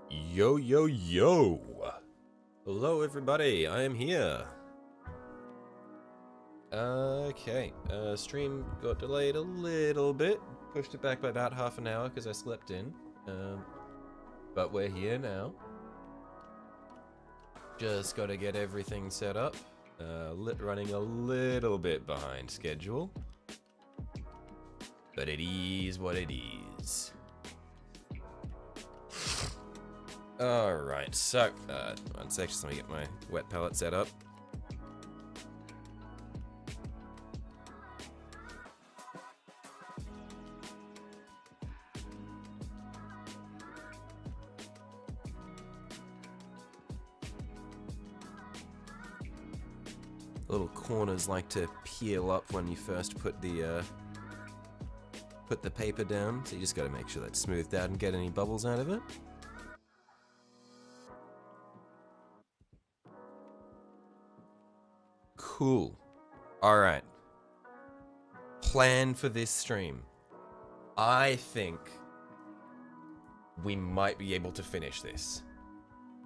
Yo, yo, yo! Hello, everybody. I am here. Okay. Stream got delayed a little bit. Pushed it back by about half an hour because I slept in. But we're here now. Just got to get everything set up. Running a little bit behind schedule. But it is what it is. Alright, so, one sec, just let me get my wet palette set up. Little corners like to peel up when you first put the paper down, so you just gotta make sure that's smoothed out and get any bubbles out of it. Cool. Alright. Plan for this stream. I think we might be able to finish this.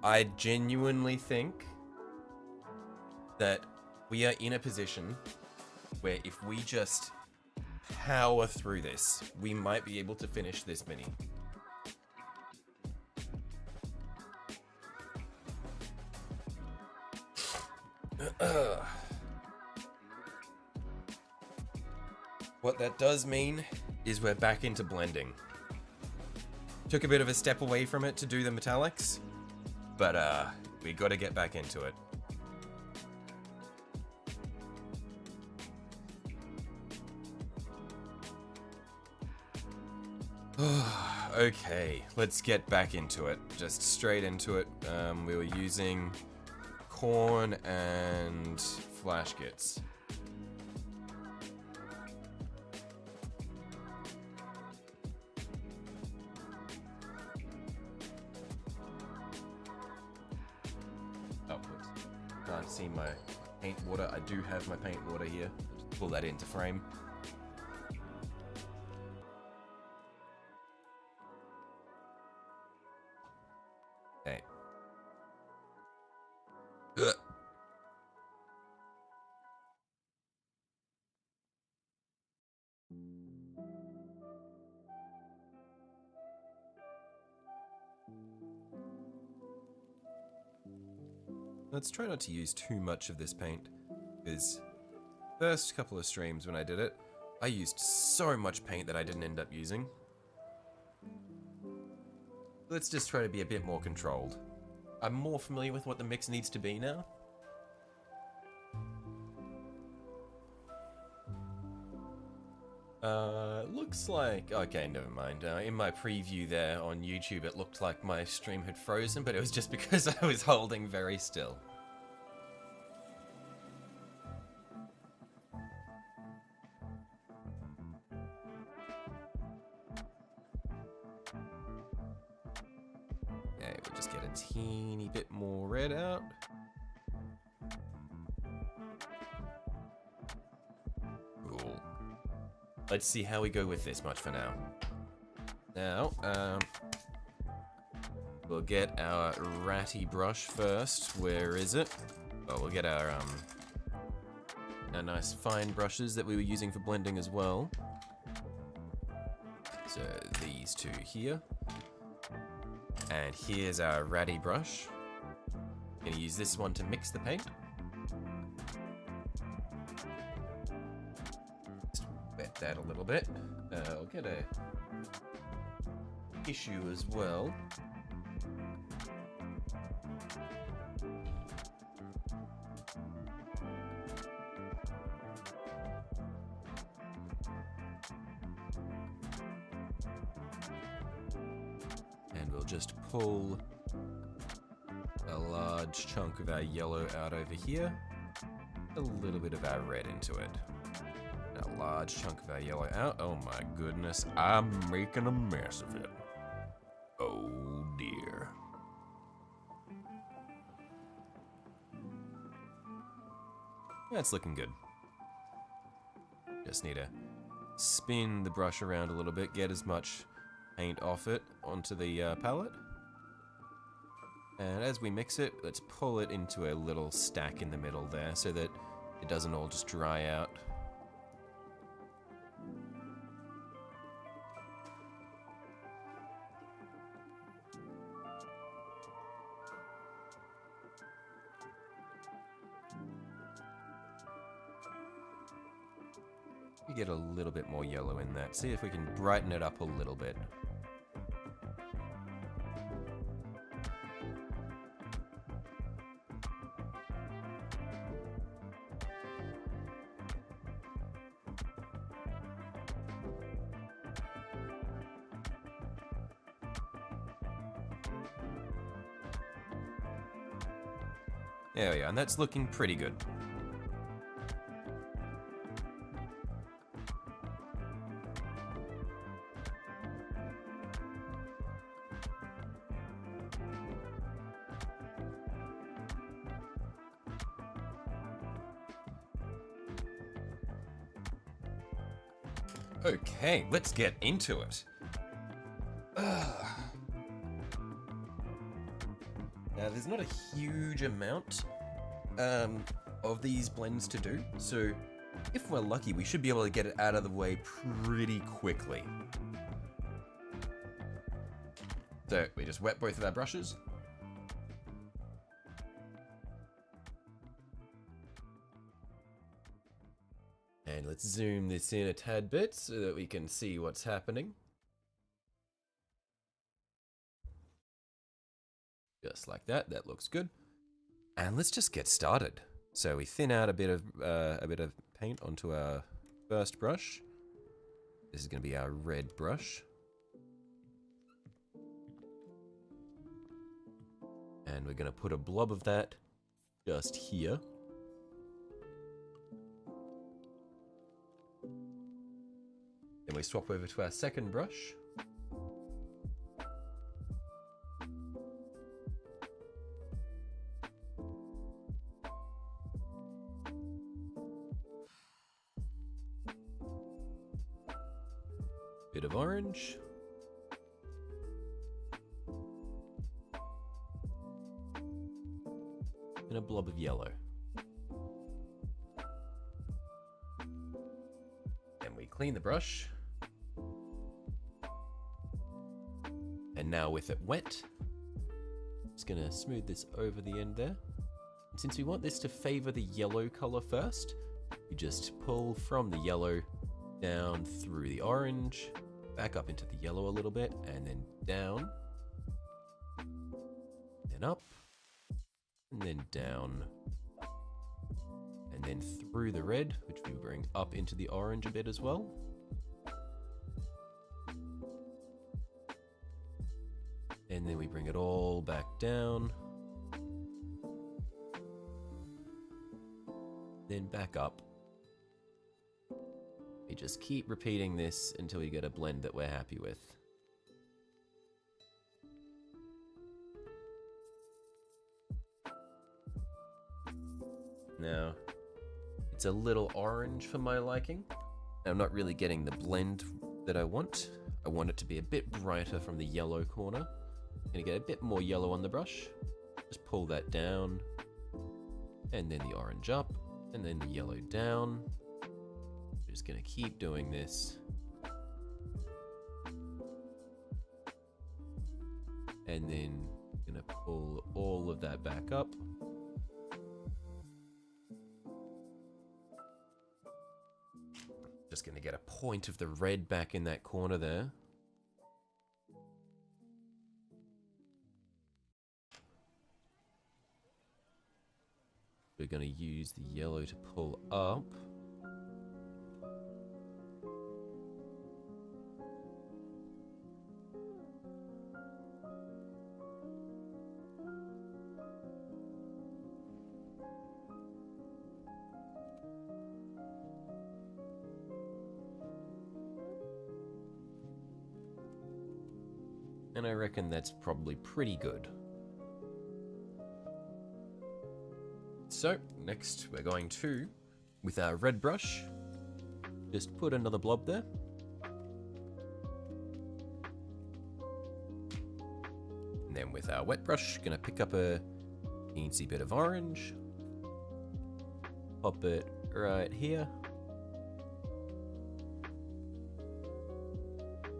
I genuinely think that we are in a position where if we just power through this, we might be able to finish this mini. What that does mean is we're back into blending. Took a bit of a step away from it to do the metallics, but we gotta get back into it. Okay, let's get back into it. Just straight into it. We were using corn and flash kits. Oh, whoops. Can't see my paint water. I do have my paint water here. Just pull that into frame. Okay. Ugh. Let's try not to use too much of this paint, because first couple of streams when I did it, I used so much paint that I didn't end up using. Let's just try to be a bit more controlled. I'm more familiar with what the mix needs to be now. Looks like... Okay, never mind. In my preview there on YouTube, it looked like my stream had frozen, but it was just because I was holding very still. Okay, we'll just get a teeny bit more red out. Cool. Let's see how we go with this much for now. Now, we'll get our ratty brush first. Where is it? Oh, we'll get our nice fine brushes that we were using for blending as well. So these two here. And here's our ratty brush. Gonna use this one to mix the paint. Just wet that a little bit. I'll get a tissue as well. And we'll just pull a large chunk of our yellow out over here. A little bit of our red into it. A large chunk of our yellow out. Oh my goodness, I'm making a mess of it. Oh dear. That's looking good. Just need to spin the brush around a little bit, get as much paint off it onto the palette. And as we mix it, let's pull it into a little stack in the middle there so that it doesn't all just dry out. You get a little bit more yellow in that. See if we can brighten it up a little bit. There we go, and that's looking pretty good. Okay, let's get into it. Now, there's not a huge amount of these blends to do, so if we're lucky, we should be able to get it out of the way pretty quickly. So, we just wet both of our brushes. And let's zoom this in a tad bit so that we can see what's happening. Just like that, that looks good. And let's just get started. So we thin out a bit of paint onto our first brush. This is going to be our red brush. And we're going to put a blob of that just here. Then we swap over to our second brush. Bit of orange. And a blob of yellow. Then we clean the brush. And now with it wet, just gonna smooth this over the end there. And since we want this to favor the yellow color first, you just pull from the yellow down through the orange, back up into the yellow a little bit, and then down, then up, and then down, and then through the red, which we bring up into the orange a bit as well. And then we bring it all back down, then back up. We just keep repeating this until we get a blend that we're happy with. Now, it's a little orange for my liking. I'm not really getting the blend that I want. I want it to be a bit brighter from the yellow corner. I'm gonna get a bit more yellow on the brush. Just pull that down, and then the orange up, and then the yellow down. Just gonna keep doing this. And then gonna pull all of that back up. Just gonna get a point of the red back in that corner there. We're gonna use the yellow to pull up. And I reckon that's probably pretty good. So, next we're going to, with our red brush, just put another blob there. And then with our wet brush, gonna pick up a teensy bit of orange, pop it right here,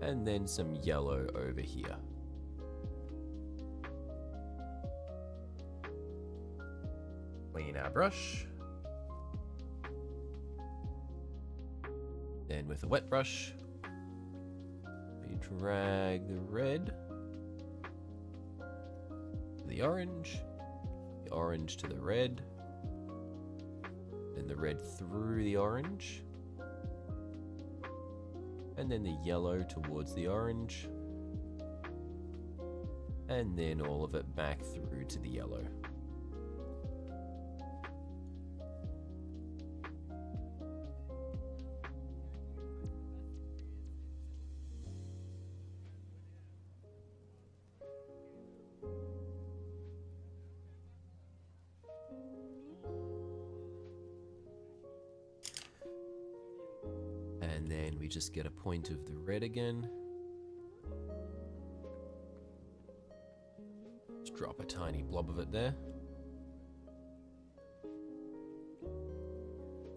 and then some yellow over here. Clean our brush. Then with a wet brush, we drag the red to the orange to the red, then the red through the orange, and then the yellow towards the orange, and then all of it back through to the yellow. And then we just get a point of the red again. Just drop a tiny blob of it there.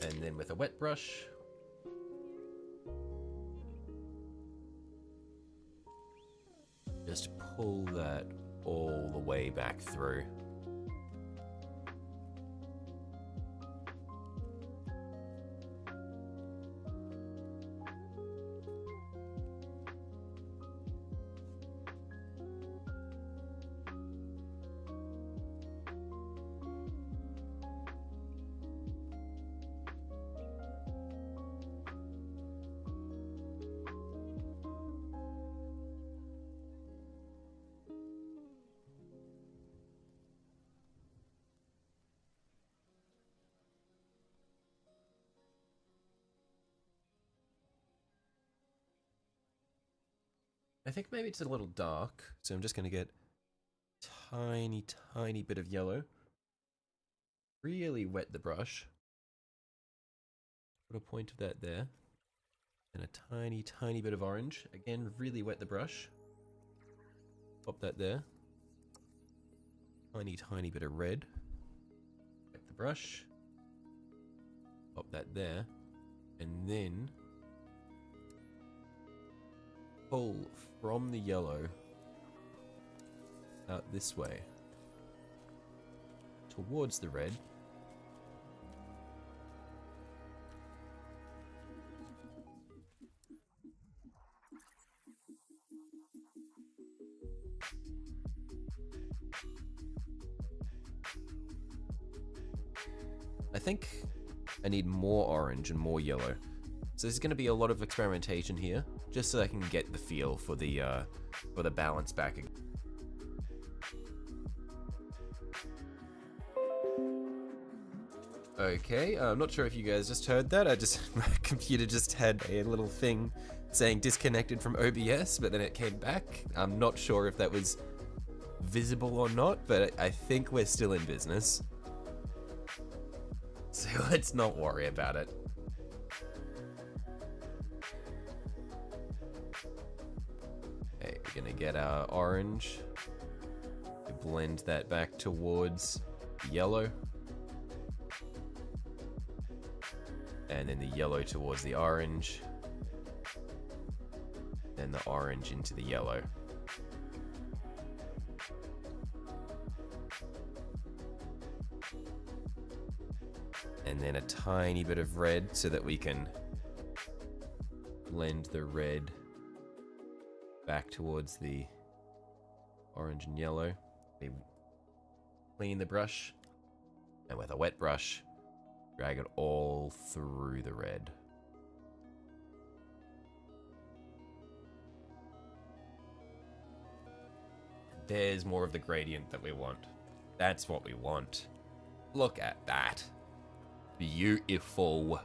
And then with a wet brush, just pull that all the way back through. I think maybe it's a little dark, so I'm just going to get a tiny bit of yellow. Really wet the brush. Put a point of that there. And a tiny bit of orange. Again, really wet the brush. Pop that there. Tiny bit of red. Wet the brush. Pop that there. And then pull from the yellow out this way towards the red. I think I need more orange and more yellow. So there's going to be a lot of experimentation here, just so I can get the feel for the balance back. Okay, I'm not sure if you guys just heard that. My computer just had a little thing saying disconnected from OBS, but then it came back. I'm not sure if that was visible or not, but I think we're still in business. So let's not worry about it. Okay, we're gonna get our orange. Blend that back towards yellow. And then the yellow towards the orange. Then the orange into the yellow. And then a tiny bit of red so that we can blend the red back towards the orange and yellow. We clean the brush, and with a wet brush, drag it all through the red. There's more of the gradient that we want. That's what we want. Look at that. Beautiful.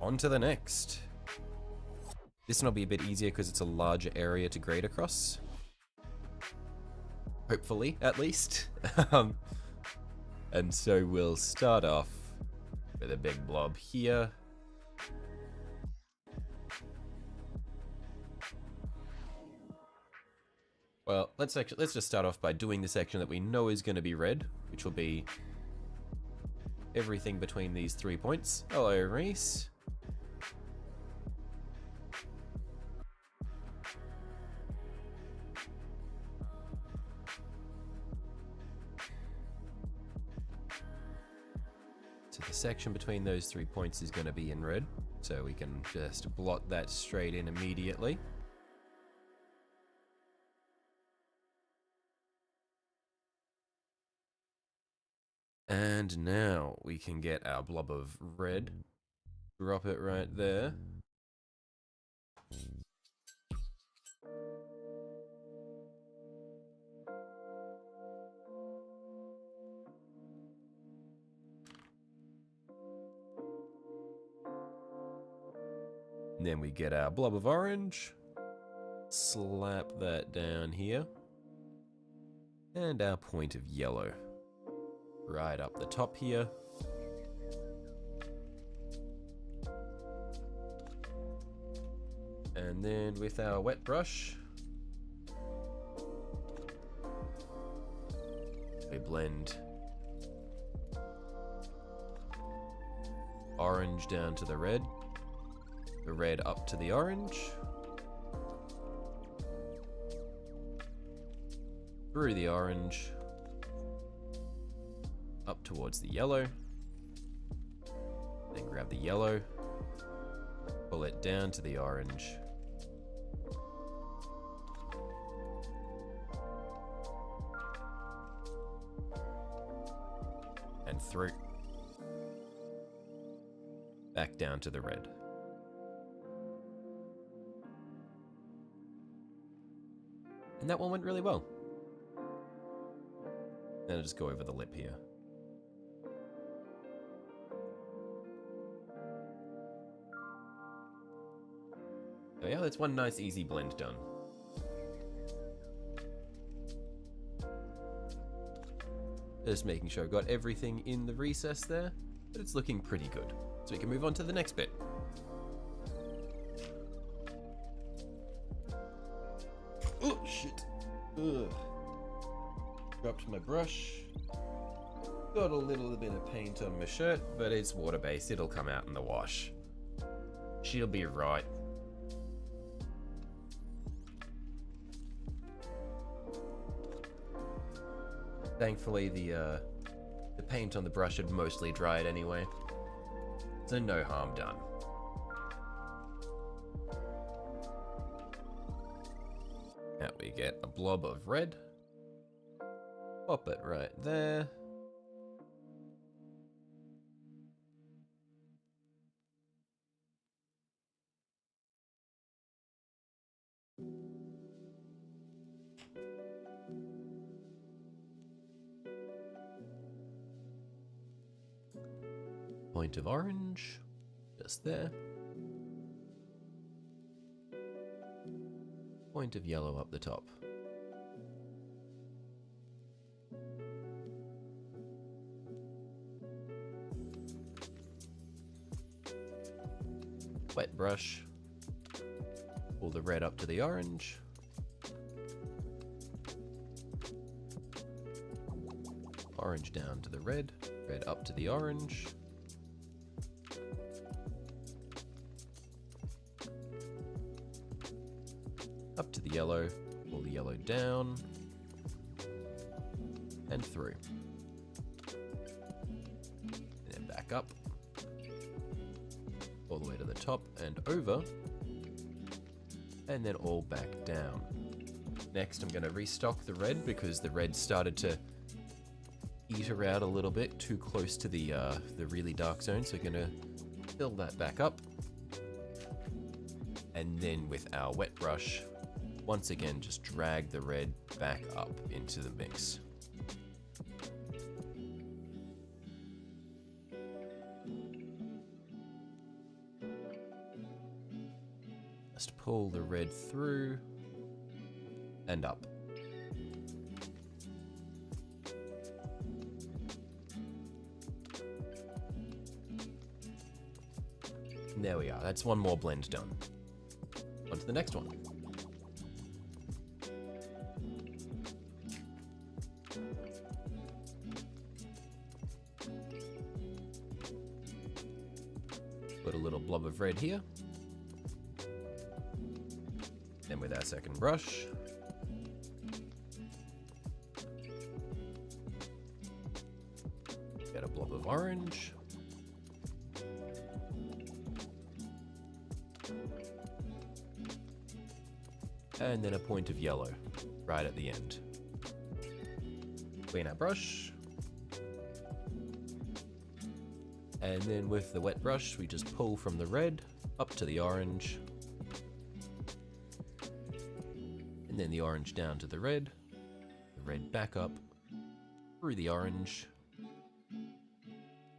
On to the next. This one will be a bit easier because it's a larger area to grade across. Hopefully, at least. And so we'll start off with a big blob here. Well, let's just start off by doing the section that we know is going to be red, which will be everything between these 3 points. Hello, Reese. So the section between those 3 points is going to be in red, so we can just blot that straight in immediately. And now we can get our blob of red, drop it right there. And then we get our blob of orange, slap that down here, and our point of yellow right up the top here. And then with our wet brush, we blend orange down to the red up to the orange, through the orange, up towards the yellow, then grab the yellow, pull it down to the orange, and through, back down to the red. And that one went really well. Then I'll just go over the lip here. So yeah, that's one nice easy blend done. Just making sure I've got everything in the recess there, but it's looking pretty good. So we can move on to the next bit. Oh shit. Ugh. Dropped my brush. Got a little bit of paint on my shirt, but it's water-based. It'll come out in the wash. She'll be right. Thankfully, the paint on the brush had mostly dried anyway, so no harm done. Now we get a blob of red. Pop it right there. Point of orange, just there. Point of yellow up the top. Wet brush, pull the red up to the orange. Orange down to the red, red up to the orange. Up to the yellow, pull the yellow down, and through. And then back up, all the way to the top and over, and then all back down. Next I'm going to restock the red because the red started to peter out a little bit too close to the really dark zone, so we're going to fill that back up. And then with our wet brush, once again, just drag the red back up into the mix. Just pull the red through and up. There we are. That's one more blend done. On to the next one. Put a little blob of red here. Then with our second brush, get a blob of orange. And then a point of yellow right at the end. Clean our brush. And then with the wet brush, we just pull from the red up to the orange. And then the orange down to the red back up through the orange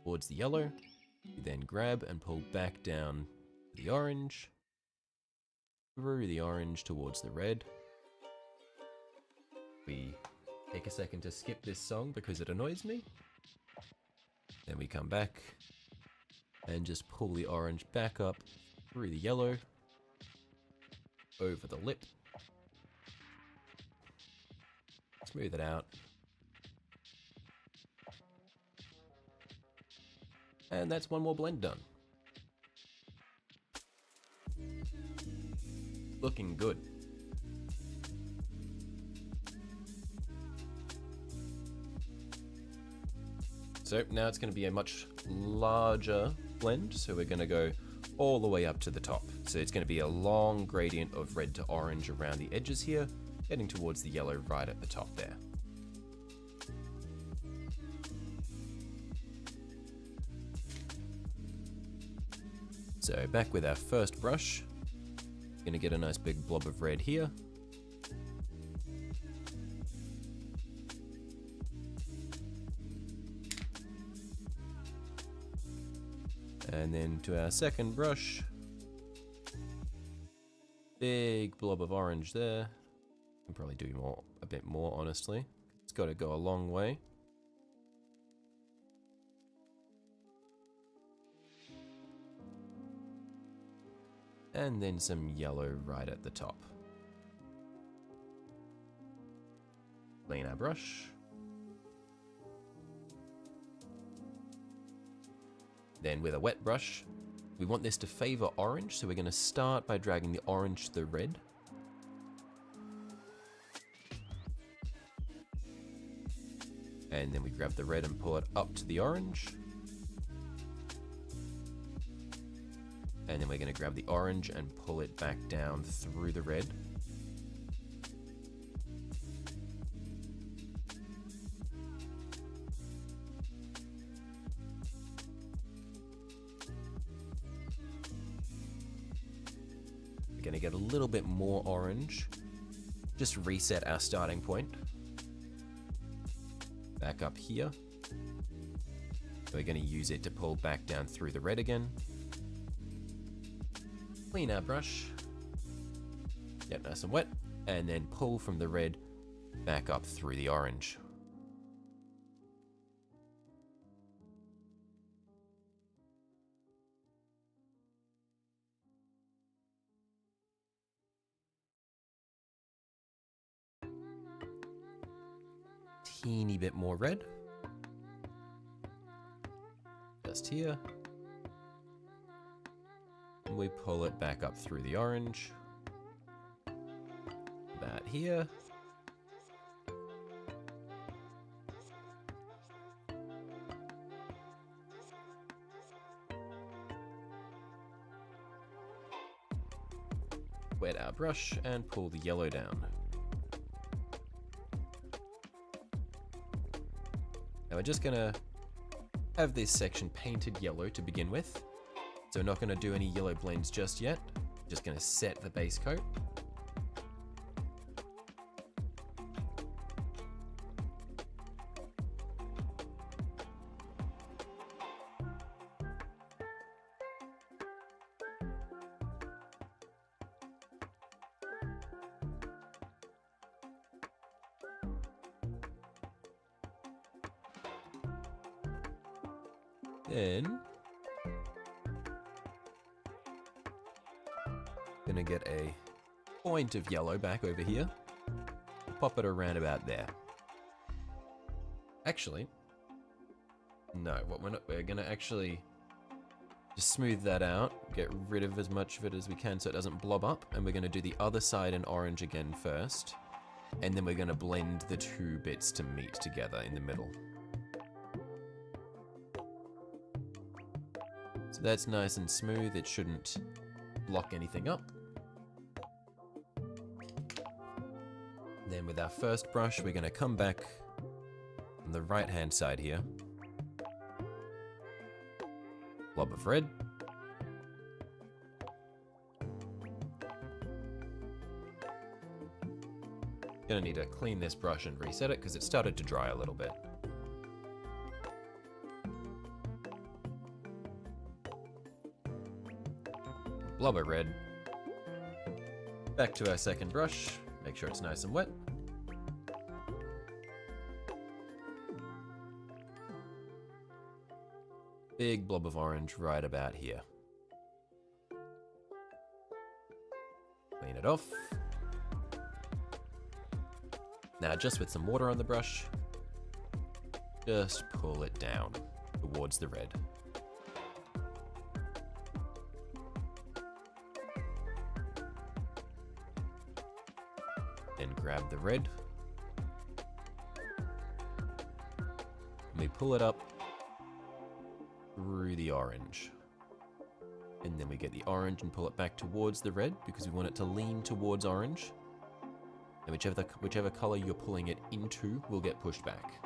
towards the yellow. You then grab and pull back down the orange, through the orange towards the red. We take a second to skip this song because it annoys me. Then we come back and just pull the orange back up through the yellow, over the lip. Smooth it out. And that's one more blend done. Looking good. So now it's going to be a much larger blend, so we're going to go all the way up to the top. So it's going to be a long gradient of red to orange around the edges here, heading towards the yellow right at the top there. So back with our first brush, going to get a nice big blob of red here. And then to our second brush, big blob of orange there. Can probably do a bit more, honestly. It's got to go a long way. And then some yellow right at the top. Clean our brush. Then with a wet brush, we want this to favor orange, so we're going to start by dragging the orange to the red. And then we grab the red and pull it up to the orange. And then we're going to grab the orange and pull it back down through the red. We're going to get a little bit more orange. Just reset our starting point. Back up here. We're going to use it to pull back down through the red again. Clean our brush, get nice and wet, and then pull from the red back up through the orange. Teeny bit more red, just here. We pull it back up through the orange. That here. Wet our brush and pull the yellow down. Now we're just gonna have this section painted yellow to begin with. So we're not going to do any yellow blends just yet. Just going to set the base coat. Then Gonna get a point of yellow back over here. Pop it around about there. Actually, no, what we're gonna actually just smooth that out, get rid of as much of it as we can so it doesn't blob up, and we're gonna do the other side in orange again first, and then we're gonna blend the two bits to meet together in the middle. So that's nice and smooth, it shouldn't block anything up. Then with our first brush, we're gonna come back on the right hand side here. Blob of red. Gonna need to clean this brush and reset it because it started to dry a little bit. Blob of red. Back to our second brush. Make sure it's nice and wet. Big blob of orange right about here. Clean it off. Now just with some water on the brush, just pull it down towards the red. Then grab the red. And we pull it up through the orange. And then we get the orange and pull it back towards the red because we want it to lean towards orange. And whichever color you're pulling it into will get pushed back.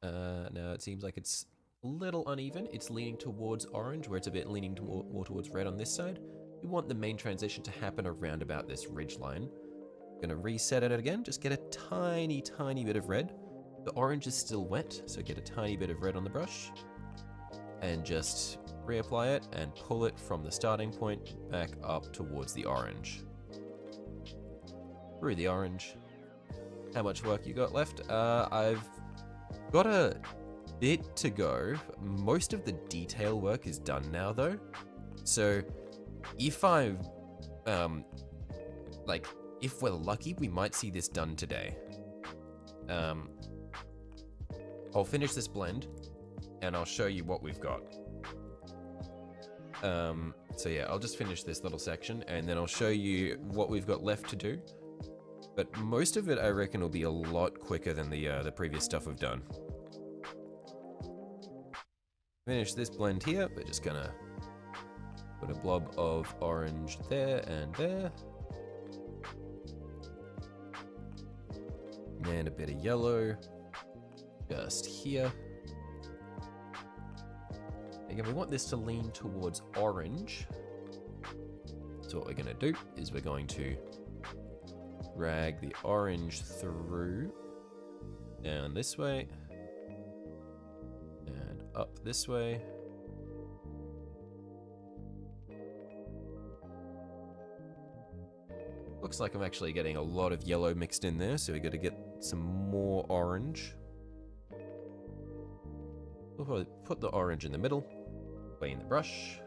Now it seems like it's a little uneven. It's leaning towards orange where it's a bit leaning more towards red on this side. We want the main transition to happen around about this ridge line. Gonna reset it again, just get a tiny, tiny bit of red. The orange is still wet, so get a tiny bit of red on the brush. And just reapply it and pull it from the starting point back up towards the orange. Through the orange. How much work you got left? I've got a bit to go. Most of the detail work is done now though. So if if we're lucky, we might see this done today. I'll finish this blend and I'll show you what we've got. So yeah, I'll just finish this little section and then I'll show you what we've got left to do. But most of it, I reckon, will be a lot quicker than the previous stuff we've done. Finish this blend here. We're just gonna put a blob of orange there and there. And a bit of yellow just here. Again, we want this to lean towards orange. So what we're gonna do is we're going to drag the orange through, down this way, and up this way. Looks like I'm actually getting a lot of yellow mixed in there, so we got to get some more orange. We'll probably put the orange in the middle, clean the brush.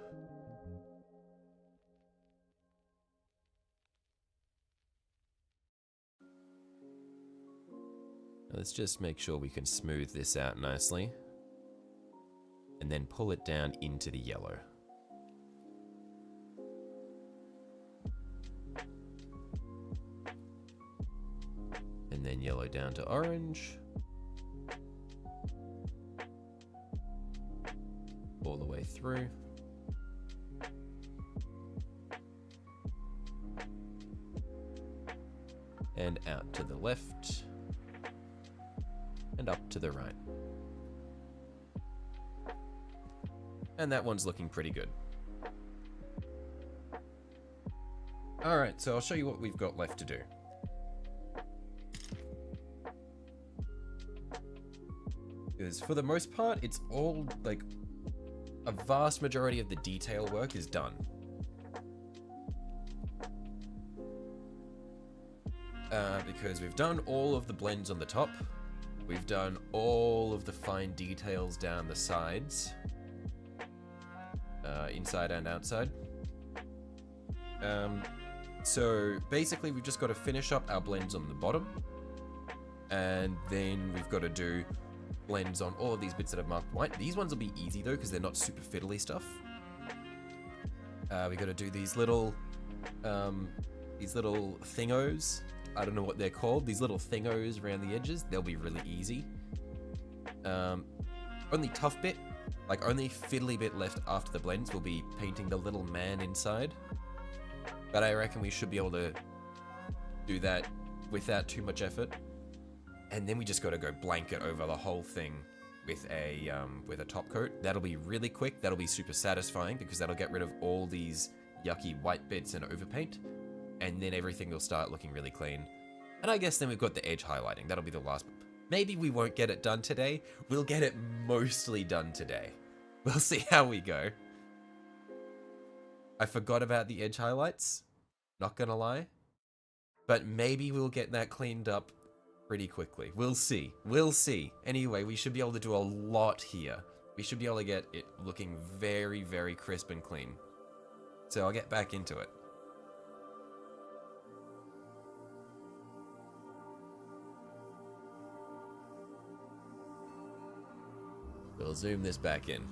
Let's just make sure we can smooth this out nicely. And then pull it down into the yellow. And then yellow down to orange. All the way through. And out to the left. And up to the right. And that one's looking pretty good. Alright, so I'll show you what we've got left to do. Because for the most part, it's all, like, a vast majority of the detail work is done. Because we've done all of the blends on the top. We've done all of the fine details down the sides. inside and outside. So basically we've just got to finish up our blends on the bottom, and then we've got to do blends on all of these bits that are marked white. These ones will be easy though, because they're not super fiddly stuff. We got to do these little thingos. I don't know what they're called. These little thingos around the edges. They'll be really easy. Only tough bit, like only fiddly bit left after the blends will be painting the little man inside. But I reckon we should be able to do that without too much effort. And then we just got to go blanket over the whole thing with a top coat. That'll be really quick. That'll be super satisfying because that'll get rid of all these yucky white bits and overpaint. And then everything will start looking really clean. And I guess then we've got the edge highlighting. That'll be the last. Maybe we won't get it done today. We'll get it mostly done today. We'll see how we go. I forgot about the edge highlights. Not gonna lie. But maybe we'll get that cleaned up pretty quickly. We'll see. We'll see. Anyway, we should be able to do a lot here. We should be able to get it looking very, very crisp and clean. So I'll get back into it. We'll zoom this back in.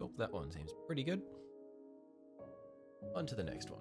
Oh, that one seems pretty good. On to the next one.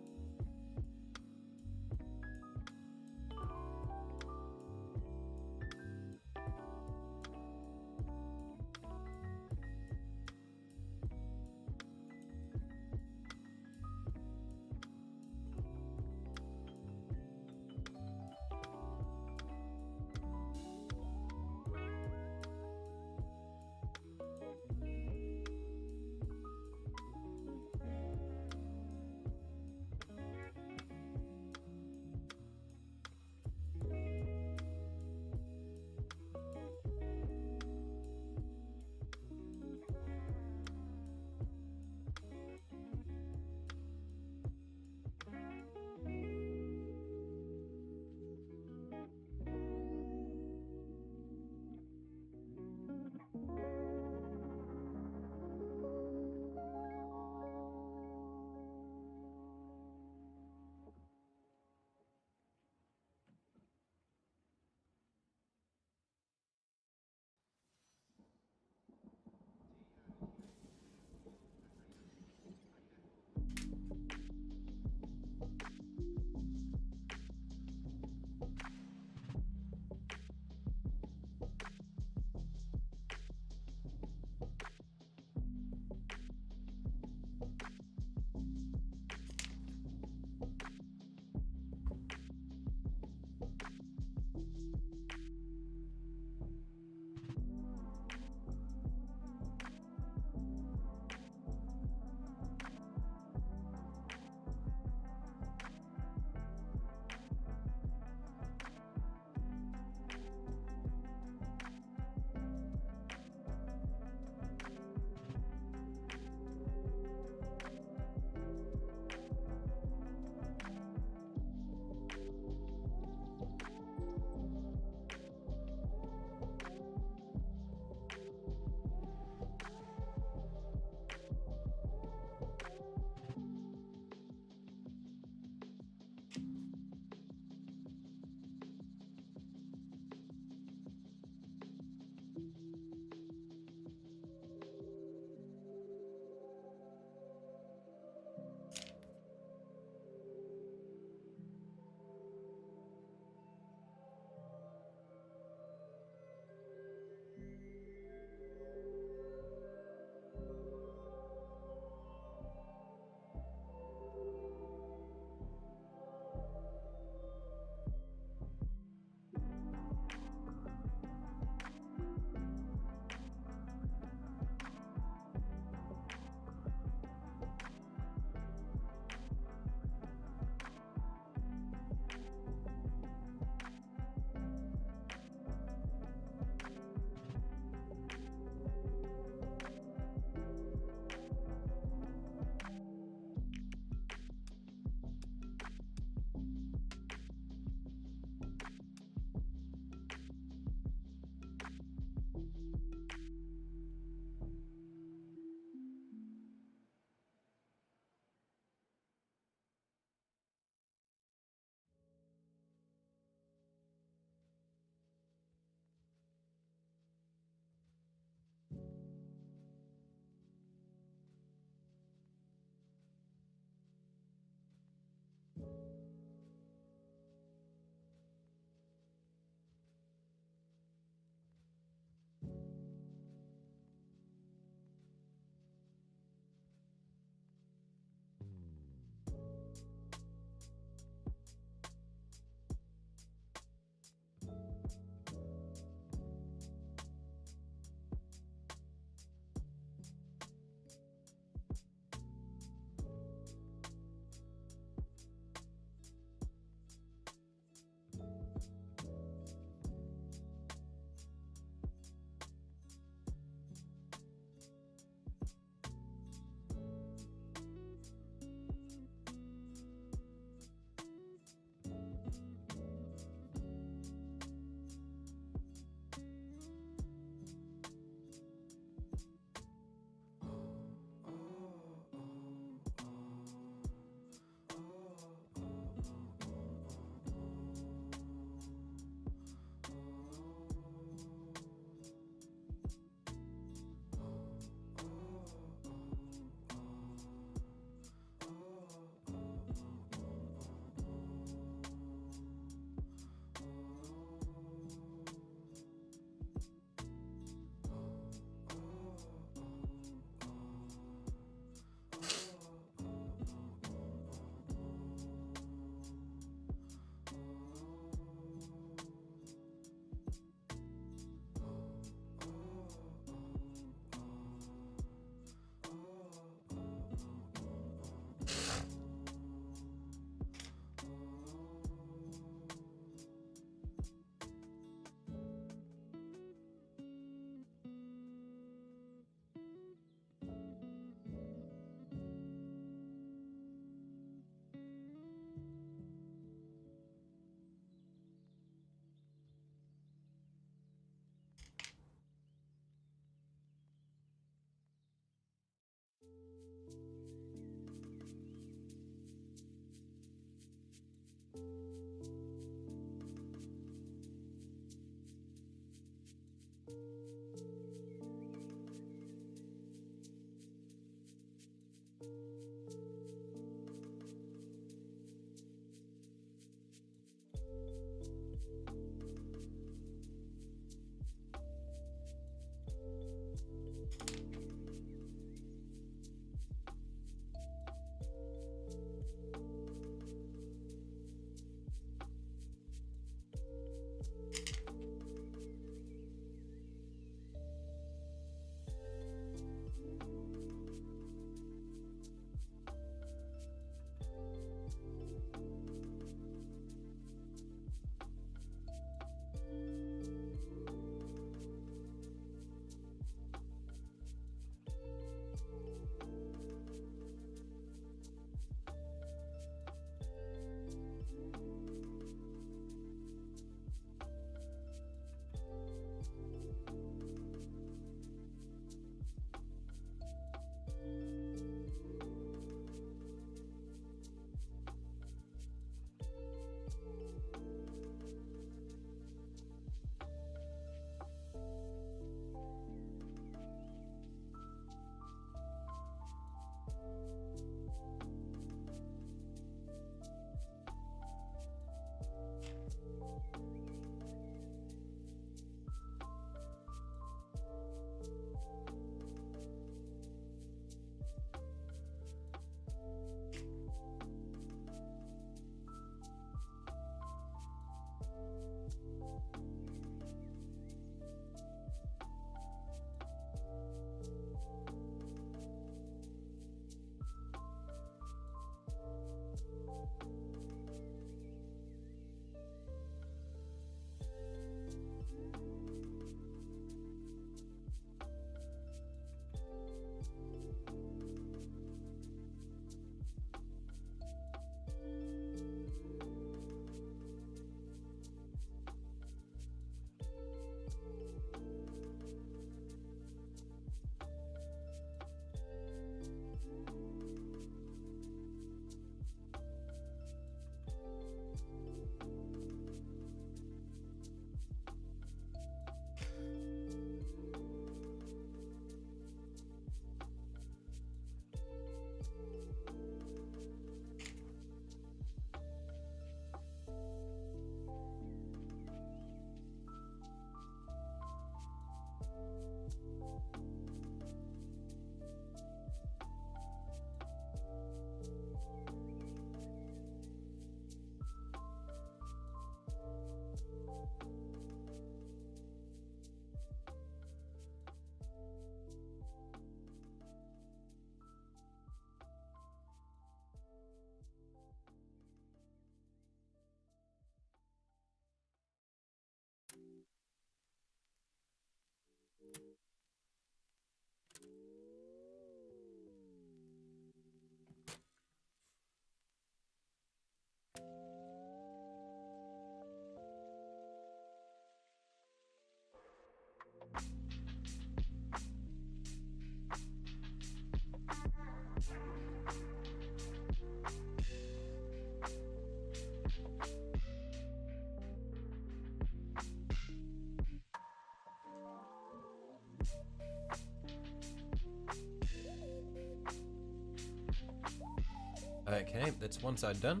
Okay, that's one side done.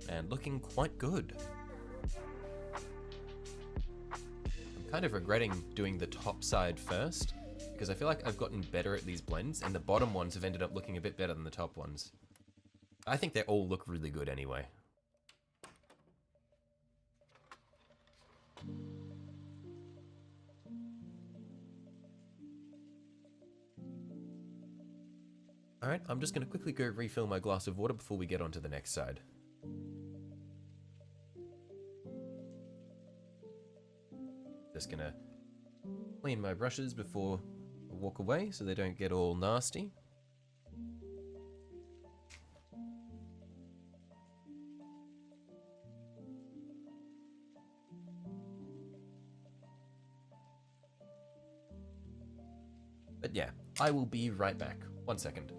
And looking quite good. I'm kind of regretting doing the top side first, because I feel like I've gotten better at these blends, and the bottom ones have ended up looking a bit better than the top ones. I think they all look really good anyway. Alright, I'm just going to quickly go refill my glass of water before we get on to the next side. Just going to clean my brushes before I walk away so they don't get all nasty. But yeah, I will be right back. 1 second.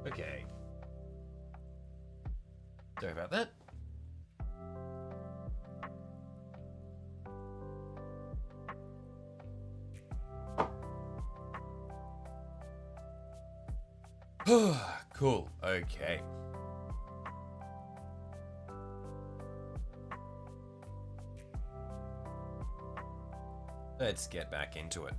Okay. Sorry about that. Cool. Okay. Let's get back into it.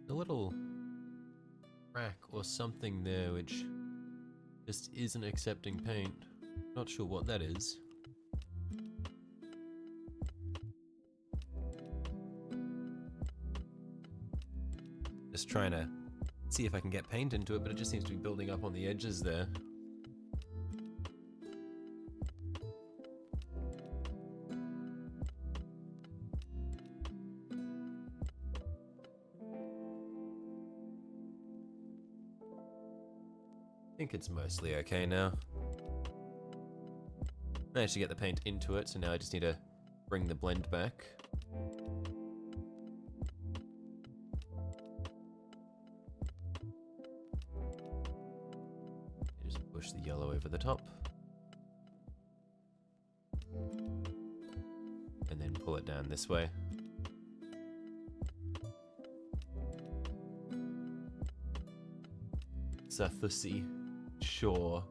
A little crack or something there which just isn't accepting paint. Not sure what that is. Just trying to see if I can get paint into it, but it just seems to be building up on the edges there. I think it's mostly okay now. Managed to get the paint into it, so now I just need to bring the blend back. Just push the yellow over the top. And then pull it down this way. Sathusi. Sure.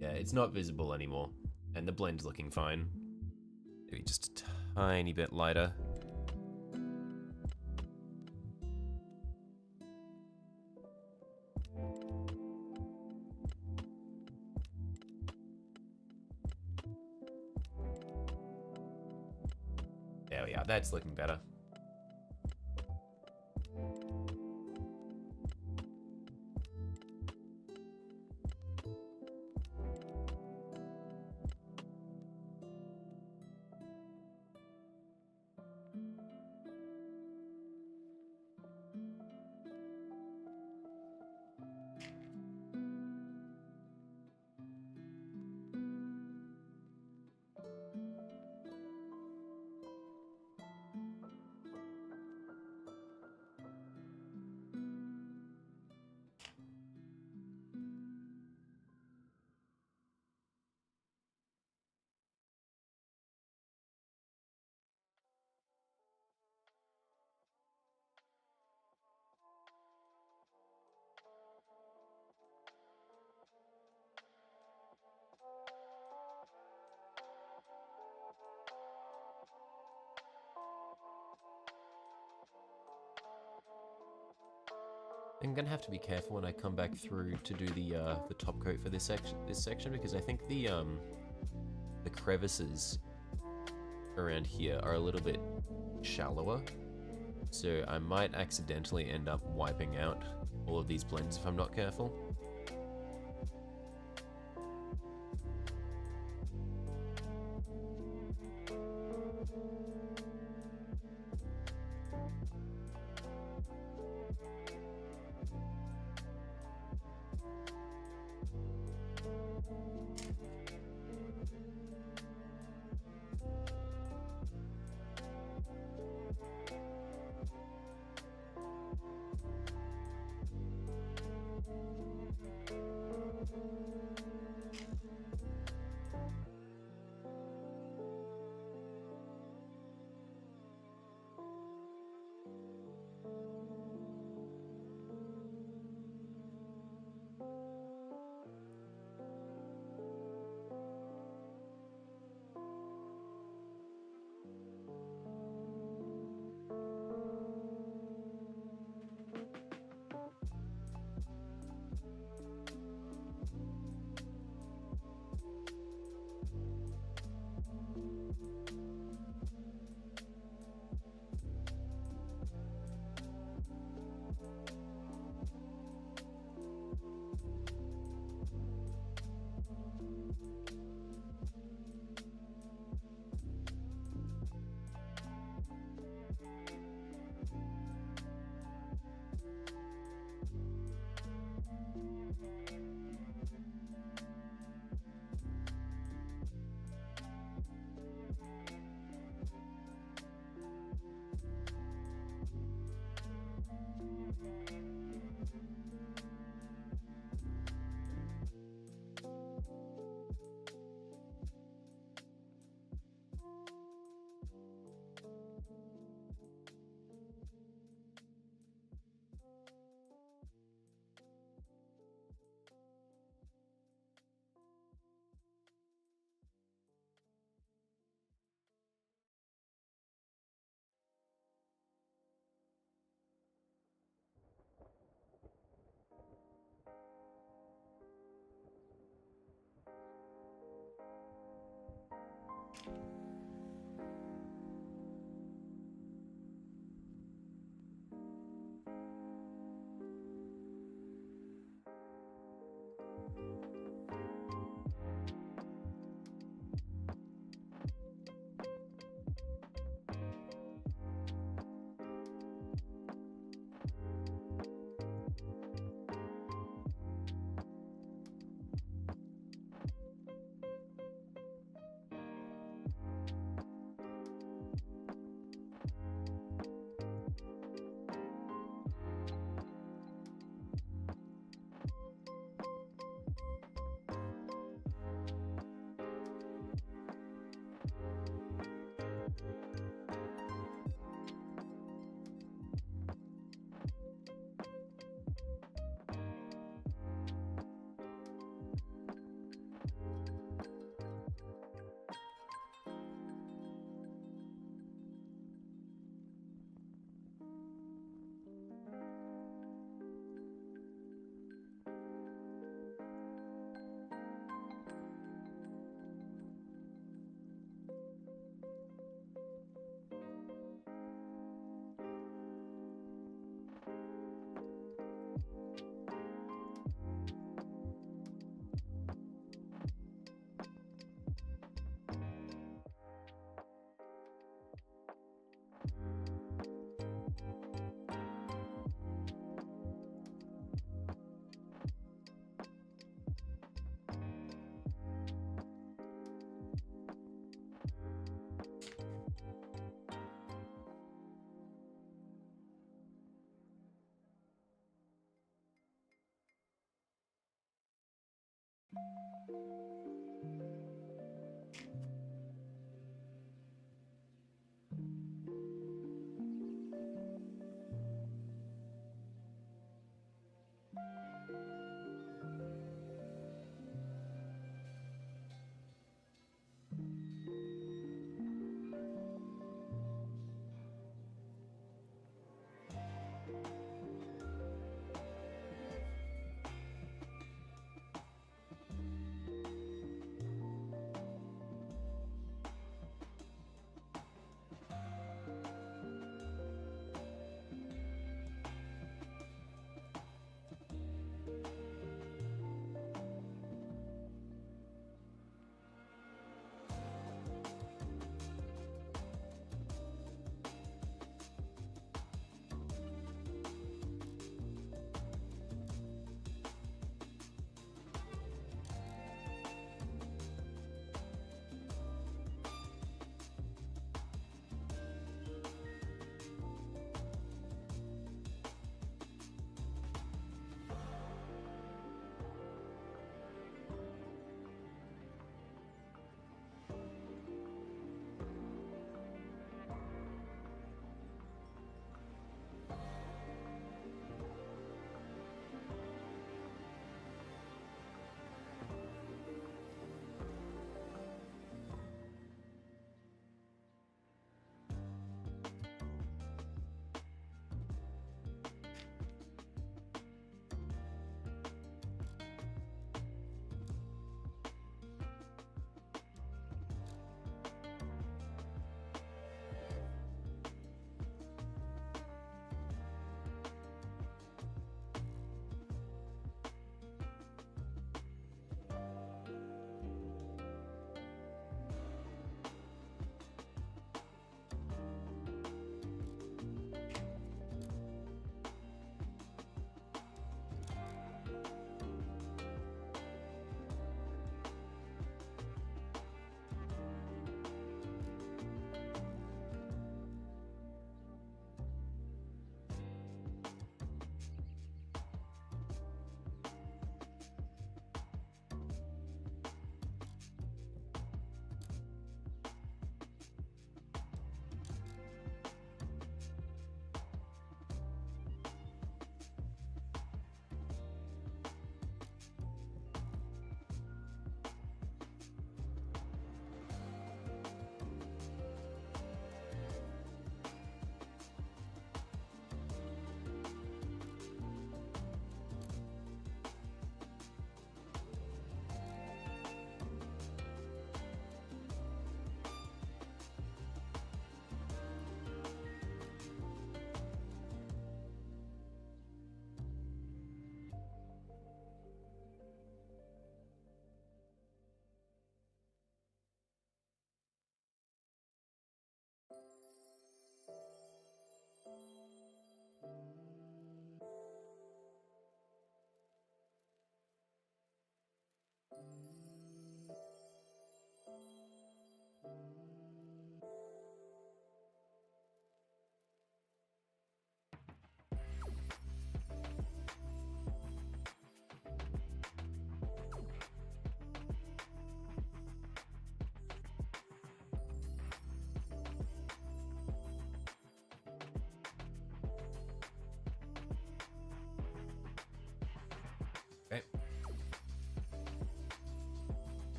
Yeah, it's not visible anymore. And the blend's looking fine. Maybe just a tiny bit lighter. There we are, that's looking better. I'm gonna have to be careful when I come back through to do the top coat for this section because I think the crevices around here are a little bit shallower, so I might accidentally end up wiping out all of these blends if I'm not careful.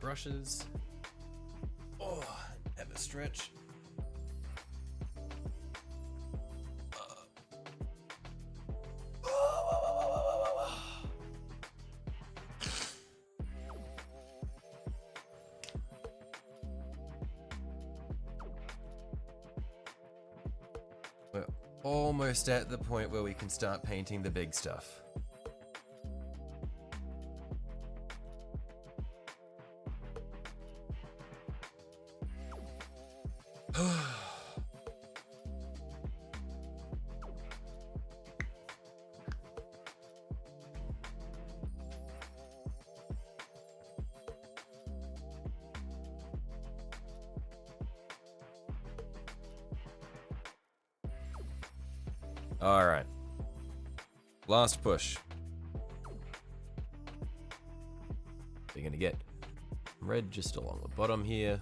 brushes. Oh, have a stretch. We're almost at the point where we can start painting the big stuff. All right. Last push. You're gonna get red just along the bottom here.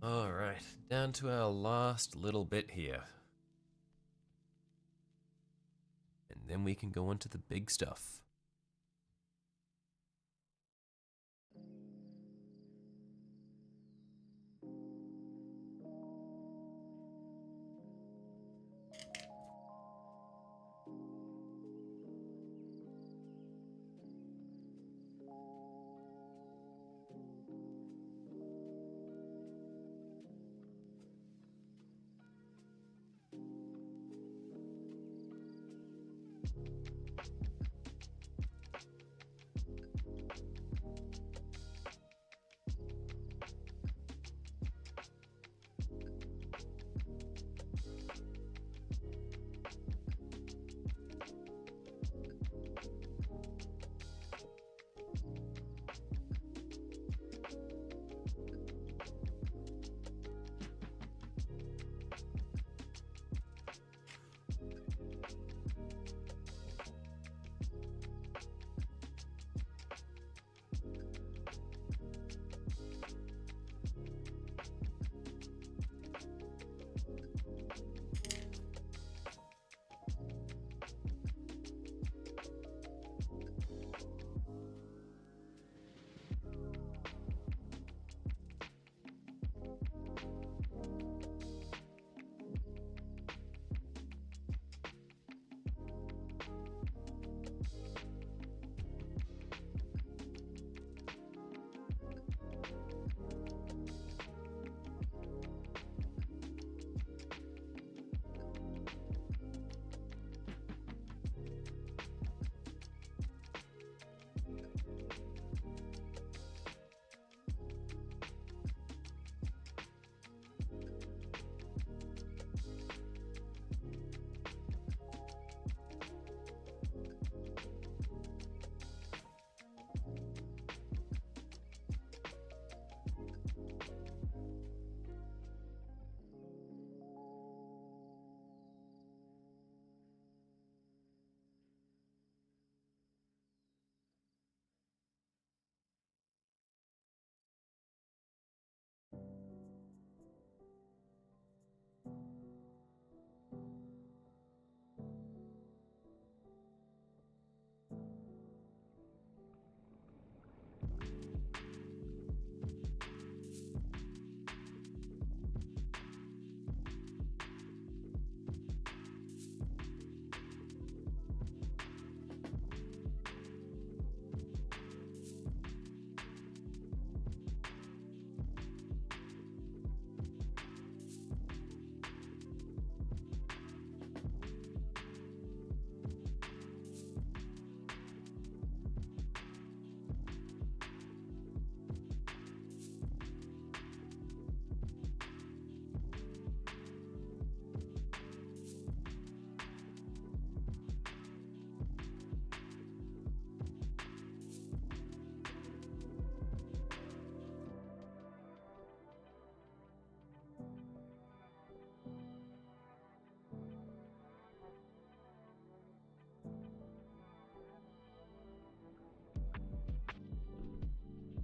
Alright, down to our last little bit here. And then we can go on to the big stuff.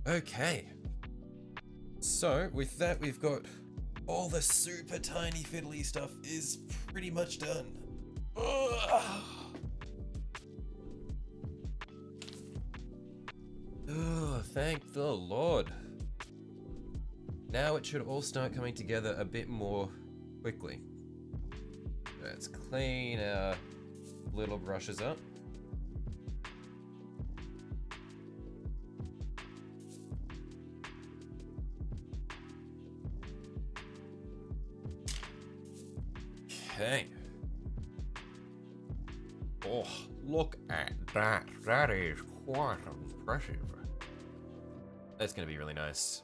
Okay. So, with that, we've got all the super tiny fiddly stuff is pretty much done. Ugh. Oh, thank the Lord. Now it should all start coming together a bit more quickly. Let's clean our little brushes up. Okay. Oh, look at that. That is quite impressive. That's gonna be really nice.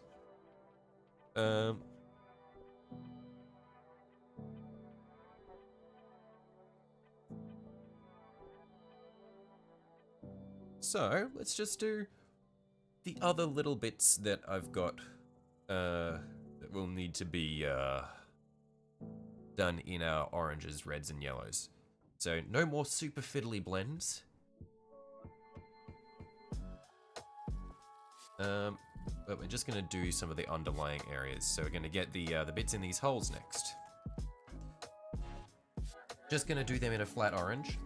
So, let's just do the other little bits that I've got, that will need to be, done in our oranges, reds, and yellows. So, no more super fiddly blends. But we're just going to do some of the underlying areas. So we're going to get the bits in these holes next. Just going to do them in a flat orange.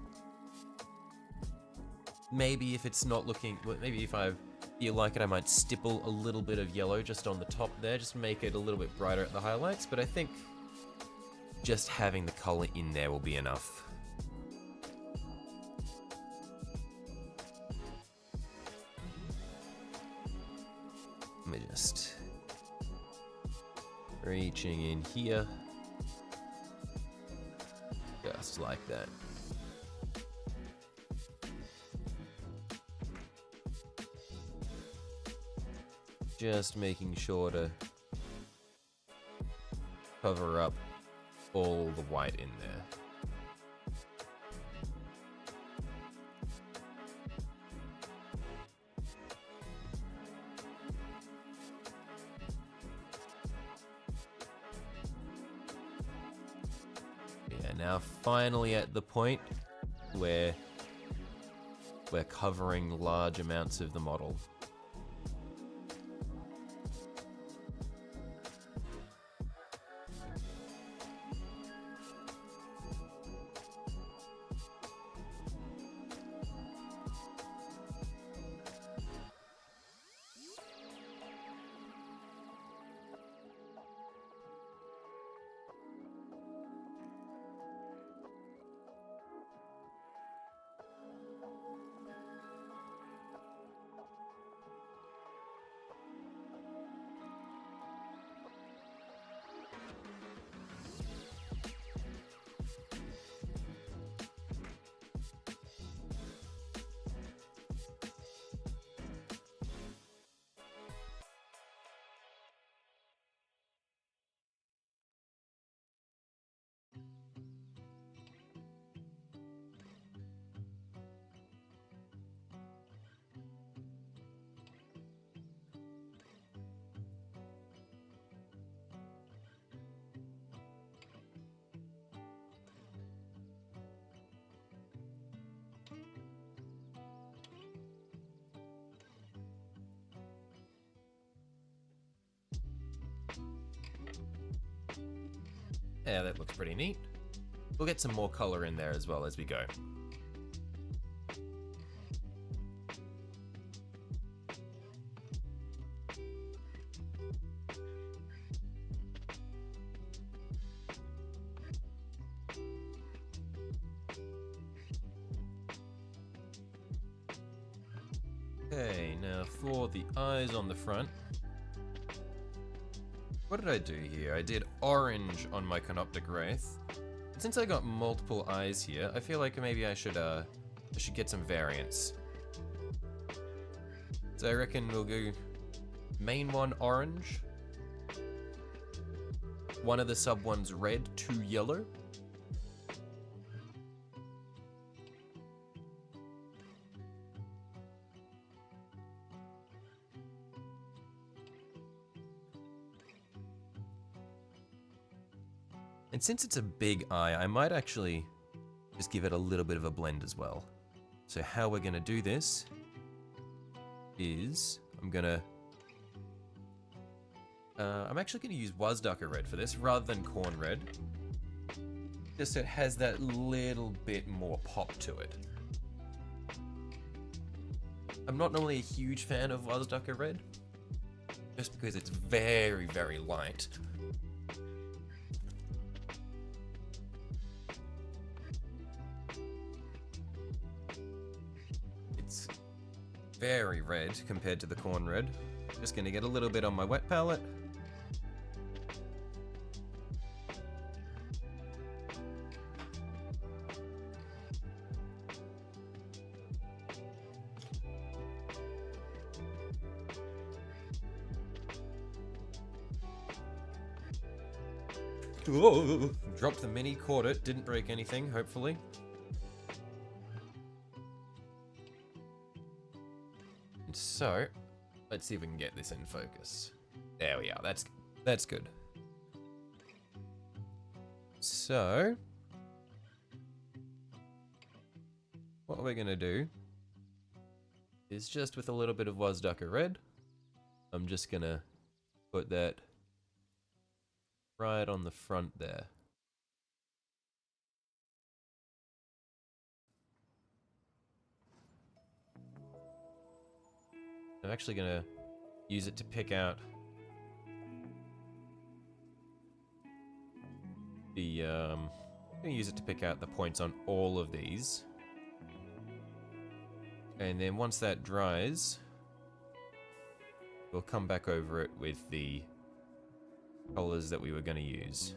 Maybe if it's not looking... Well, maybe if I feel like it, I might stipple a little bit of yellow just on the top there. Just make it a little bit brighter at the highlights. But I think just having the color in there will be enough. Let me just... reaching in here. Just like that. Just making sure to cover up all the white in there. Yeah, now finally at the point where we're covering large amounts of the model. Yeah, that looks pretty neat. We'll get some more color in there as well as we go. Okay, now for the eyes on the front. What did I do here? I did orange on my Canoptic Wraith. And since I got multiple eyes here, I feel like maybe I should get some variants. So I reckon we'll go main one orange, one of the sub ones red, 2 yellow. And since it's a big eye, I might actually just give it a little bit of a blend as well. So how we're going to do this is I'm actually going to use Wasducker Red for this rather than Corn Red. Just so it has that little bit more pop to it. I'm not normally a huge fan of Wasducker Red, just because it's very, very light. Very red compared to the Corn Red. Just gonna get a little bit on my wet palette. Whoa. Dropped the mini, caught it, didn't break anything, hopefully. So, let's see if we can get this in focus. There we are, that's good. So, what we're gonna do is just with a little bit of Wasducker Red, I'm just gonna put that right on the front there. I'm actually gonna use it to pick out the I'm gonna use it to pick out the points on all of these. And then once that dries, we'll come back over it with the colors that we were gonna use.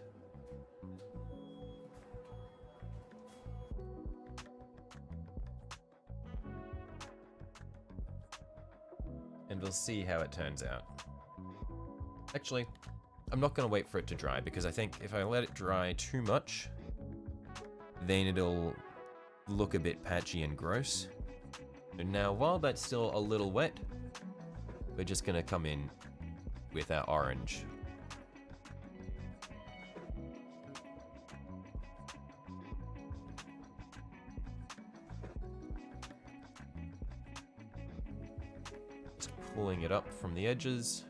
And we'll see how it turns out. Actually, I'm not going to wait for it to dry, because I think if I let it dry too much, then it'll look a bit patchy and gross. So now, while that's still a little wet, we're just going to come in with our orange. Pulling it up from the edges.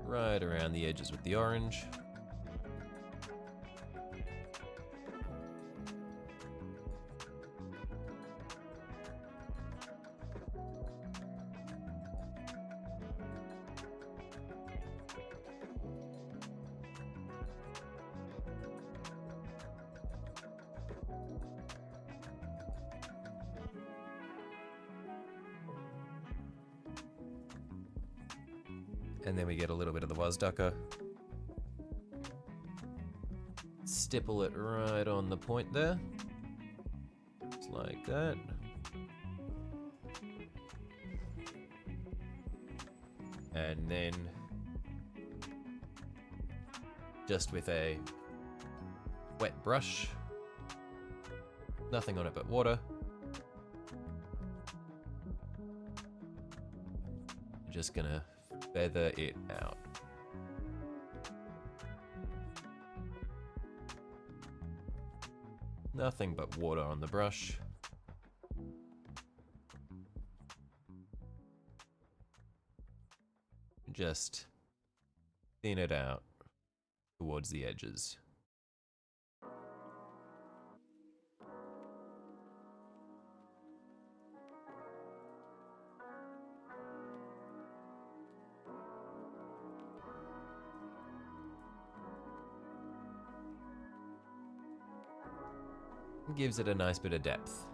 Right around the edges with the orange. And then we get a little bit of the Wasducker. Stipple it right on the point there. Just like that. And then just with a wet brush, nothing on it but water, just gonna feather it out. Nothing but water on the brush. Just thin it out towards the edges. Gives it a nice bit of depth.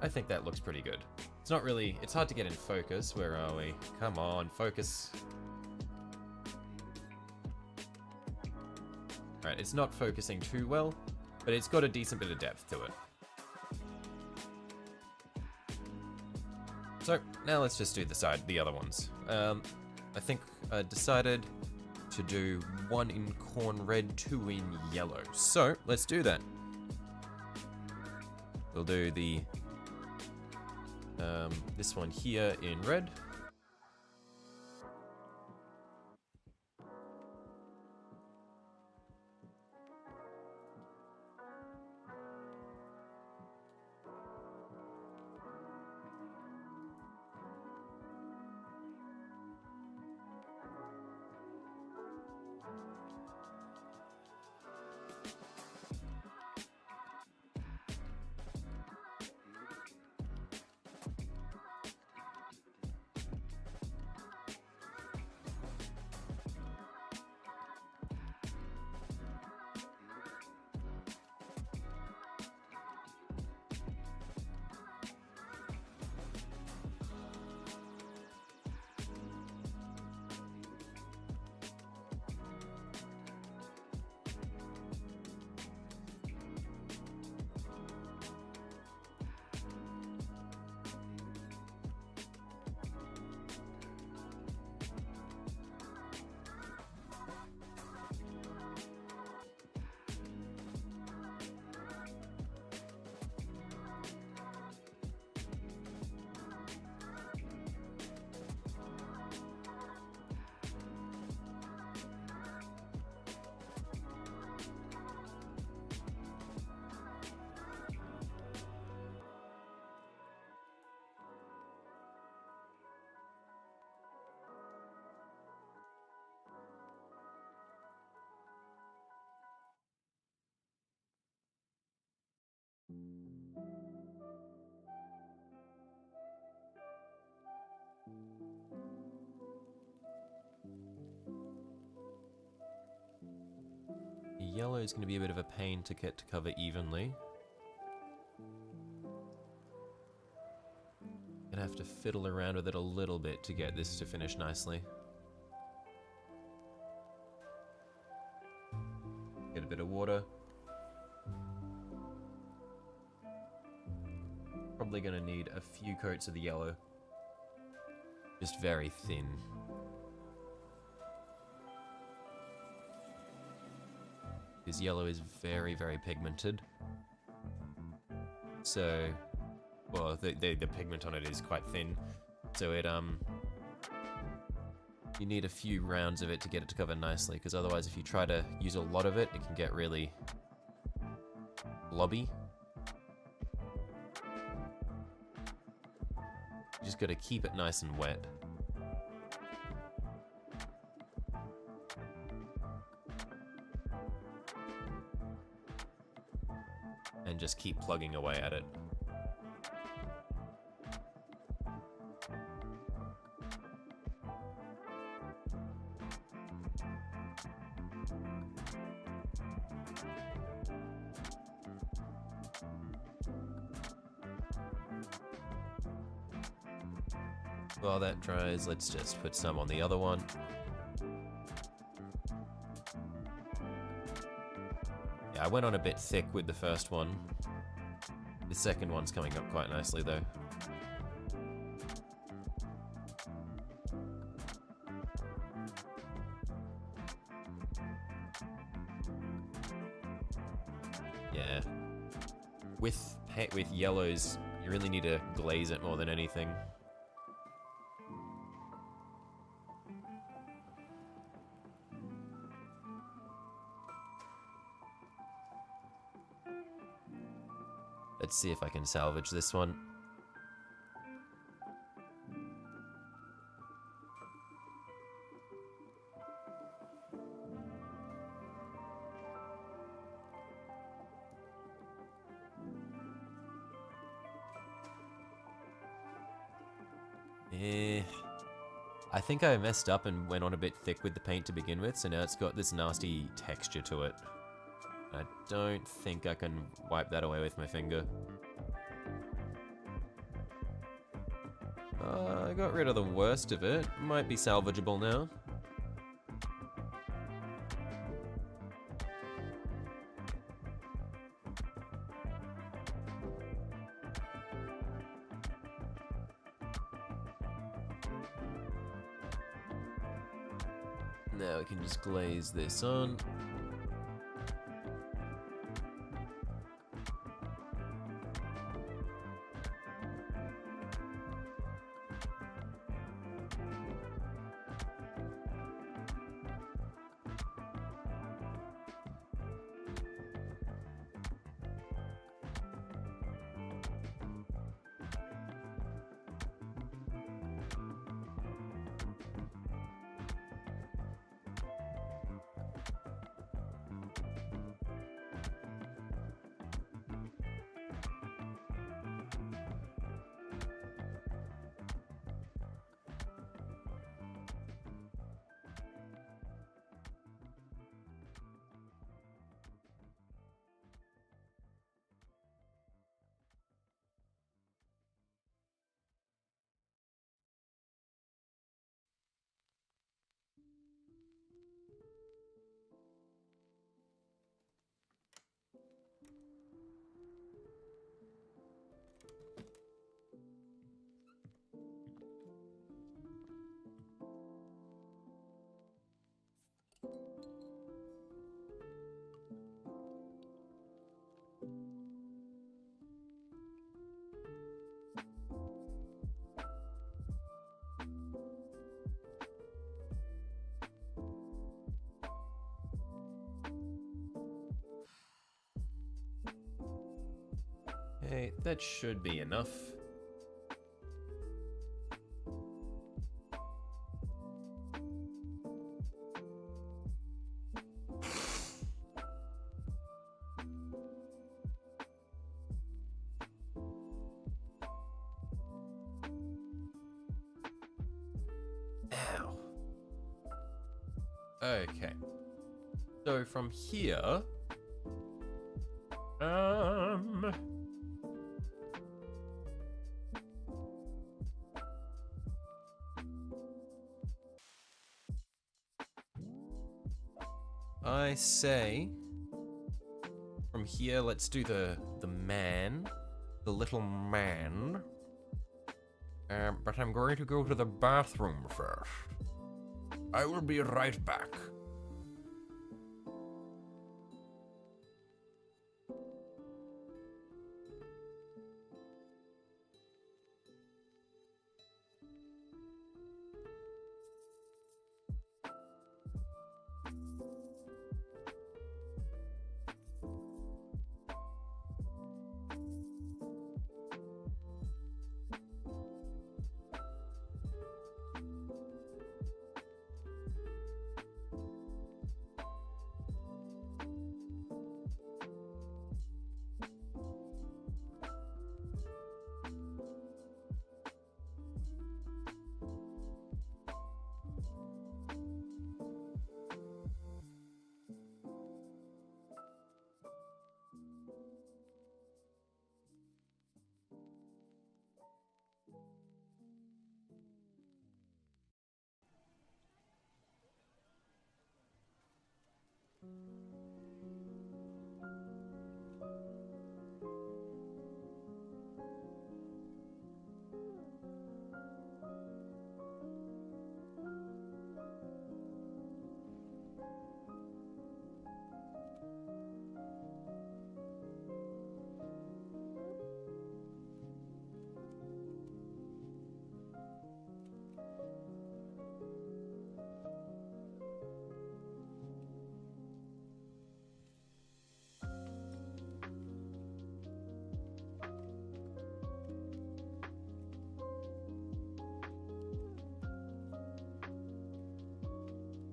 I think that looks pretty good. It's not really, it's hard to get in focus. Where are we? Come on, focus. Alright, it's not focusing too well, but it's got a decent bit of depth to it. So, now let's just do the other ones. I think I decided to do 1 in corn red, 2 in yellow. So, let's do that. We'll do the this one here in red. yellow is going to be a bit of a pain to get to cover evenly. Gonna have to fiddle around with it a little bit to get this to finish nicely. Get a bit of water. Probably gonna need a few coats of the yellow. Just very thin. This yellow is very, very pigmented. So, well, the pigment on it is quite thin. So it, you need a few rounds of it to get it to cover nicely, because otherwise if you try to use a lot of it, it can get really blobby. You just gotta keep it nice and wet. And just keep plugging away at it. While that dries, let's just put some on the other one. Yeah, I went on a bit thick with the first one. The second one's coming up quite nicely though. Yeah. With yellows, you really need to glaze it more than anything. Let's see if I can salvage this one. I think I messed up and went on a bit thick with the paint to begin with, so now it's got this nasty texture to it. I don't think I can wipe that away with my finger. I got rid of the worst of it. Might be salvageable now. Now we can just glaze this on. Okay, that should be enough. Ow. Okay. So from here, I say from here, let's do the man, the little man. But I'm going to go to the bathroom first. I will be right back.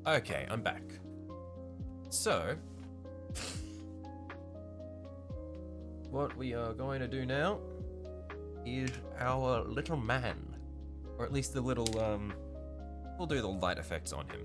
Okay, I'm back. So, what we are going to do now is our little man, or at least the little, we'll do the light effects on him.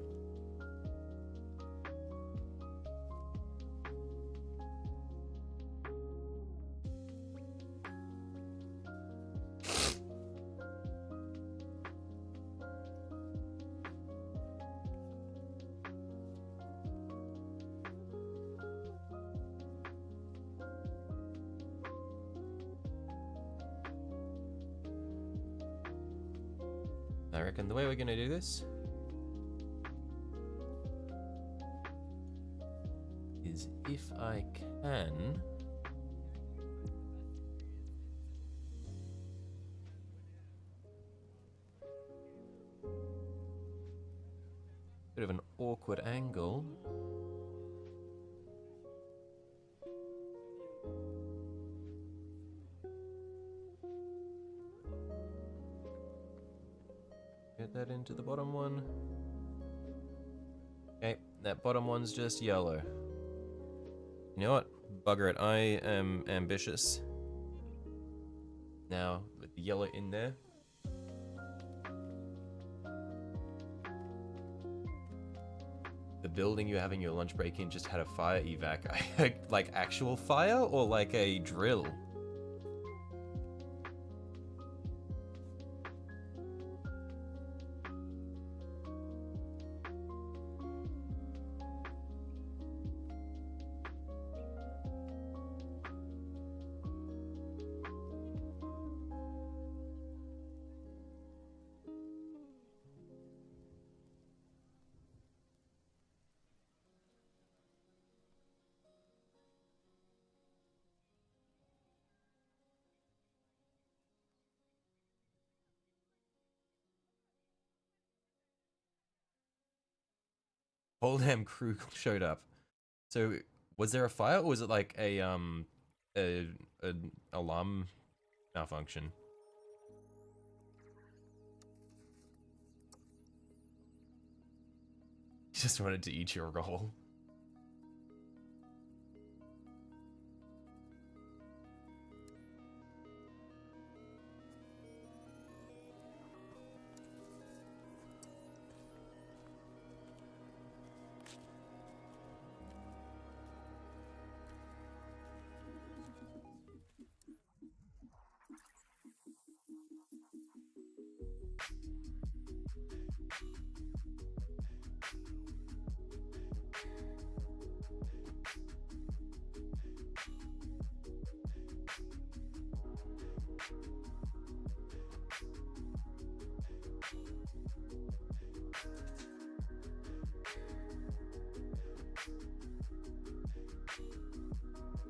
I reckon the way we're gonna do this is if I can bit of an awkward angle. Get that into the bottom one. Okay, that bottom one's just yellow. You know what? Bugger it, I am ambitious. Now, with the yellow in there. The building you're having your lunch break in just had a fire evac. Like actual fire or like a drill? Whole damn crew showed up. So, was there a fire, or was it like a alarm malfunction? Just wanted to eat your roll.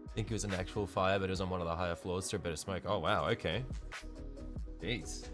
I think it was an actual fire, but it was on one of the higher floors, so a bit of smoke. Oh wow, okay. Jeez.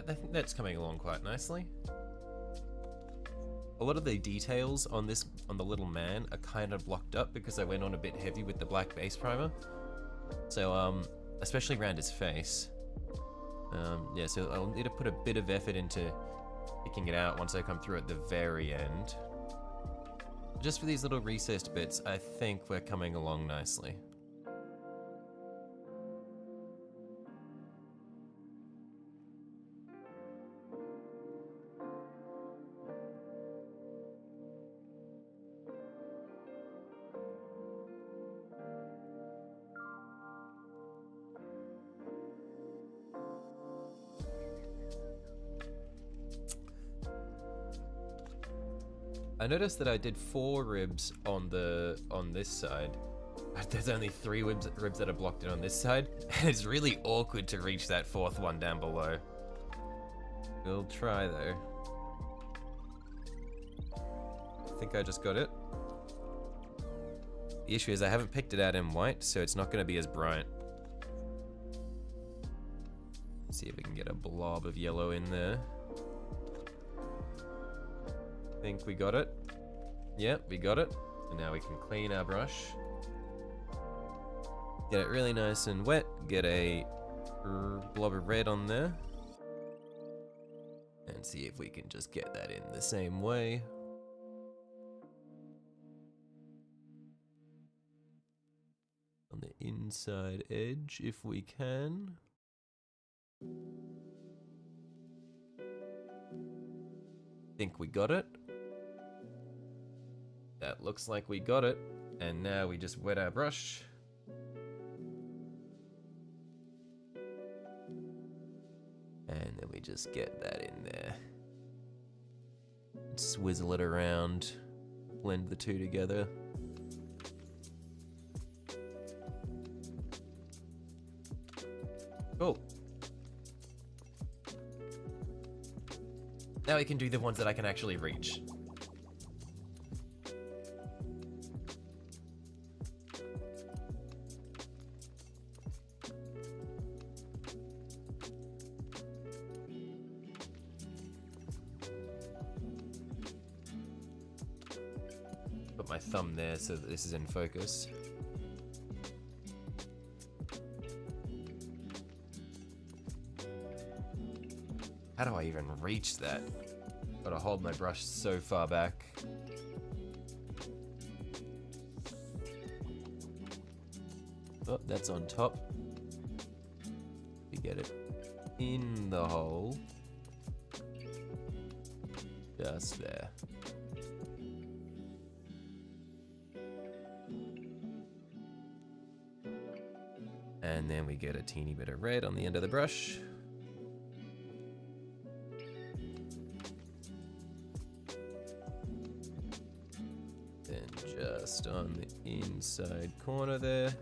I think that's coming along quite nicely. A lot of the details on the little man are kind of blocked up because I went on a bit heavy with the black base primer. So, especially around his face. Yeah, so I'll need to put a bit of effort into picking it out once I come through at the very end. Just for these little recessed bits, I think we're coming along nicely. I noticed that I did 4 ribs on this side. There's only 3 ribs that are blocked in on this side, and it's really awkward to reach that 4th one down below. We'll try though. I think I just got it. The issue is I haven't picked it out in white, so it's not going to be as bright. Let's see if we can get a blob of yellow in there. I think we got it. Yep, we got it. And now we can clean our brush. Get it really nice and wet. Get a blob of red on there. And see if we can just get that in the same way. On the inside edge, if we can. Think we got it. That looks like we got it. And now we just wet our brush. And then we just get that in there. Swizzle it around. Blend the two together. Cool. Now we can do the ones that I can actually reach. Put my thumb there so that this is in focus. How do I even reach that? Gotta hold my brush so far back. Oh, that's on top. We get it in the hole. Just there. And then we get a teeny bit of red on the end of the brush. Just on the inside corner there.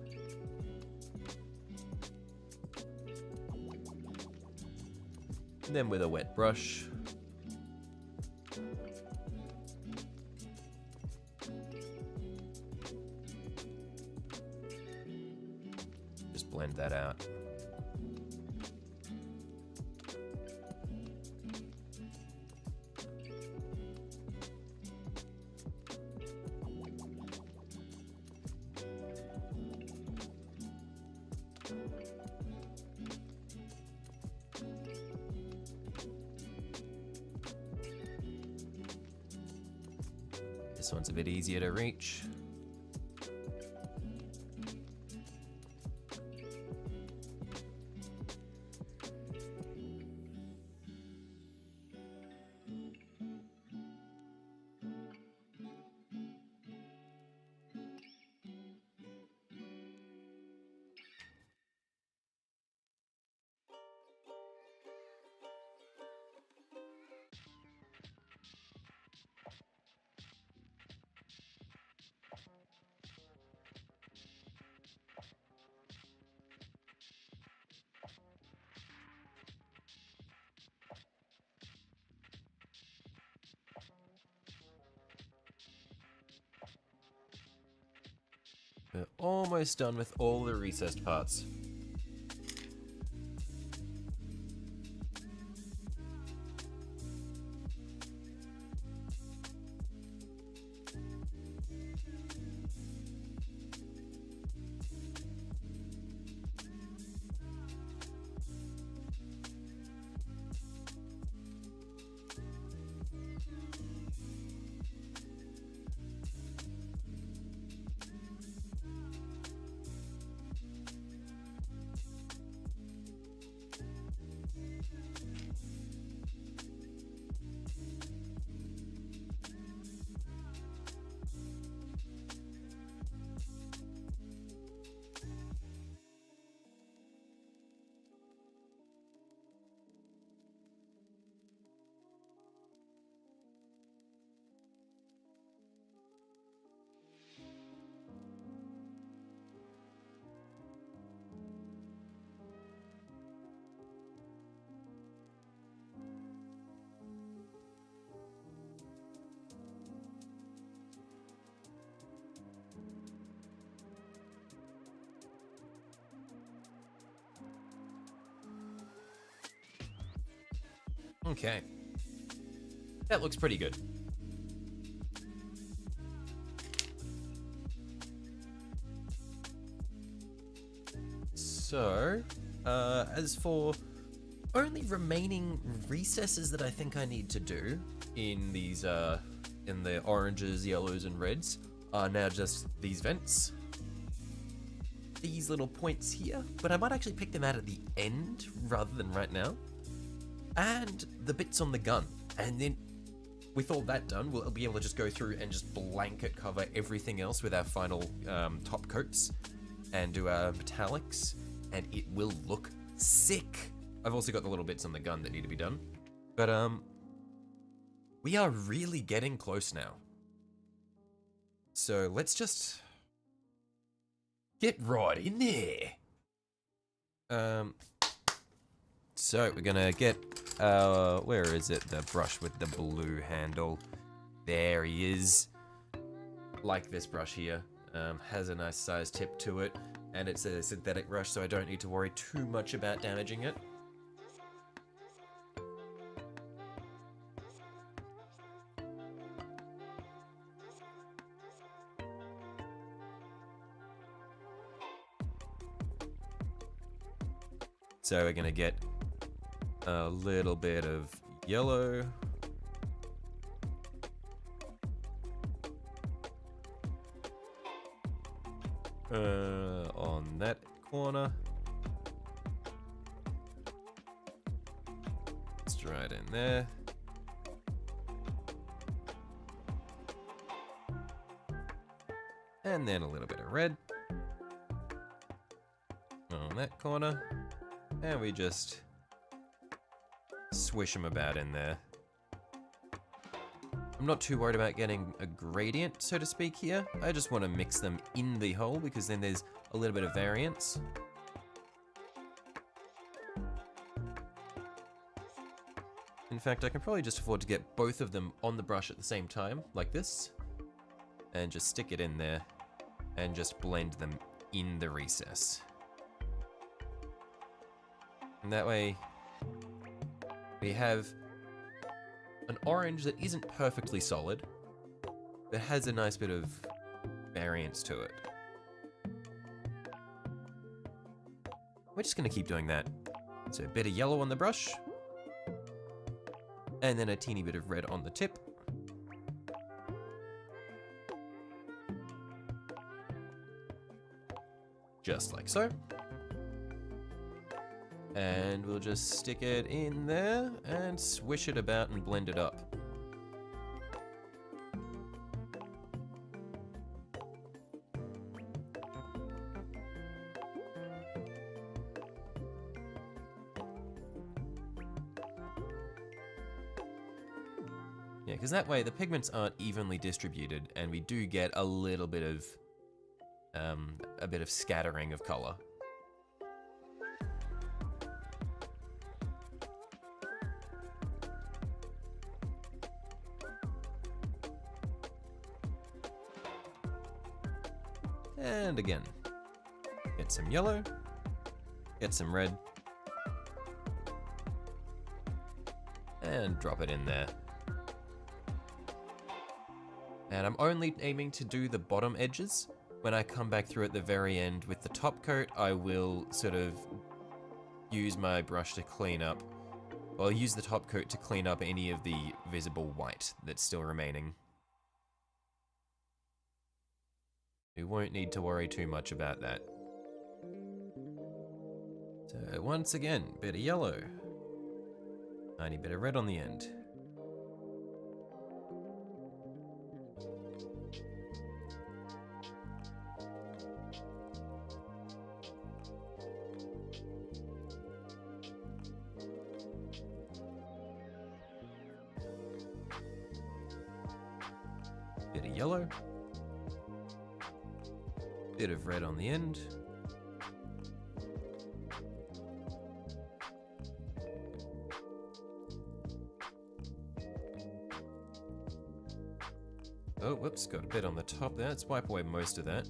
And then with a wet brush. Just blend that out. This one's a bit easier to reach. We're almost done with all the recessed parts. Okay. That looks pretty good. So, as for only remaining recesses that I think I need to do in these, in the oranges, yellows, and reds, are now just these vents. These little points here, but I might actually pick them out at the end rather than right now. And the bits on the gun. And then with all that done, we'll be able to just go through and just blanket cover everything else with our final top coats and do our metallics, and it will look sick. I've also got the little bits on the gun that need to be done. But we are really getting close now. So let's just get right in there. So we're gonna get, where is it? The brush with the blue handle. There he is. Like this brush here. Has a nice size tip to it, and it's a synthetic brush, so I don't need to worry too much about damaging it. So we're gonna get a little bit of yellow. On that corner. Just right in there. And then a little bit of red on that corner. And we just swish them about in there. I'm not too worried about getting a gradient, so to speak, here. I just want to mix them in the hole because then there's a little bit of variance. In fact, I can probably just afford to get both of them on the brush at the same time, like this. And just stick it in there and just blend them in the recess. And that way, we have an orange that isn't perfectly solid, but has a nice bit of variance to it. We're just going to keep doing that. So a bit of yellow on the brush, and then a teeny bit of red on the tip. Just like so. And we'll just stick it in there and swish it about and blend it up. Yeah, because that way the pigments aren't evenly distributed and we do get a little bit of scattering of color. And again, get some yellow, get some red, and drop it in there. And I'm only aiming to do the bottom edges. When I come back through at the very end with the top coat, I will sort of use my brush to clean up. Well, I'll use the top coat to clean up any of the visible white that's still remaining. We won't need to worry too much about that. So once again, bit of yellow. Tiny bit of red on the end. Bit of yellow. Bit of red on the end. Oh, whoops, got a bit on the top there. Let's wipe away most of that.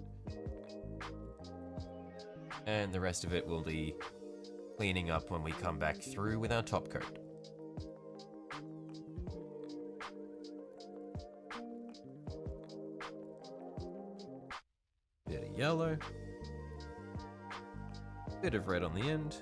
And the rest of it will be cleaning up when we come back through with our top coat. Bit of yellow. Bit of red on the end.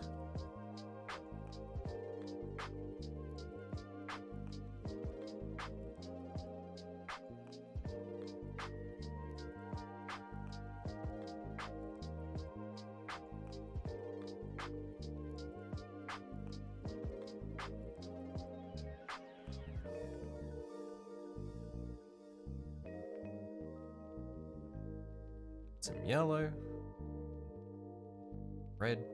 Some yellow. Red.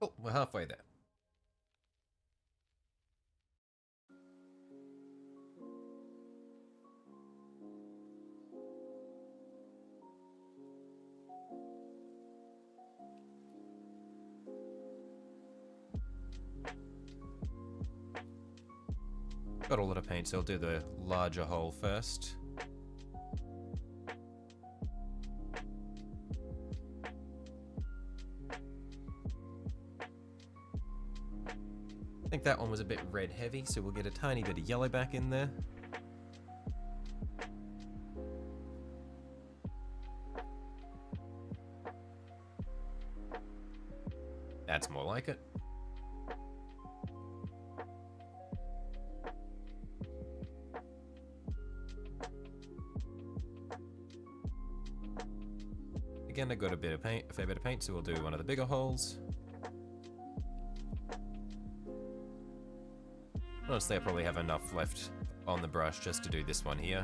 Oh, we're halfway there. Got a lot of paint, so I'll do the larger hole first. I think that one was a bit red heavy, so we'll get a tiny bit of yellow back in there. That's more like it. Again, I got a fair bit of paint, so we'll do one of the bigger holes. Honestly, I probably have enough left on the brush just to do this one here.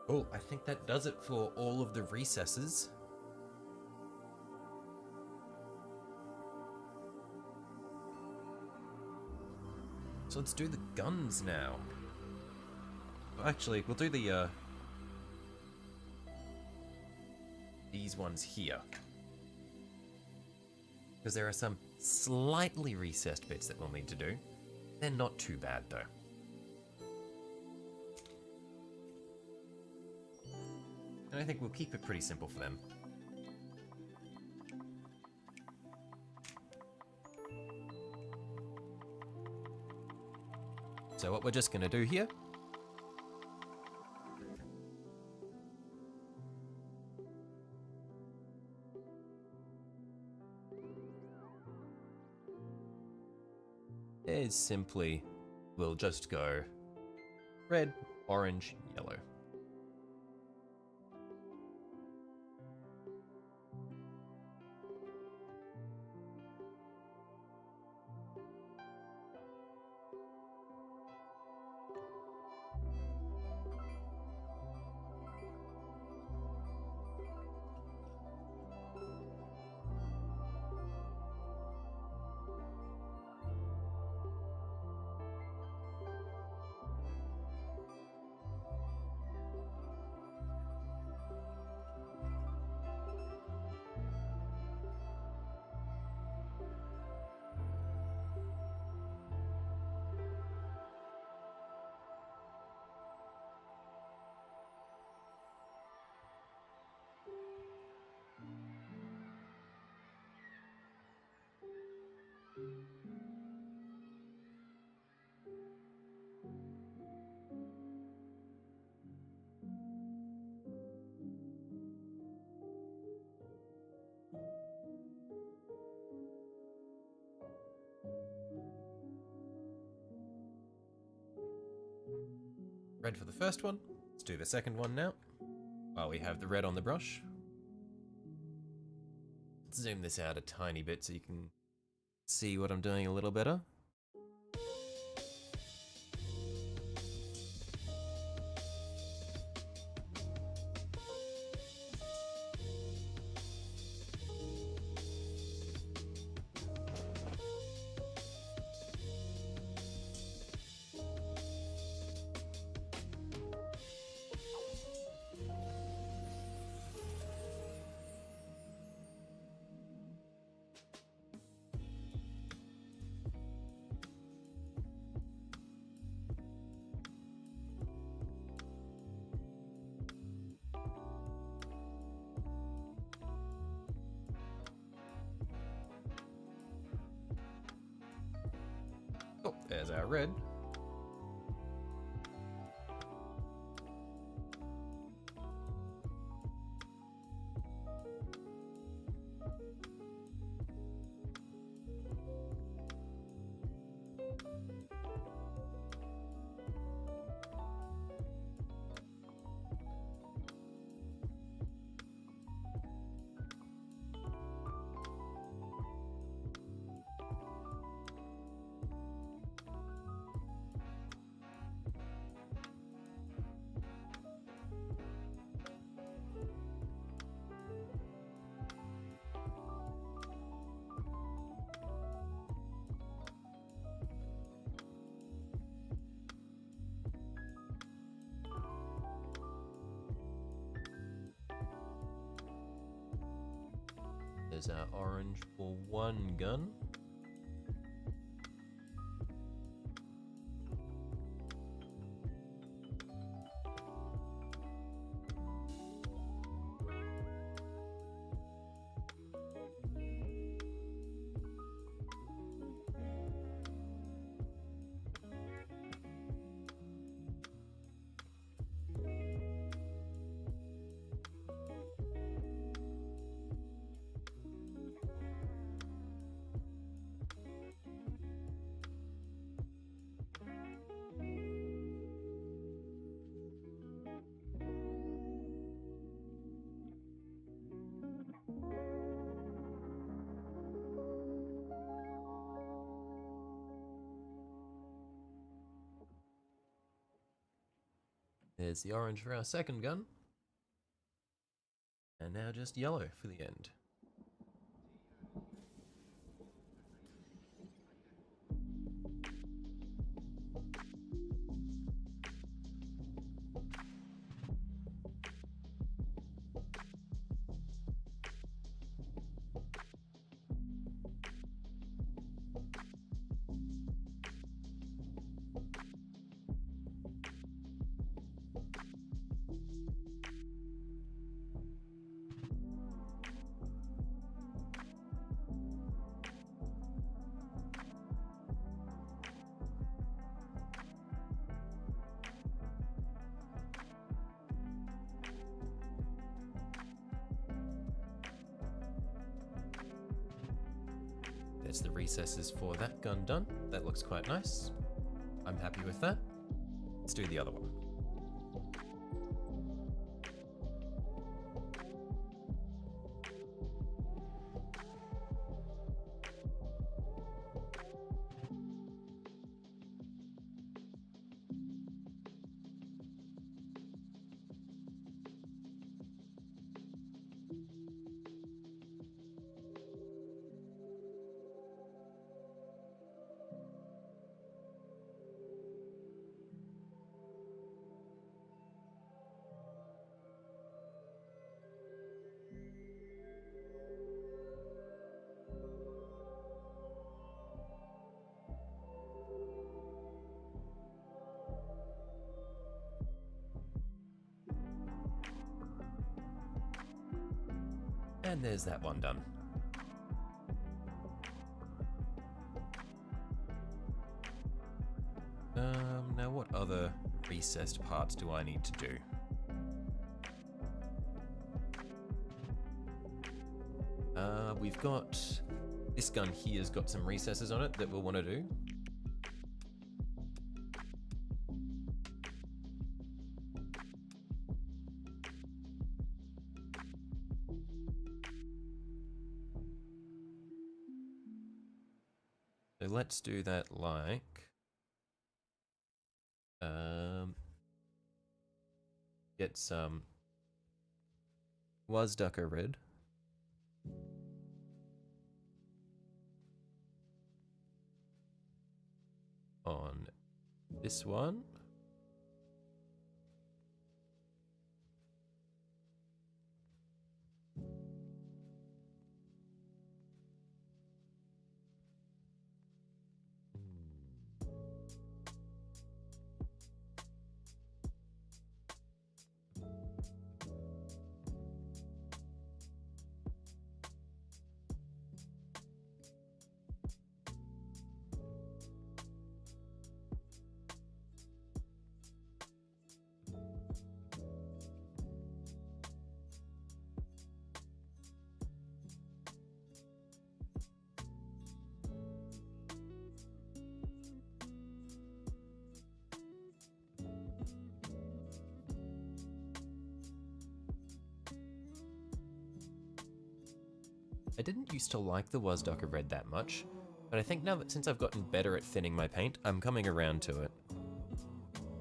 Oh, I think that does it for all of the recesses. So let's do the guns now. Actually, we'll do the these ones here. Because there are some slightly recessed bits that we'll need to do. They're not too bad though. And I think we'll keep it pretty simple for them. So what we're just going to do here is simply, we'll just go red, orange, yellow. red for the first one. Let's do the second one now. While we have the red on the brush. Let's zoom this out a tiny bit so you can see what I'm doing a little better. Oh, there's our red. There's our orange for one gun. There's the orange for our second gun. And now just yellow for the end. There's the recesses for that gun done. That looks quite nice. I'm happy with that. Let's do the other one. And there's that one done. Now what other recessed parts do I need to do? We've got... This gun here's got some recesses on it that we'll want to do. let's do that like... Get some Wasducker red. On this one. I didn't used to like the Wasducker red that much, but I think now that since I've gotten better at thinning my paint, I'm coming around to it.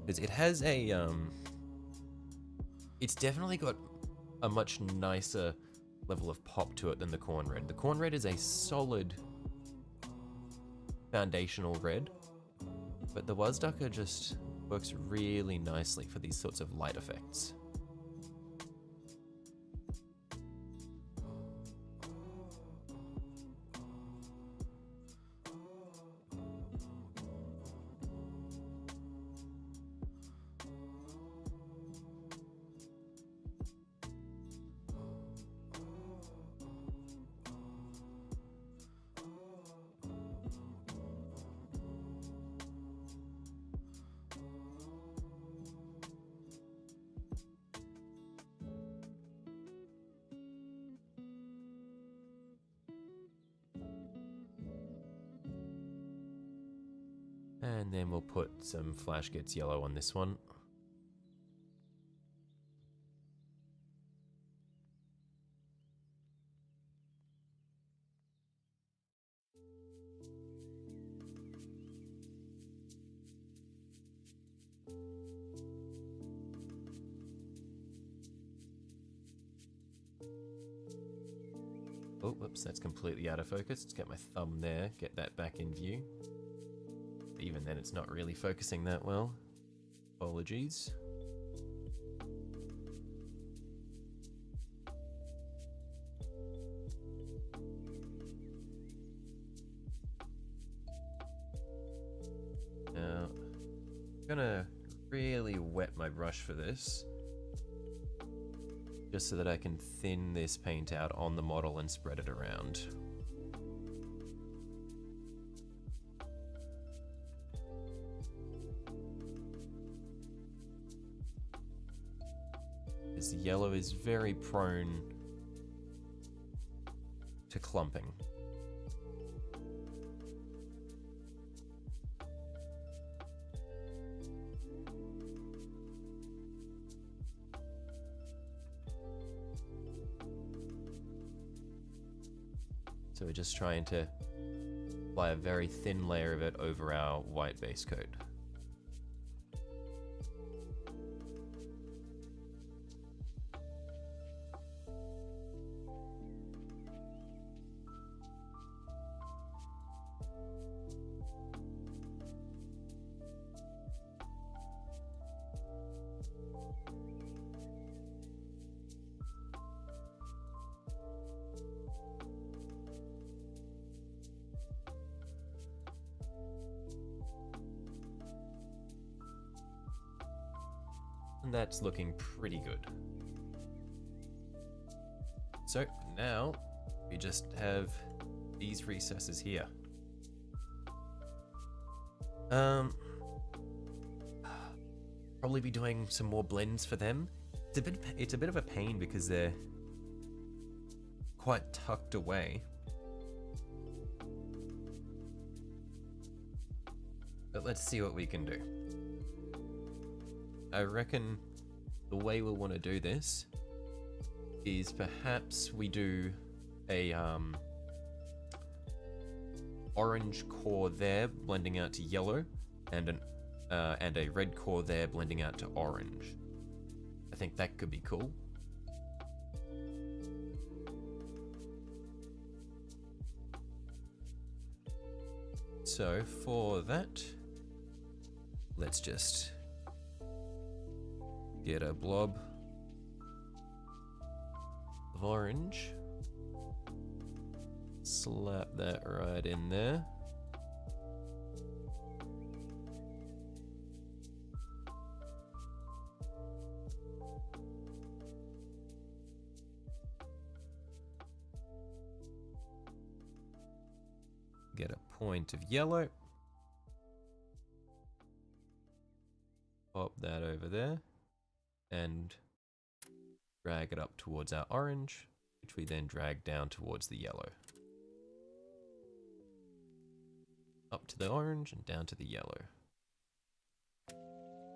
Because it has a, it's definitely got a much nicer level of pop to it than the corn red. The corn red is a solid foundational red, but the Wasducker just works really nicely for these sorts of light effects. And then we'll put some Flash Gets Yellow on this one. Oh, whoops, that's completely out of focus. Let's get my thumb there, get that back in view. Even then, it's not really focusing that well. Apologies. Now, I'm gonna really wet my brush for this, just so that I can thin this paint out on the model and spread it around. This yellow is very prone to clumping. So we're just trying to apply a very thin layer of it over our white base coat. And that's looking pretty good. So now we just have these recesses here. Probably be doing some more blends for them. It's a bit of a pain because they're quite tucked away. But let's see what we can do. I reckon the way we'll want to do this is perhaps we do a orange core there blending out to yellow, and a red core there blending out to orange. I think that could be cool. So for that, let's just get a blob of orange, slap that right in there. Get a point of yellow. Pop that over there. And drag it up towards our orange, which we then drag down towards the yellow. Up to the orange and down to the yellow.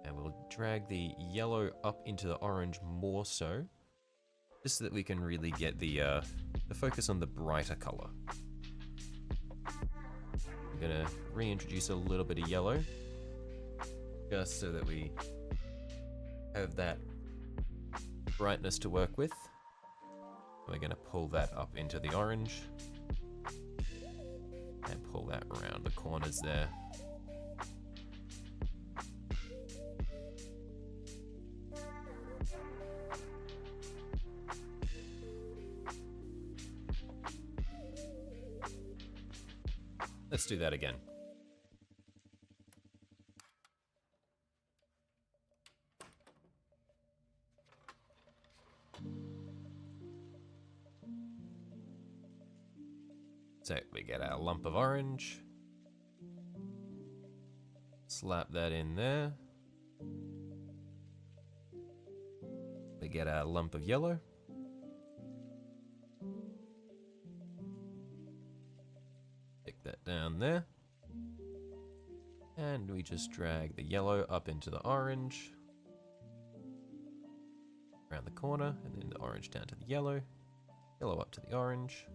And we'll drag the yellow up into the orange more so, just so that we can really get the focus on the brighter color. I'm gonna reintroduce a little bit of yellow, just so that we have that brightness to work with. We're gonna pull that up into the orange and pull that around the corners there. Let's do that again. So we get our lump of orange, slap that in there. We get our lump of yellow. Stick that down there. And we just drag the yellow up into the orange, around the corner, and then the orange down to the yellow, yellow up to the orange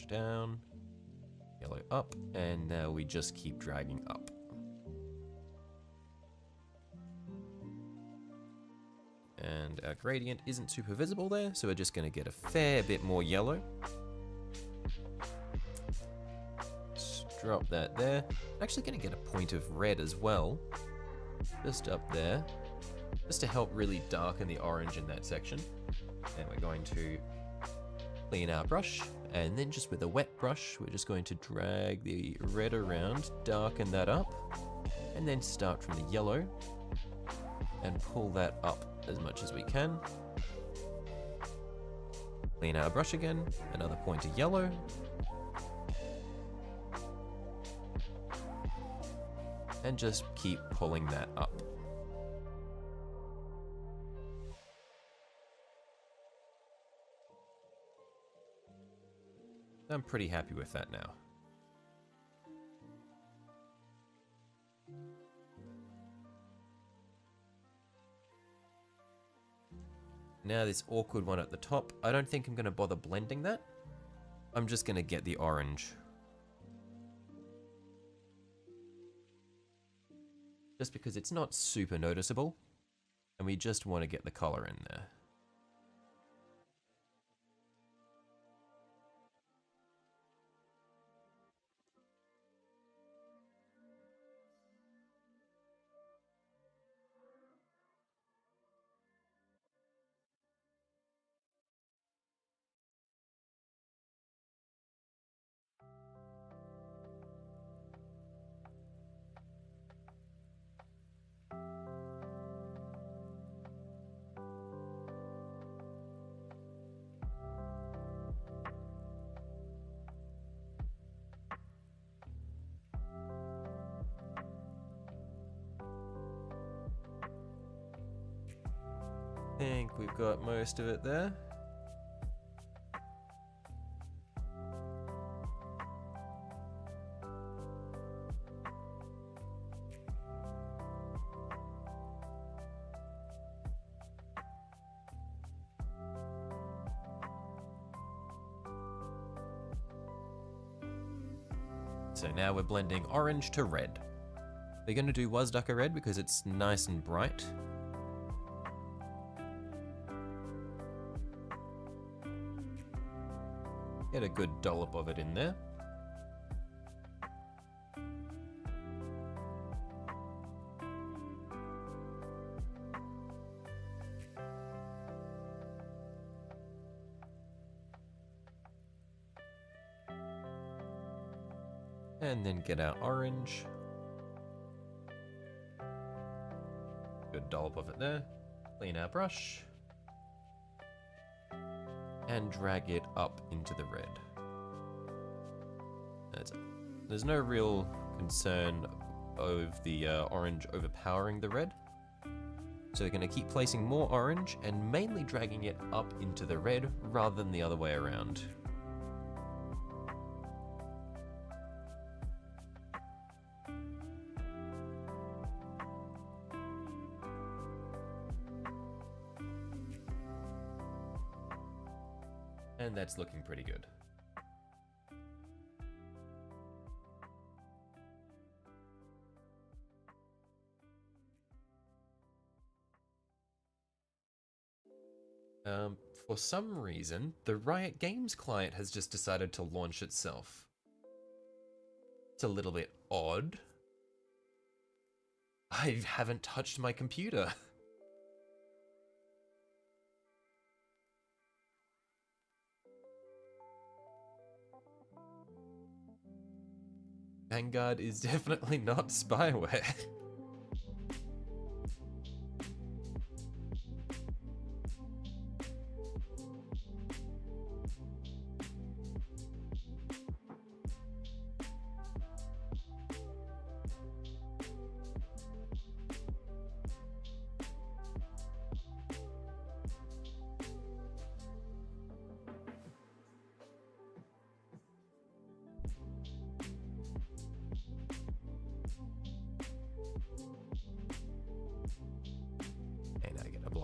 down, yellow up, and now we just keep dragging up. And our gradient isn't super visible there, so we're just going to get a fair bit more yellow. Just drop that there. I'm actually going to get a point of red as well, just up there, just to help really darken the orange in that section. And we're going to clean our brush, and then just with a wet brush, we're just going to drag the red around, darken that up, and then start from the yellow and pull that up as much as we can. Clean our brush again, another point of yellow. And just keep pulling that up. I'm pretty happy with that now. Now this awkward one at the top, I don't think I'm going to bother blending that. I'm just going to get the orange. Just because it's not super noticeable, and we just want to get the color in there. I think we've got most of it there. So now we're blending orange to red. We're going to do Wasducker red because it's nice and bright. Get a good dollop of it in there. And then get our orange. Good dollop of it there. Clean our brush. And drag it up into the red. There's no real concern of the orange overpowering the red. So we're going to keep placing more orange and mainly dragging it up into the red rather than the other way around. And that's looking pretty good. For some reason, the Riot Games client has just decided to launch itself. It's a little bit odd. I haven't touched my computer. Vanguard is definitely not spyware.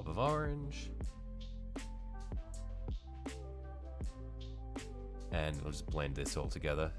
Of orange, and we'll just blend this all together.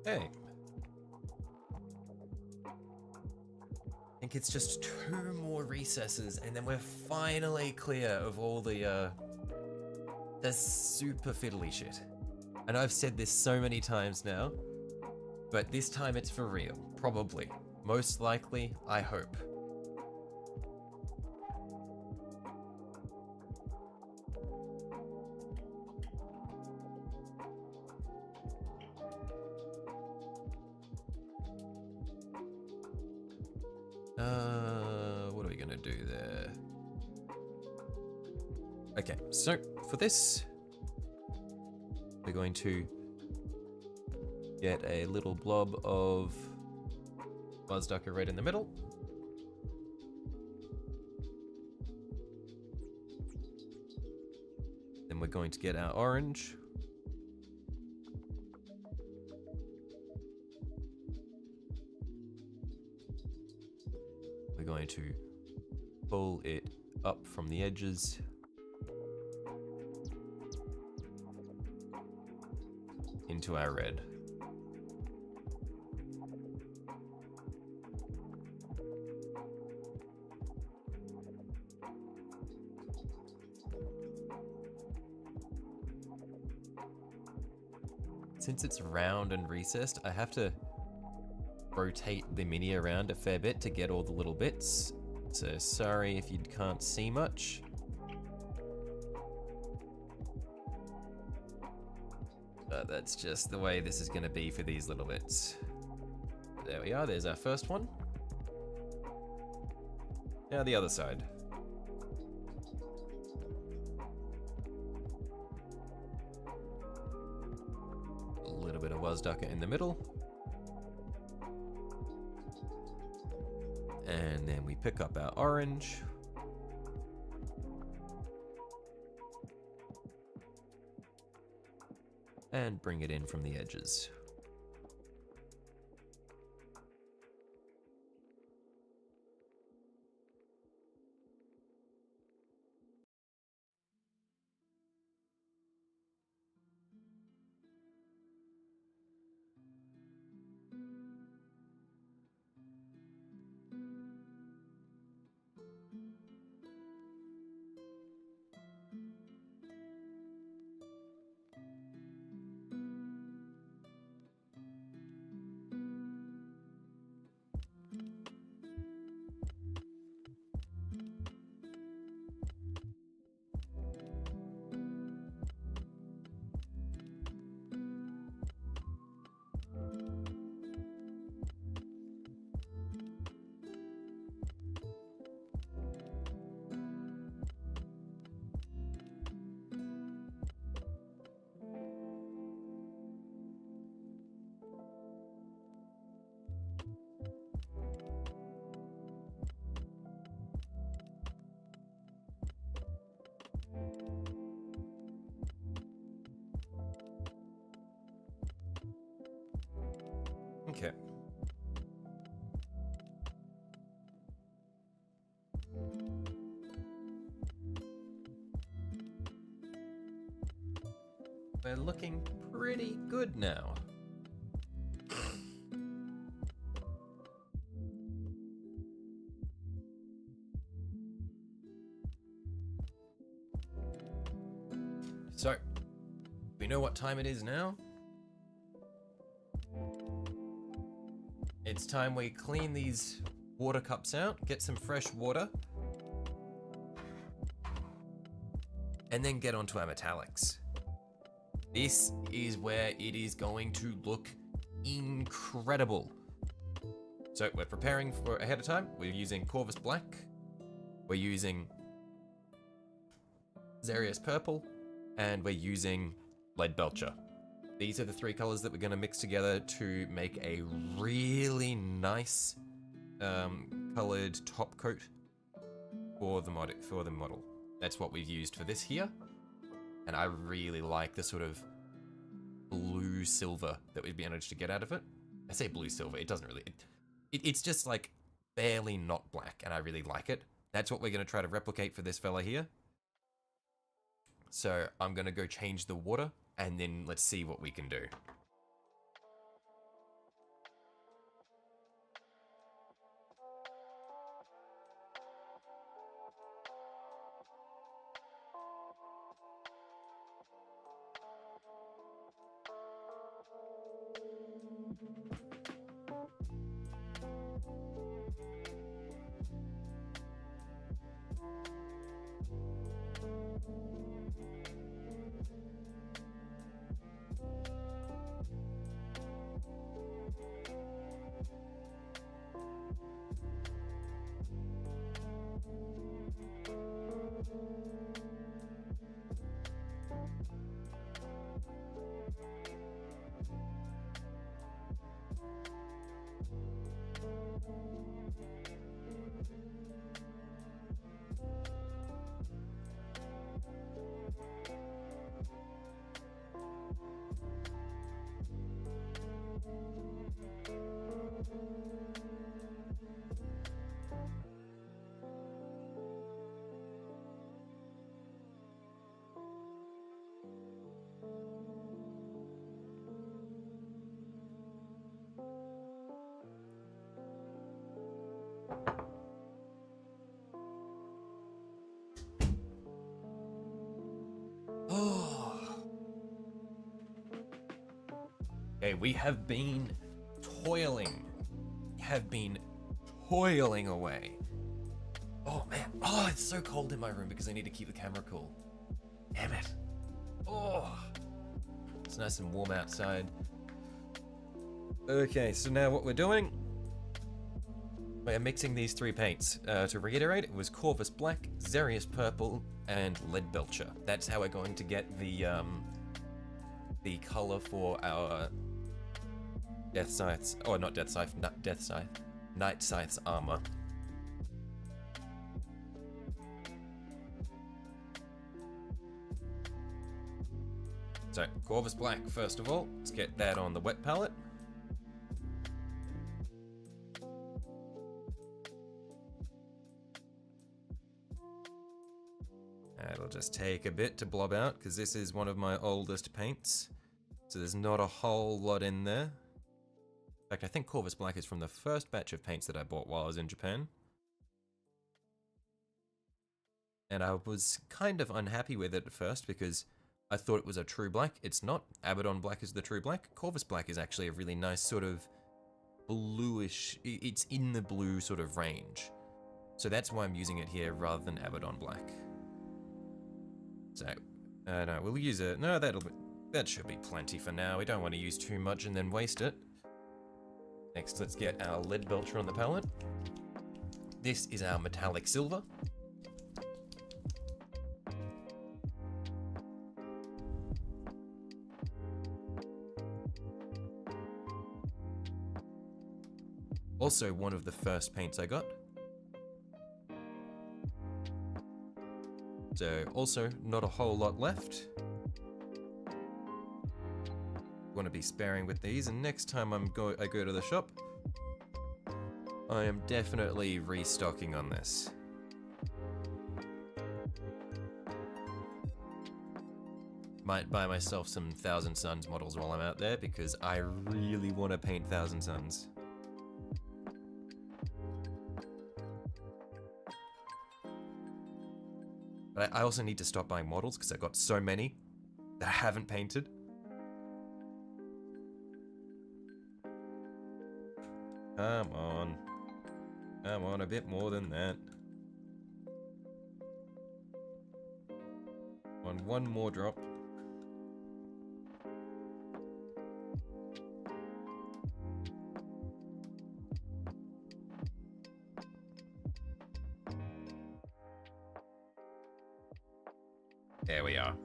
Hey. I think it's just 2 more recesses and then we're finally clear of all the super fiddly shit. And I've said this so many times now, but this time it's for real. Probably. Most likely, I hope. What are we gonna do there? Okay, so for this, we're going to get a little blob of Buzzducker red in the middle. going to get our orange. We're going to pull it up from the edges. Into our red. Since it's round and recessed, I have to rotate the mini around a fair bit to get all the little bits. So sorry if you can't see much. But that's just the way this is going to be for these little bits. There we are, there's our first one. Now the other side. A little bit of Wasducker in the middle. And then we pick up our orange. And bring it in from the edges. Okay. We're looking pretty good now. So, we know what time it is now. It's time we clean these water cups out, get some fresh water, and then get onto our metallics. This is where it is going to look incredible. So we're preparing for ahead of time. We're using Corvus Black. We're using Xarius Purple. And we're using Lead Belcher. These are the three colors that we're going to mix together to make a really nice colored top coat for the model. That's what we've used for this here. And I really like the sort of blue silver that we've managed to get out of it. I say blue silver, it doesn't really... It's just like barely not black, and I really like it. That's what we're going to try to replicate for this fella here. So I'm going to go change the water, and then let's see what we can do. Okay, we have been toiling. We have been toiling away. Oh man, oh, it's so cold in my room because I need to keep the camera cool. Damn it. Oh, it's nice and warm outside. Okay, so now what we're doing, we're mixing these three paints. To reiterate, it was Corvus Black, Xerius Purple, and Lead Belcher. That's how we're going to get the color for our Death Scythes, or not Death Scythe, not Death Scythe, Night Scythe's armor. So, Corvus Black, first of all. Let's get that on the wet palette. It'll just take a bit to blob out, because this is one of my oldest paints. So there's not a whole lot in there. In fact, I think Corvus Black is from the first batch of paints that I bought while I was in Japan. And I was kind of unhappy with it at first, because I thought it was a true black. It's not. Abaddon Black is the true black. Corvus Black is actually a really nice sort of bluish, it's in the blue sort of range. So that's why I'm using it here rather than Abaddon Black. So, no, we'll use it. No, that should be plenty for now. We don't want to use too much and then waste it. Next, let's get our Lead Belcher on the palette. This is our metallic silver. Also one of the first paints I got. So also not a whole lot left. Want to be sparing with these, and next time I go to the shop, I am definitely restocking on this. Might buy myself some Thousand Suns models while I'm out there, because I really want to paint Thousand Suns. But I also need to stop buying models because I've got so many that I haven't painted. Come on. Come on, a bit more than that. On one more drop. There we are.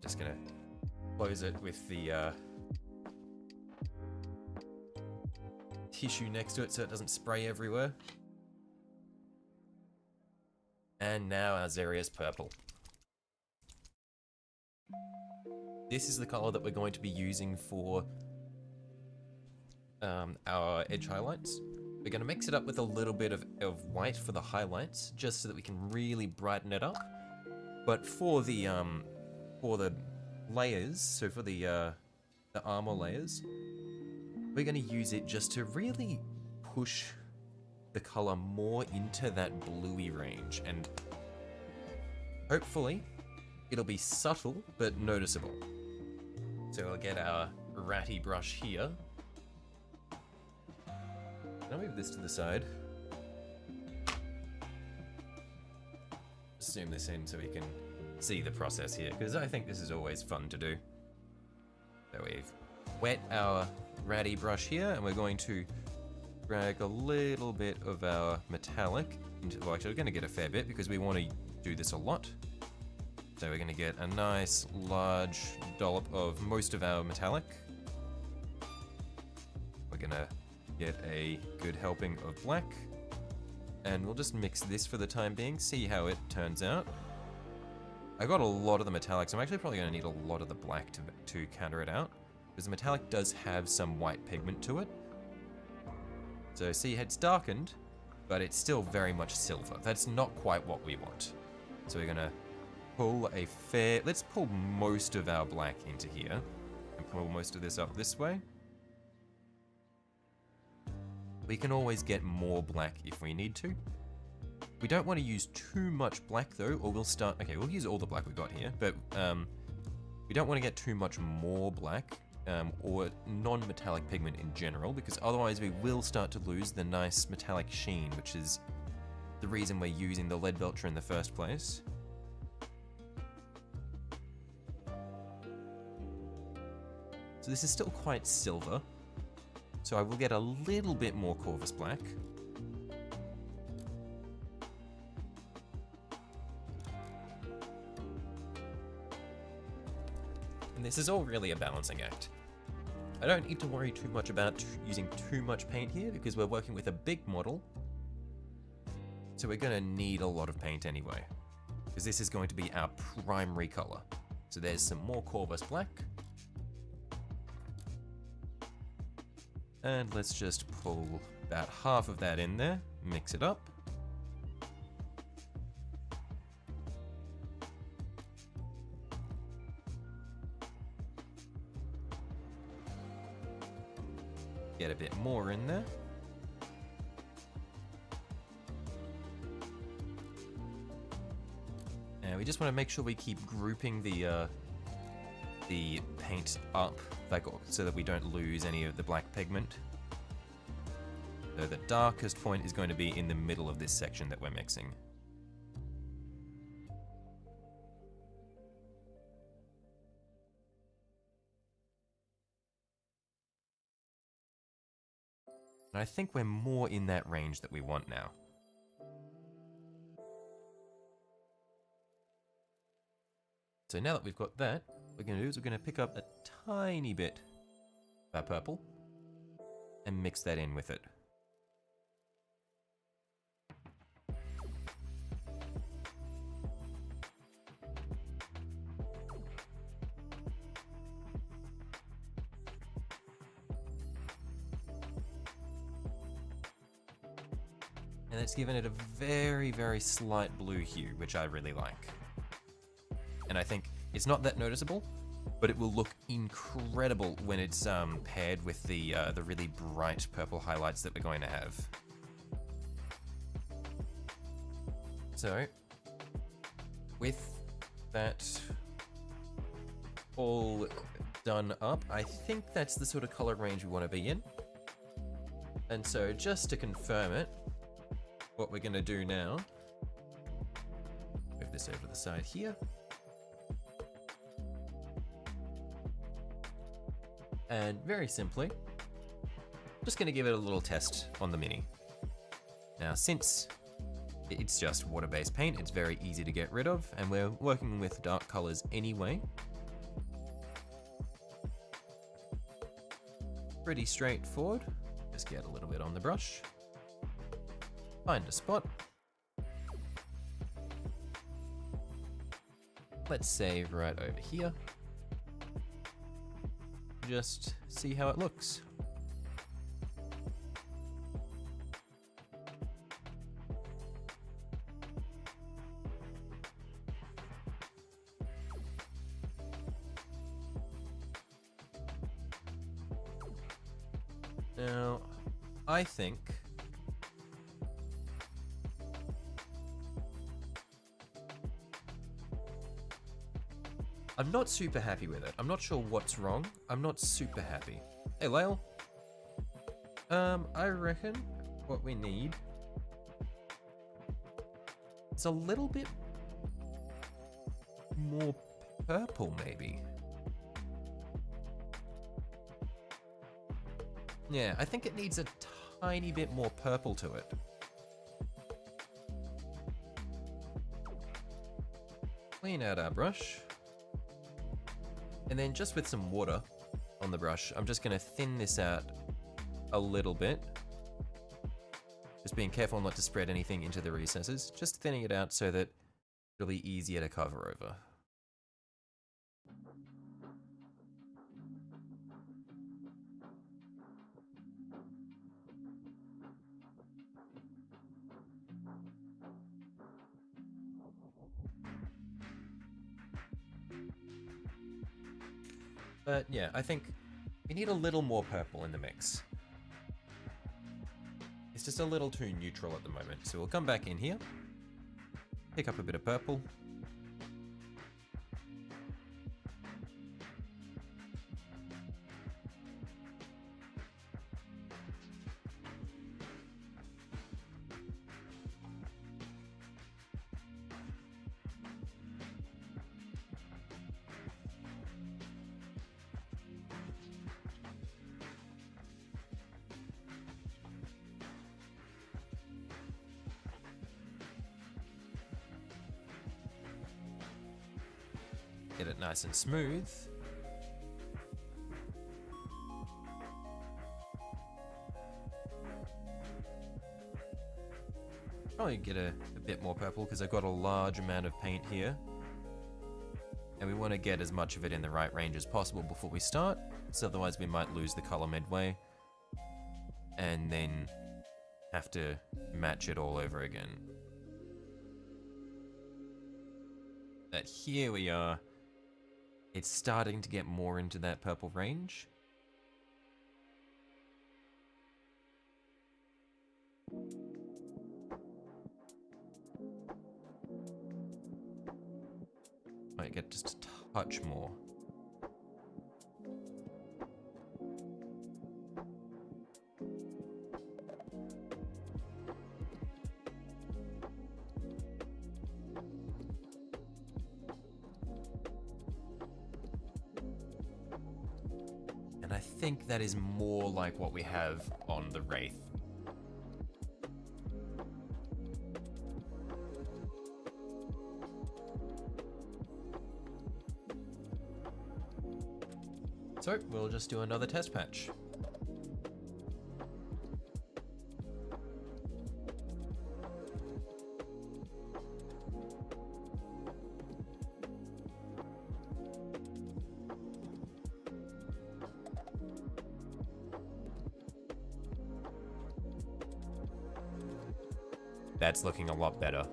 Just gonna close it with the tissue next to it so it doesn't spray everywhere. And now our Xerius Purple. This is the color that we're going to be using for our edge highlights. We're going to mix it up with a little bit of white for the highlights, just so that we can really brighten it up. But for the layers, so for the armor layers, we're going to use it just to really push the color more into that bluey range, and hopefully it'll be subtle but noticeable. So we'll get our ratty brush here. I'll move this to the side. Zoom this in so we can see the process here, because I think this is always fun to do. So we've wet our ratty brush here, and we're going to drag a little bit of our metallic into, well, actually we're going to get a fair bit because we want to do this a lot. So we're going to get a nice large dollop of most of our metallic. We're going to get a good helping of black. And we'll just mix this for the time being, see how it turns out. I got a lot of the metallics. I'm actually probably going to need a lot of the black to counter it out, because the metallic does have some white pigment to it. So see, it's darkened, but it's still very much silver. That's not quite what we want. So we're going to pull a fair... Let's pull most of our black into here, and pull most of this up this way. We can always get more black if we need to. We don't want to use too much black though, or we'll start... Okay, we'll use all the black we got here, but we don't want to get too much more black, or non-metallic pigment in general, because otherwise we will start to lose the nice metallic sheen, which is the reason we're using the lead belcher in the first place. So this is still quite silver, so I will get a little bit more Corvus black. And this is all really a balancing act. I don't need to worry too much about using too much paint here because we're working with a big model. So we're going to need a lot of paint anyway, because this is going to be our primary color. So there's some more Corvus black. And let's just pull about half of that in there, mix it up. Get a bit more in there. And we just want to make sure we keep grouping the paint up, like, so that we don't lose any of the black pigment. So the darkest point is going to be in the middle of this section that we're mixing. And I think we're more in that range that we want now. So now that we've got that, what we're going to do is we're going to pick up a tiny bit of our purple and mix that in with it. And it's given it a very, very slight blue hue, which I really like. And I think it's not that noticeable, but it will look incredible when it's paired with the really bright purple highlights that we're going to have. So, with that all done up, I think that's the sort of color range we want to be in. And so just to confirm it, what we're going to do now, move this over to the side here. And very simply, just going to give it a little test on the Mini. Now, since it's just water-based paint, it's very easy to get rid of, and we're working with dark colors anyway. Pretty straightforward. Just get a little bit on the brush. Find a spot. Let's say right over here. Just see how it looks. Now, I think I'm not super happy with it. I'm not sure what's wrong. I'm not super happy. Hey, Lyle. I reckon what we need is a little bit more purple, maybe. Yeah, I think it needs a tiny bit more purple to it. Clean out our brush. And then just with some water on the brush, I'm just going to thin this out a little bit. Just being careful not to spread anything into the recesses, just thinning it out so that it'll be easier to cover over. But yeah, I think we need a little more purple in the mix. It's just a little too neutral at the moment, so we'll come back in here, pick up a bit of purple. Get it nice and smooth. Probably get a bit more purple because I've got a large amount of paint here. And we want to get as much of it in the right range as possible before we start, so otherwise we might lose the color midway and then have to match it all over again. But here we are. It's starting to get more into that purple range. Might get just a touch more. And I think that is more like what we have on the Wraith. So, we'll just do another test patch. That's looking a lot better.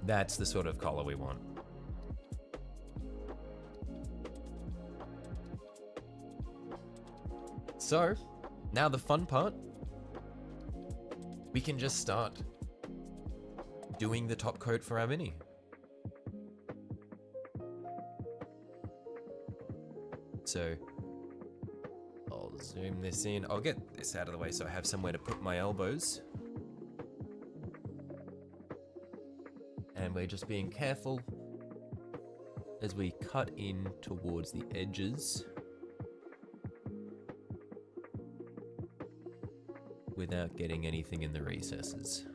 That's the sort of color we want. So, now the fun part. We can just start doing the top coat for our mini. So, I'll zoom this in. I'll get this out of the way so I have somewhere to put my elbows. And we're just being careful as we cut in towards the edges without getting anything in the recesses.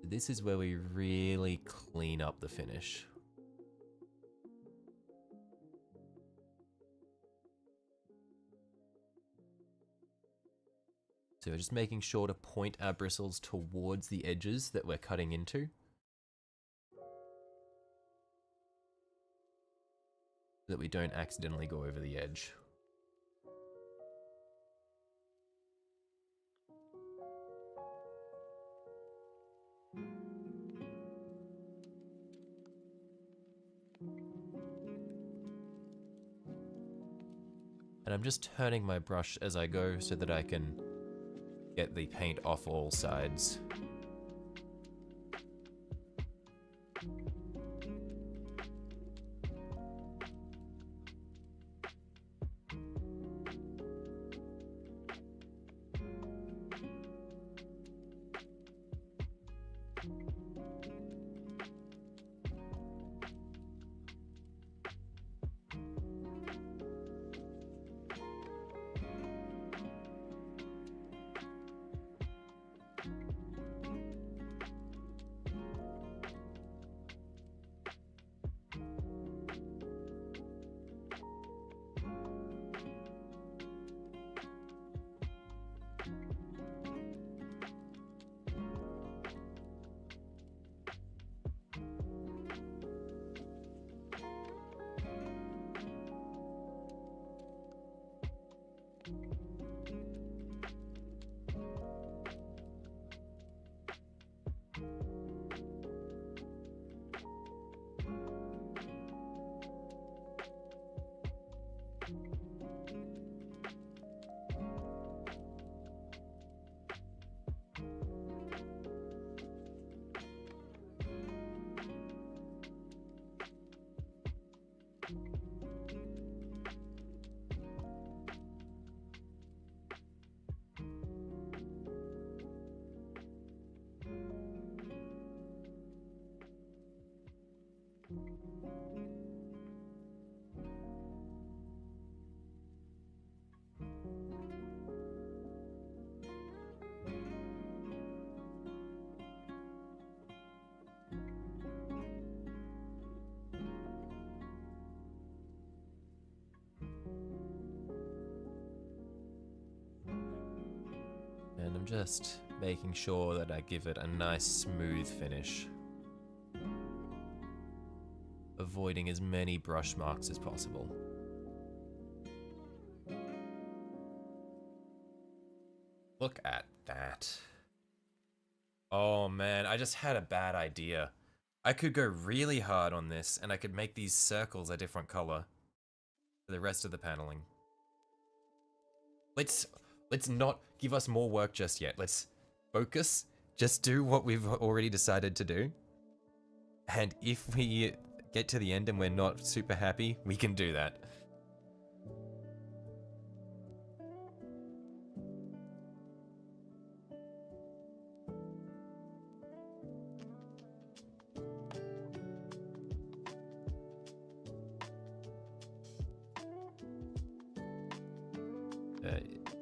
This is where we really clean up the finish. So just making sure to point our bristles towards the edges that we're cutting into. So that we don't accidentally go over the edge. And I'm just turning my brush as I go so that I can get the paint off all sides. I'm just making sure that I give it a nice smooth finish. Avoiding as many brush marks as possible. Look at that. Oh man, I just had a bad idea. I could go really hard on this and I could make these circles a different color for the rest of the paneling. Let's not give us more work just yet. Let's focus, just do what we've already decided to do. And if we get to the end and we're not super happy, we can do that.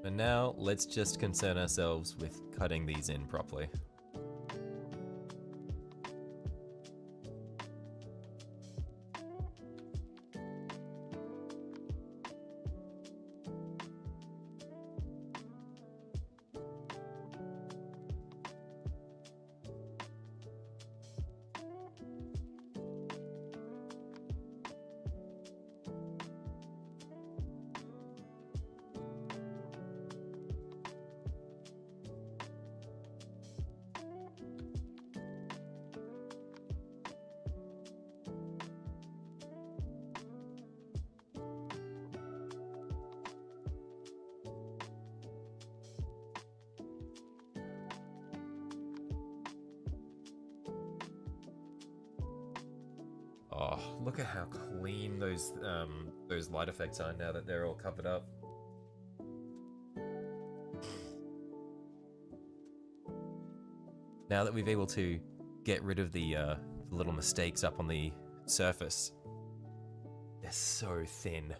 For now, let's just concern ourselves with cutting these in properly. Oh, look at how clean those light effects are now that they're all covered up. Now that we've able to get rid of the little mistakes up on the surface, they're so thin.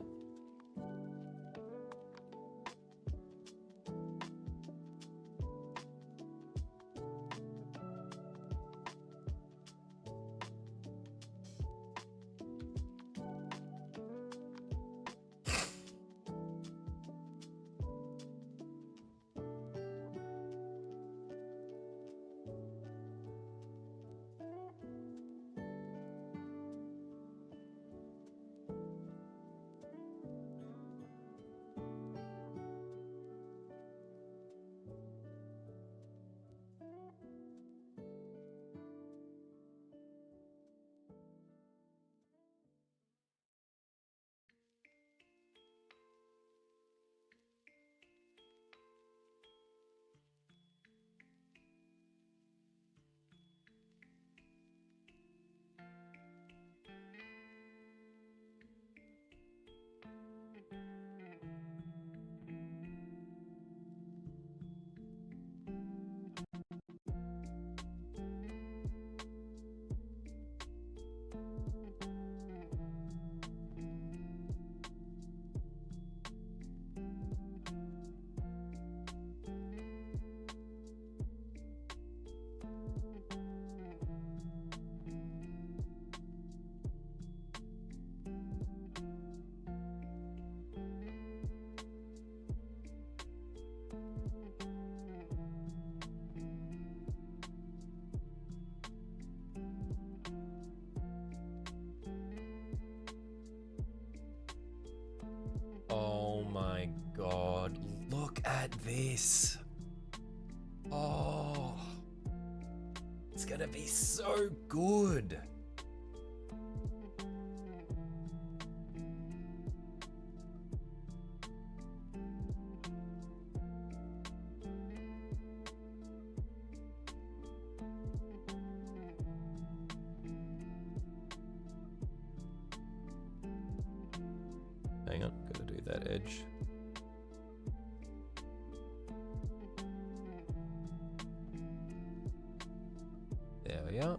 Oh my god, look at this. Oh, it's gonna be so good. Hang on, gotta do that edge. There we are.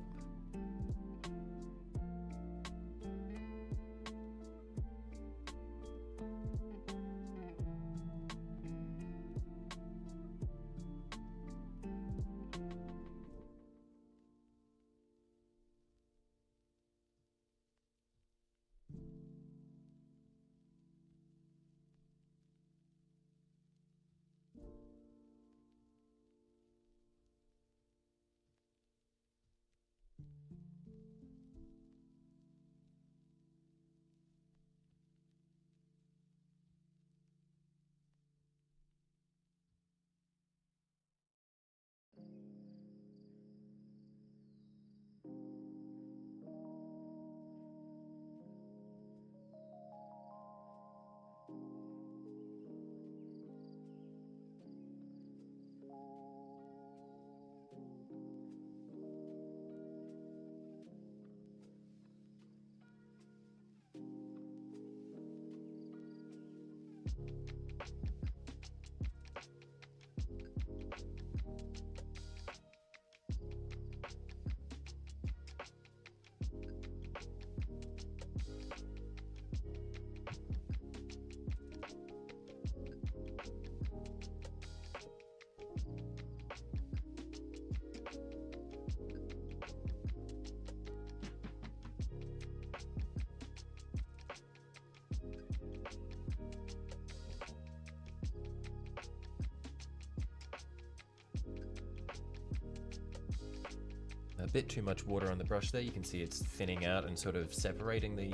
A bit too much water on the brush there. You can see it's thinning out and sort of separating the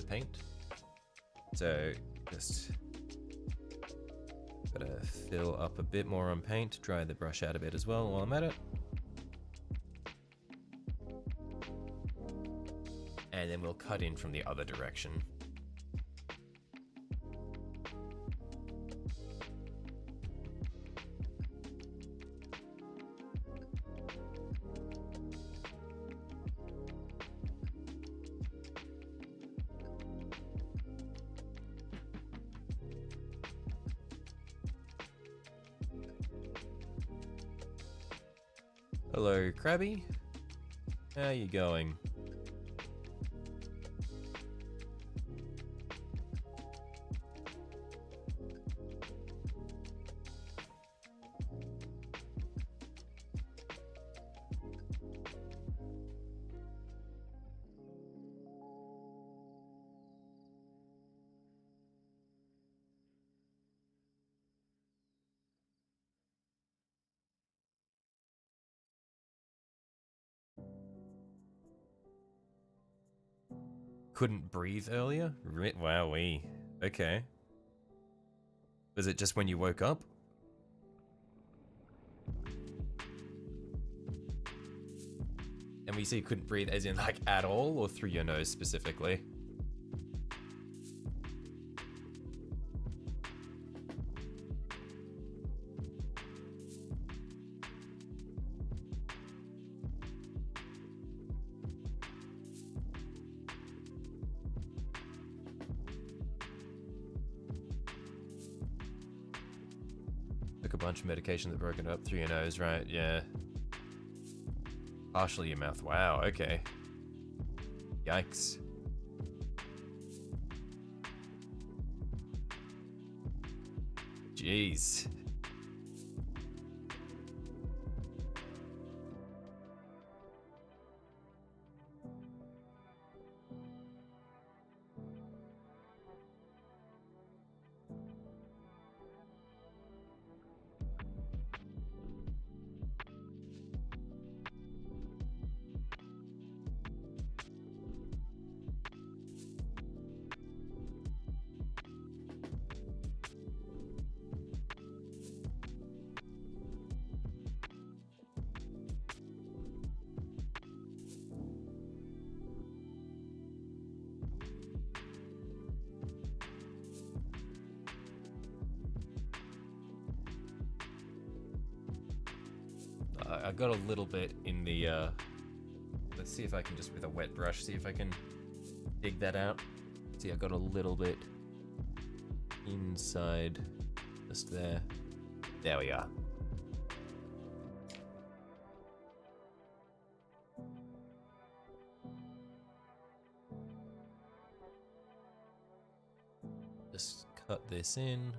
paint. So just gotta fill up a bit more on paint, dry the brush out a bit as well while I'm at it. And then we'll cut in from the other direction. Hello, Krabby. How you going? Couldn't breathe earlier? Wowee. Okay. Was it just when you woke up? And we see couldn't breathe as in like at all or through your nose specifically? Took a bunch of medication that broke it up through your nose, right? Yeah. Partially your mouth. Wow, okay. Yikes. Jeez. I got a little bit in the, let's see if I can just with a wet brush, see if I can dig that out. See, I got a little bit inside, just there. There we are. Just cut this in.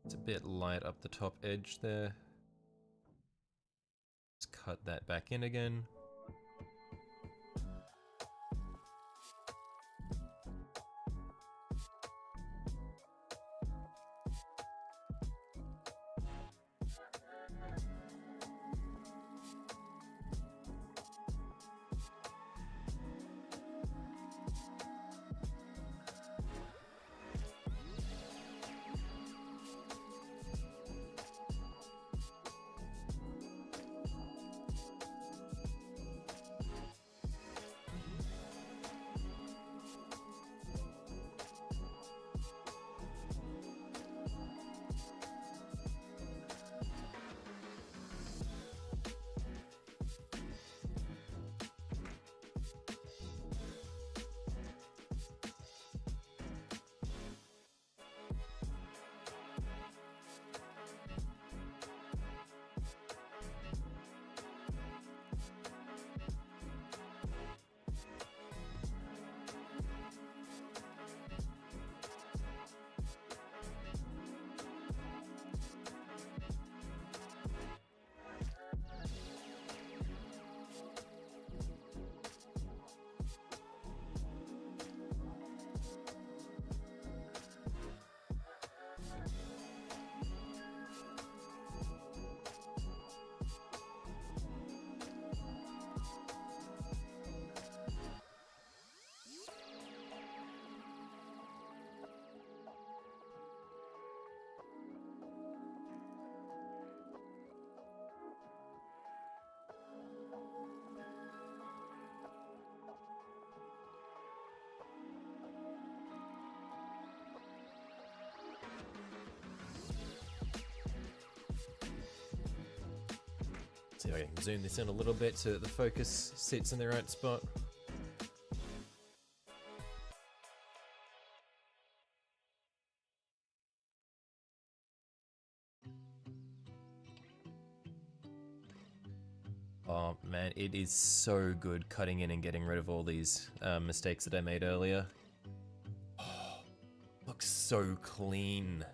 It's a bit light up the top edge there. Let's cut that back in again. See if I can zoom this in a little bit so that the focus sits in the right spot. Oh man, it is so good cutting in and getting rid of all these mistakes that I made earlier. Oh, looks so clean.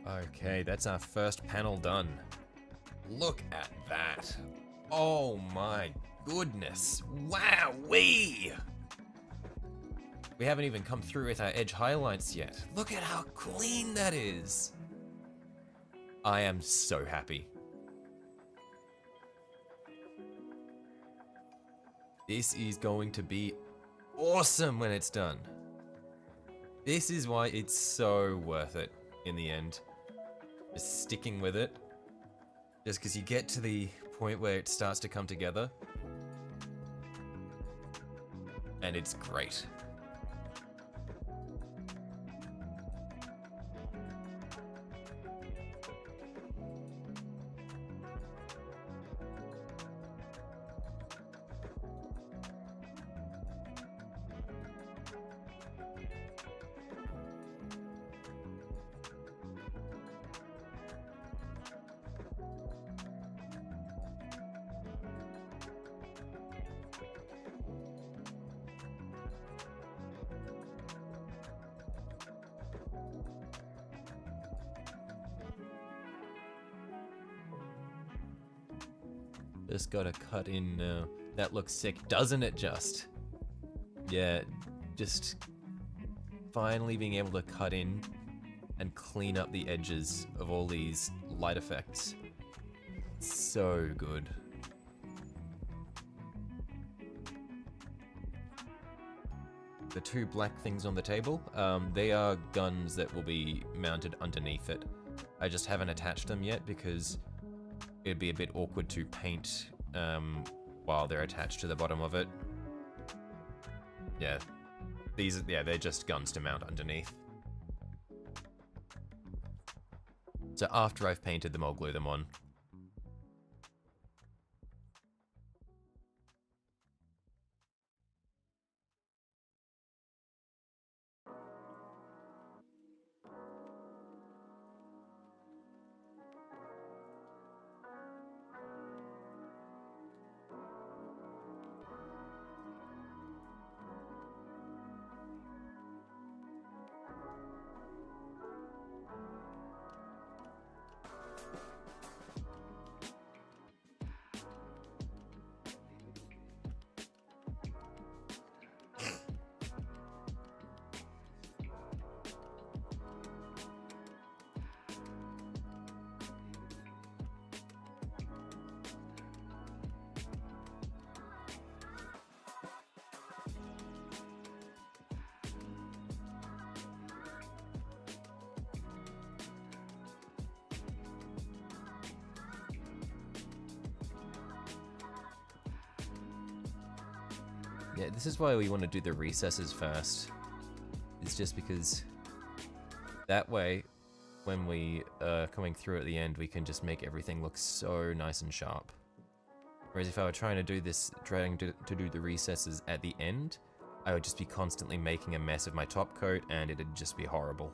Okay, that's our first panel done. Look at that. Oh my goodness. Wowee! We haven't even come through with our edge highlights yet. Look at how clean that is. I am so happy. This is going to be awesome when it's done. This is why it's so worth it in the end. Just sticking with it. Just because you get to the point where it starts to come together. And it's great. Just gotta cut in now. That looks sick, doesn't it just? Yeah, just finally being able to cut in and clean up the edges of all these light effects. So good. The two black things on the table, they are guns that will be mounted underneath it. I just haven't attached them yet because it'd be a bit awkward to paint while they're attached to the bottom of it. Yeah, they're just guns to mount underneath. So after I've painted them, I'll glue them on. Yeah, this is why we want to do the recesses first. It's just because that way, when we are coming through at the end, we can just make everything look so nice and sharp. Whereas if I were trying to do this, trying to do the recesses at the end, I would just be constantly making a mess of my top coat and it'd just be horrible.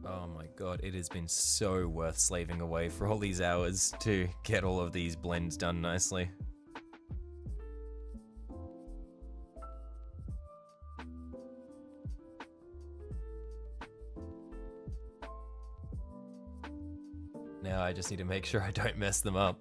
Oh my god, it has been so worth slaving away for all these hours to get all of these blends done nicely. Now I just need to make sure I don't mess them up.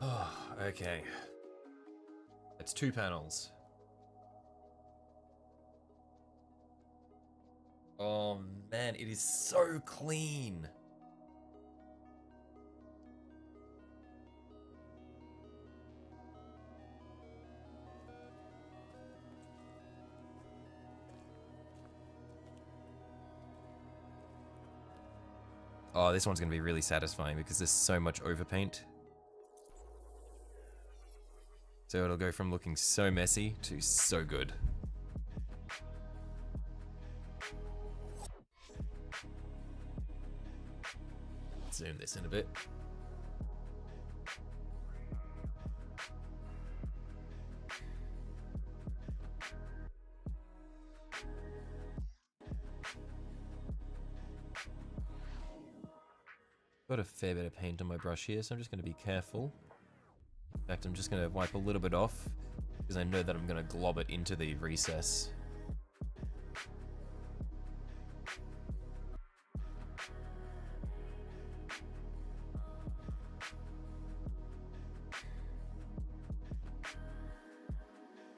Oh, okay. That's 2 panels. Oh man, it is so clean. Oh, this one's gonna be really satisfying because there's so much overpaint. So it'll go from looking so messy to so good. Zoom this in a bit. Got a fair bit of paint on my brush here, so I'm just going to be careful. In fact, I'm just going to wipe a little bit off because I know that I'm going to glob it into the recess.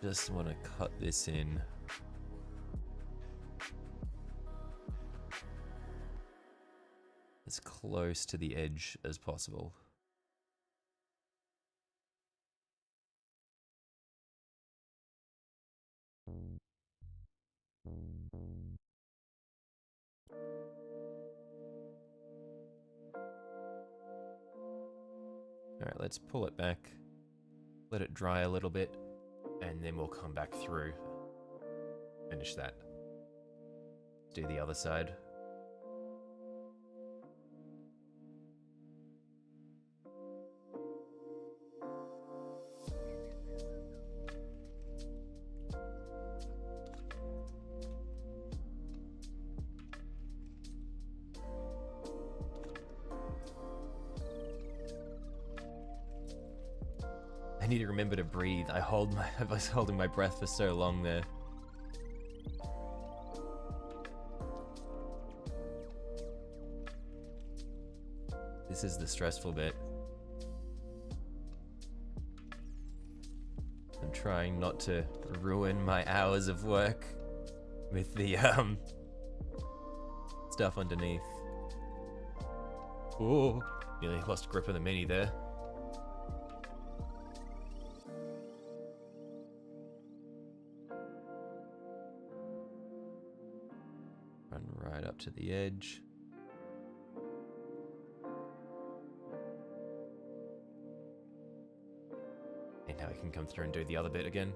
Just want to cut this in. As close to the edge as possible. Alright, let's pull it back, let it dry a little bit, and then we'll come back through. Finish that. Do the other side. I need to remember to breathe. I was holding my breath for so long there. This is the stressful bit. I'm trying not to ruin my hours of work with the stuff underneath. Ooh, nearly lost grip of the mini there. Run right up to the edge. And now I can come through and do the other bit again.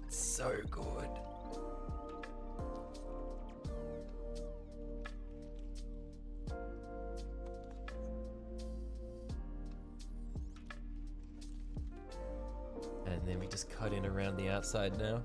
So good. And And then we just cut in around the outside now.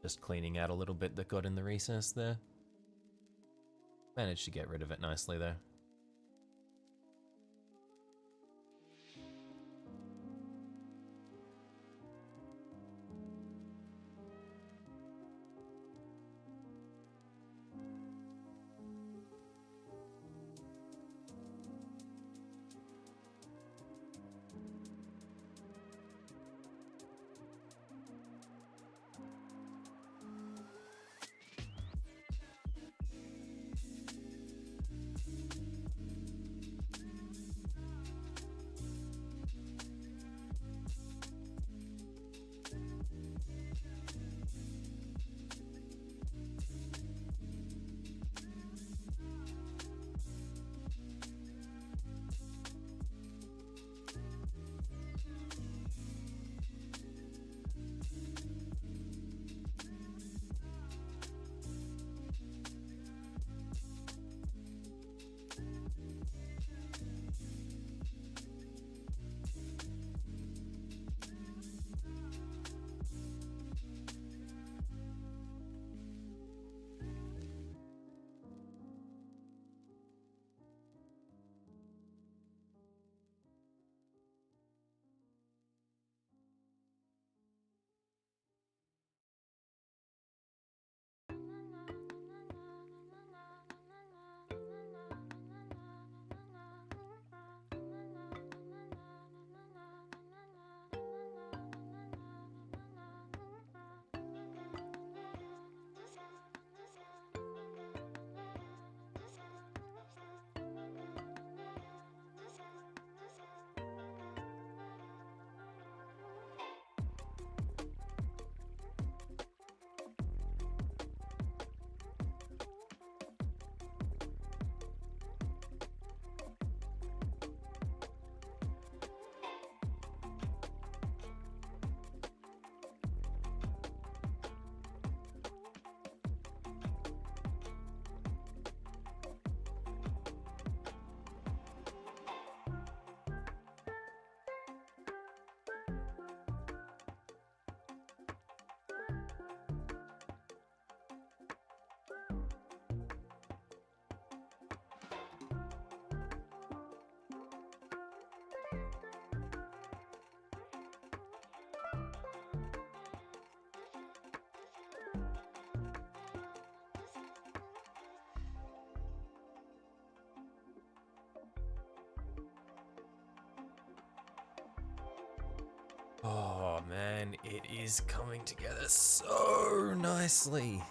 Just cleaning out a little bit that got in the recess there. Managed to get rid of it nicely though. Oh man, it is coming together so nicely.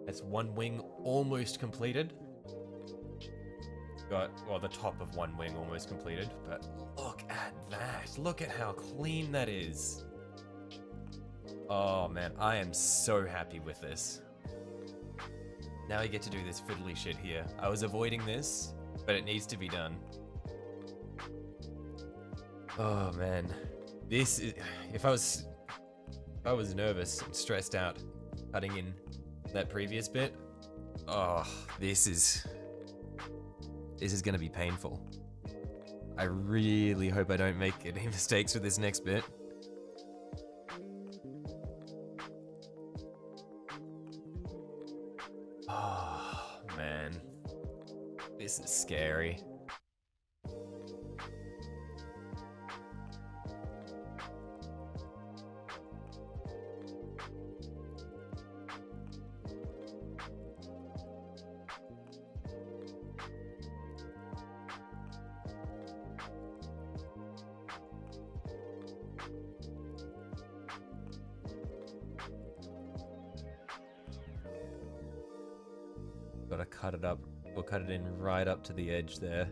That's one wing almost completed. Got, well, the top of one wing almost completed, but look at that. Look at how clean that is. Oh man, I am so happy with this. Now I get to do this fiddly shit here. I was avoiding this, but it needs to be done. Oh man, this is, if I was nervous and stressed out cutting in that previous bit, oh, this is gonna be painful. I really hope I don't make any mistakes with this next bit. Oh man, this is scary. Gotta cut it up, or cut it in right up to the edge there.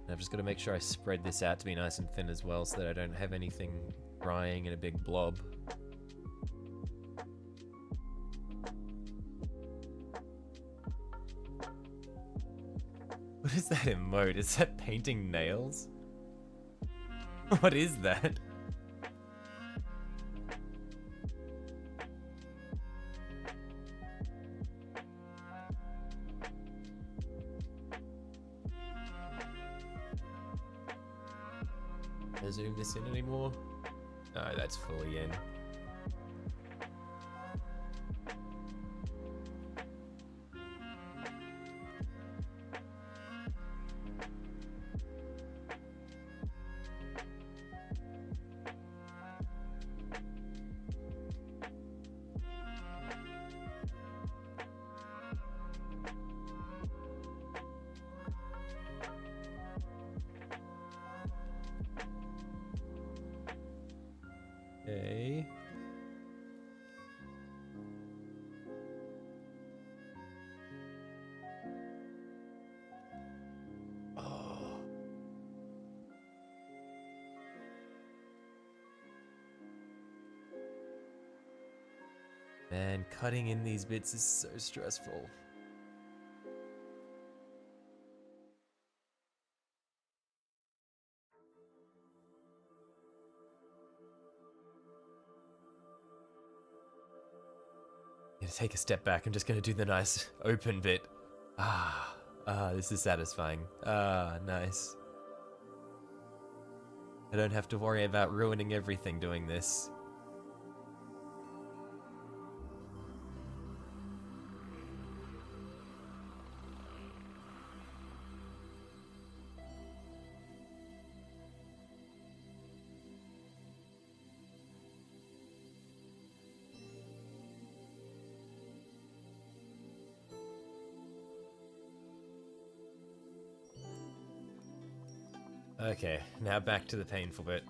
I've just got to make sure I spread this out to be nice and thin as well so that I don't have anything drying in a big blob. What is that emote? Is that painting nails? What is that? Can I zoom this in anymore? No, that's fully in. Man, cutting in these bits is so stressful. I'm gonna take a step back. I'm just gonna do the nice open bit. This is satisfying. Nice. I don't have to worry about ruining everything doing this. Okay, now back to the painful bit.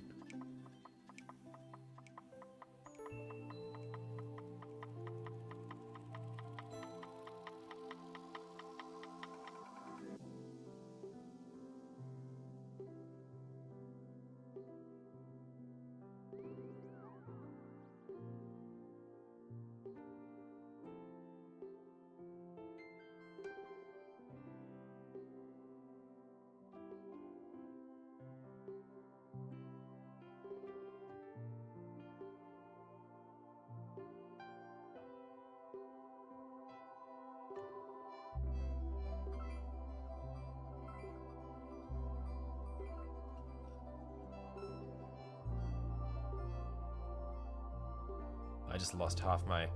I just lost half my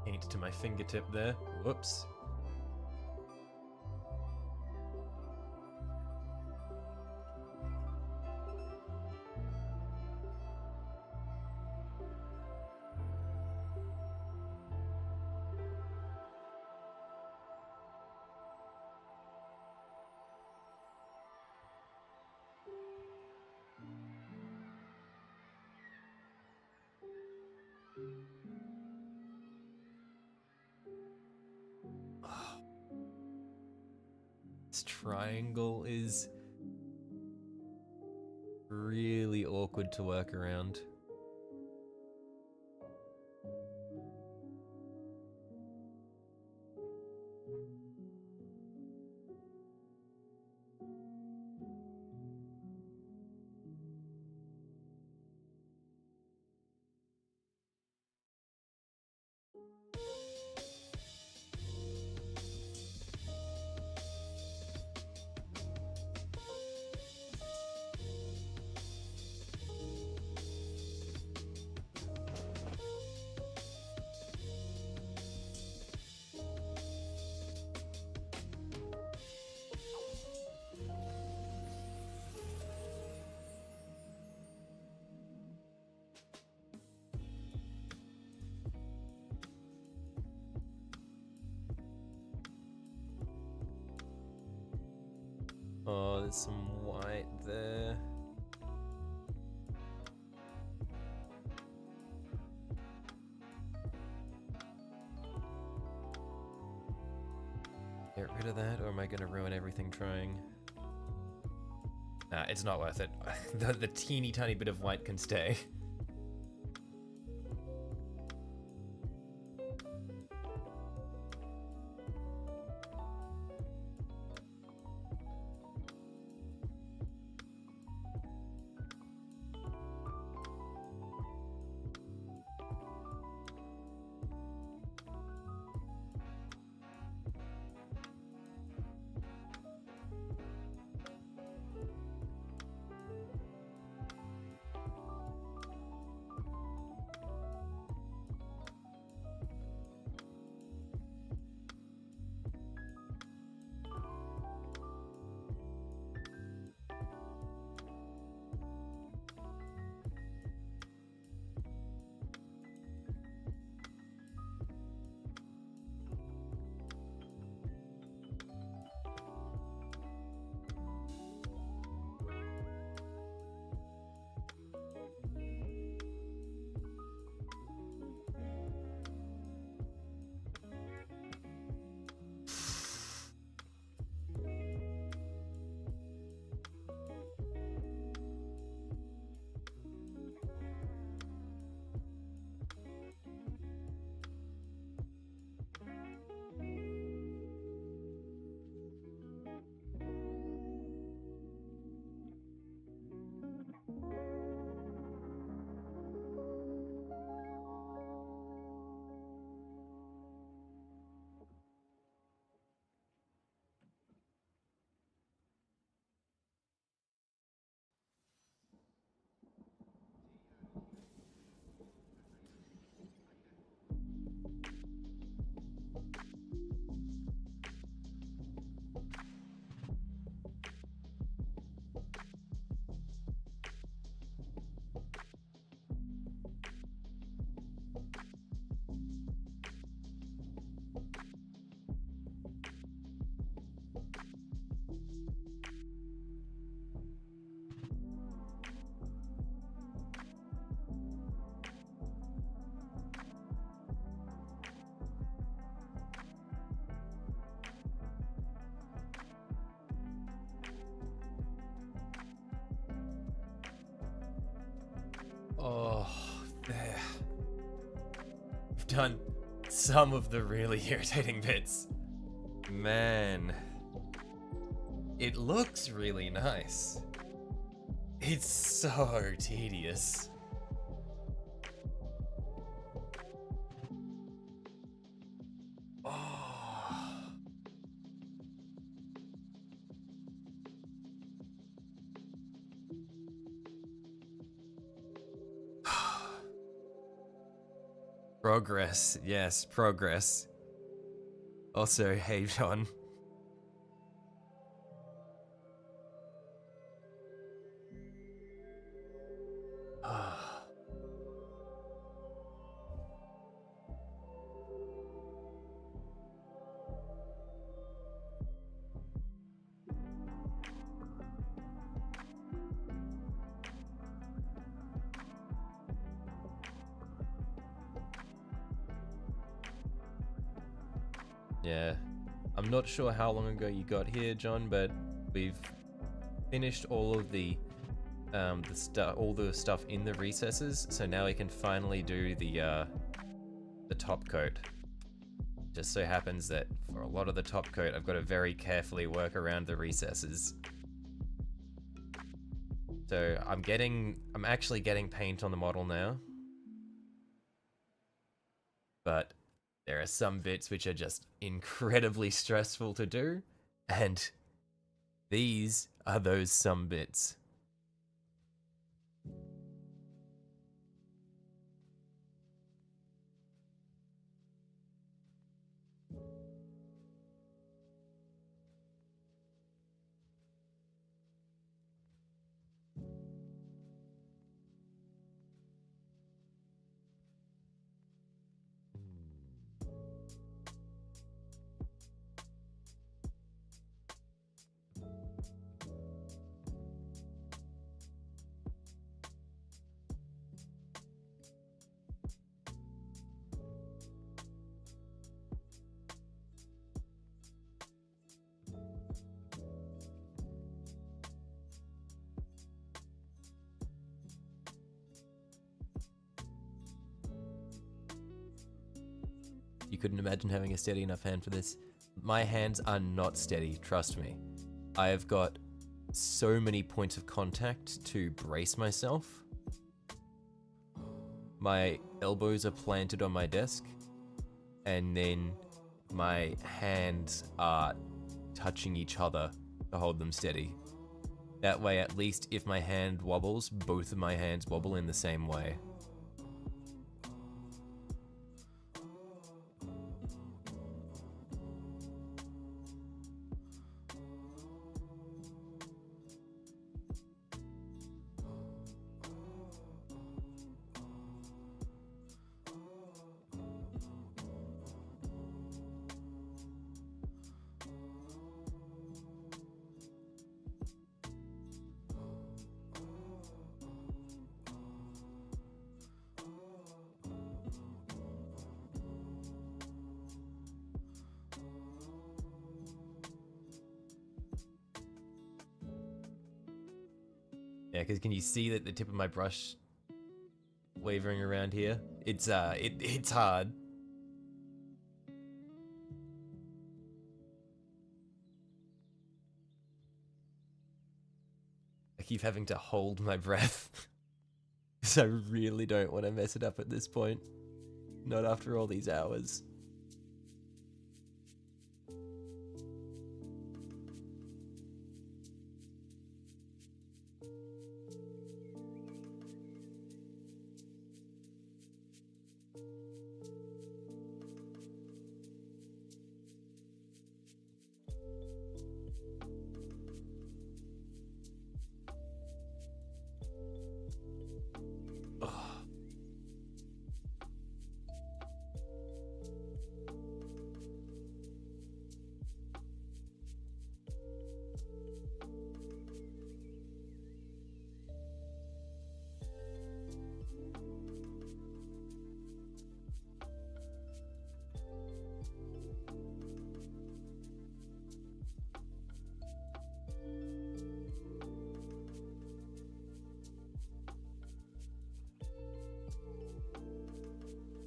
paint to my fingertip there. Whoops. This triangle is really awkward to work around. Oh, there's some white there. Get rid of that, or am I gonna ruin everything trying? Nah, it's not worth it. The teeny tiny bit of white can stay. done some of the really irritating bits. Man. It looks really nice. It's so tedious. Oh. Progress, yes, progress. Also, hey John. Yeah, I'm not sure how long ago you got here, John, but we've finished all of the stuff in the recesses, so now we can finally do the top coat. Just so happens that for a lot of the top coat, I've got to very carefully work around the recesses. So I'm actually getting paint on the model now, but there are some bits which are just incredibly stressful to do, and these are those some bits. You couldn't imagine having a steady enough hand for this. My hands are not steady, trust me. I have got so many points of contact to brace myself. My elbows are planted on my desk, and then my hands are touching each other to hold them steady. That way, at least if my hand wobbles, both of my hands wobble in the same way. Yeah, because can you see that the tip of my brush wavering around here? It's hard. I keep having to hold my breath because I really don't want to mess it up at this point. Not after all these hours.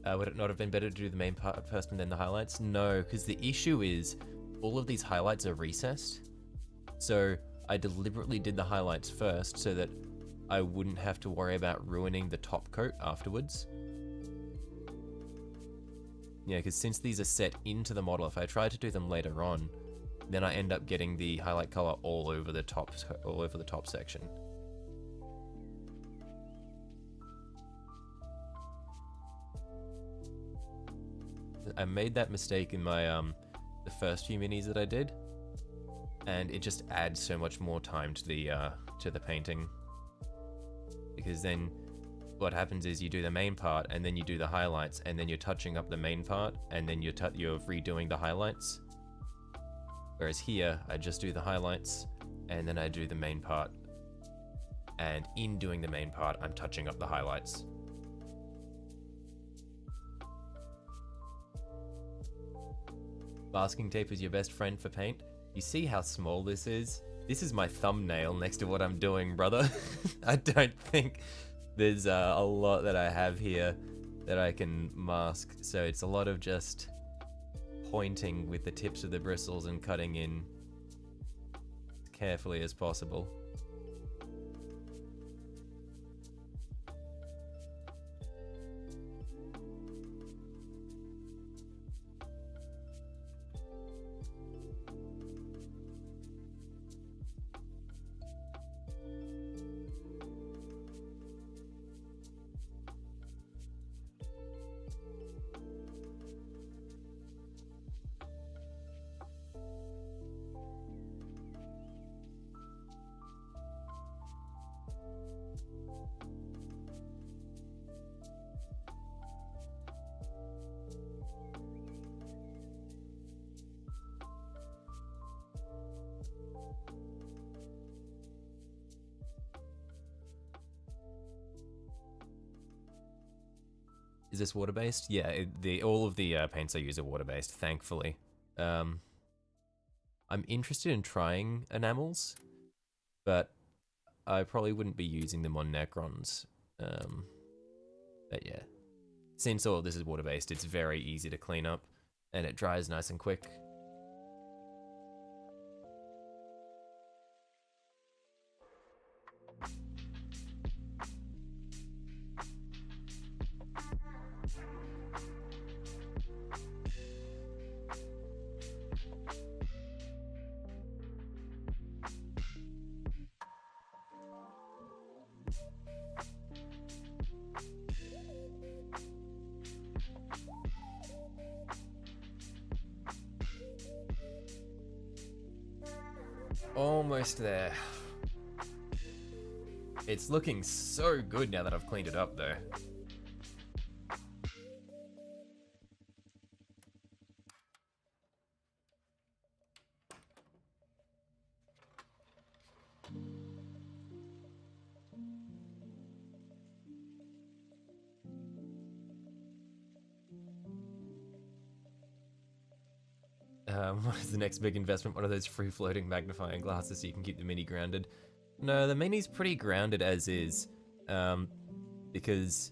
Would it not have been better to do the main part first and then the highlights? No, because the issue is all of these highlights are recessed. So I deliberately did the highlights first so that I wouldn't have to worry about ruining the top coat afterwards. Yeah, because since these are set into the model, if I try to do them later on, then I end up getting the highlight color all over the top section. I made that mistake in my the first few minis that I did, and it just adds so much more time to the painting. Because then what happens is you do the main part and then you do the highlights and then you're touching up the main part and then you're redoing the highlights. Whereas here I just do the highlights and then I do the main part, and in doing the main part I'm touching up the highlights. Masking tape is your best friend for paint. You see how small this is? This is my thumbnail next to what I'm doing, brother. I don't think there's a lot that I have here that I can mask. So it's a lot of just pointing with the tips of the bristles and cutting in as carefully as possible. Is this water-based? Yeah, all of the paints I use are water-based, thankfully. I'm interested in trying enamels, but I probably wouldn't be using them on Necrons. But yeah, since all of this is water-based, it's very easy to clean up, and it dries nice and quick. Almost there. It's looking so good now that I've cleaned it up, though. What is the next big investment? One of those free-floating magnifying glasses so you can keep the Mini grounded. No, the Mini's pretty grounded as is, because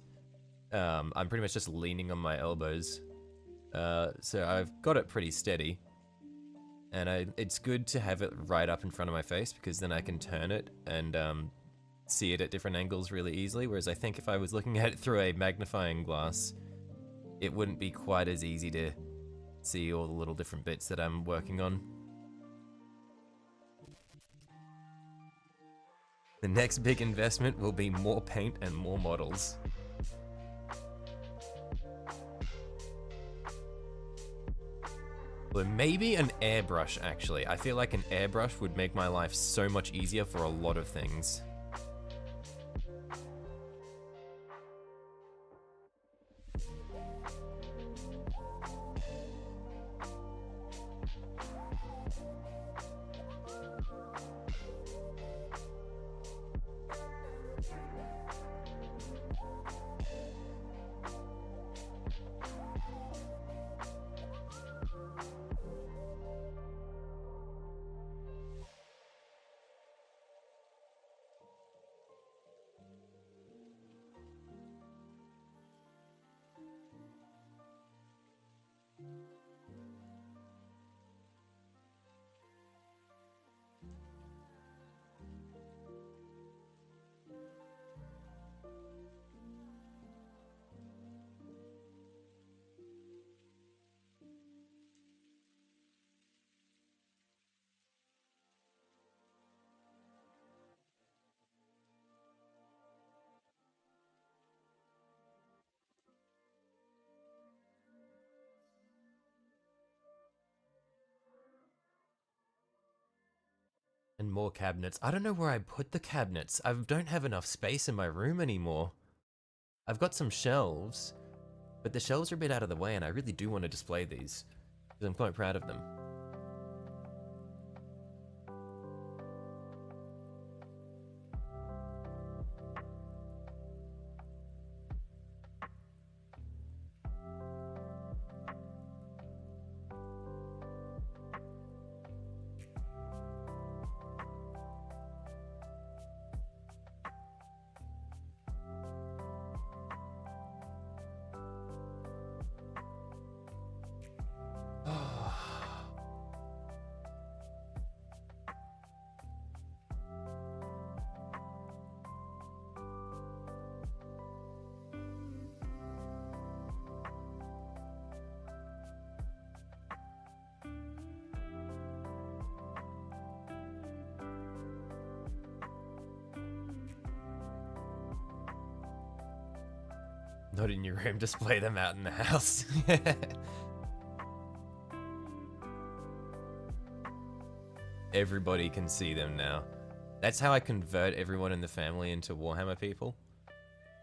I'm pretty much just leaning on my elbows. So I've got it pretty steady. And it's good to have it right up in front of my face, because then I can turn it and see it at different angles really easily, whereas I think if I was looking at it through a magnifying glass, it wouldn't be quite as easy to see all the little different bits that I'm working on. The next big investment will be more paint and more models. Or maybe an airbrush, actually. I feel like an airbrush would make my life so much easier for a lot of things. And more cabinets. I don't know where I put the cabinets. I don't have enough space in my room anymore. I've got some shelves, but the shelves are a bit out of the way and I really do want to display these because I'm quite proud of them. Not in your room, display them out in the house. Everybody can see them now. That's how I convert everyone in the family into Warhammer people.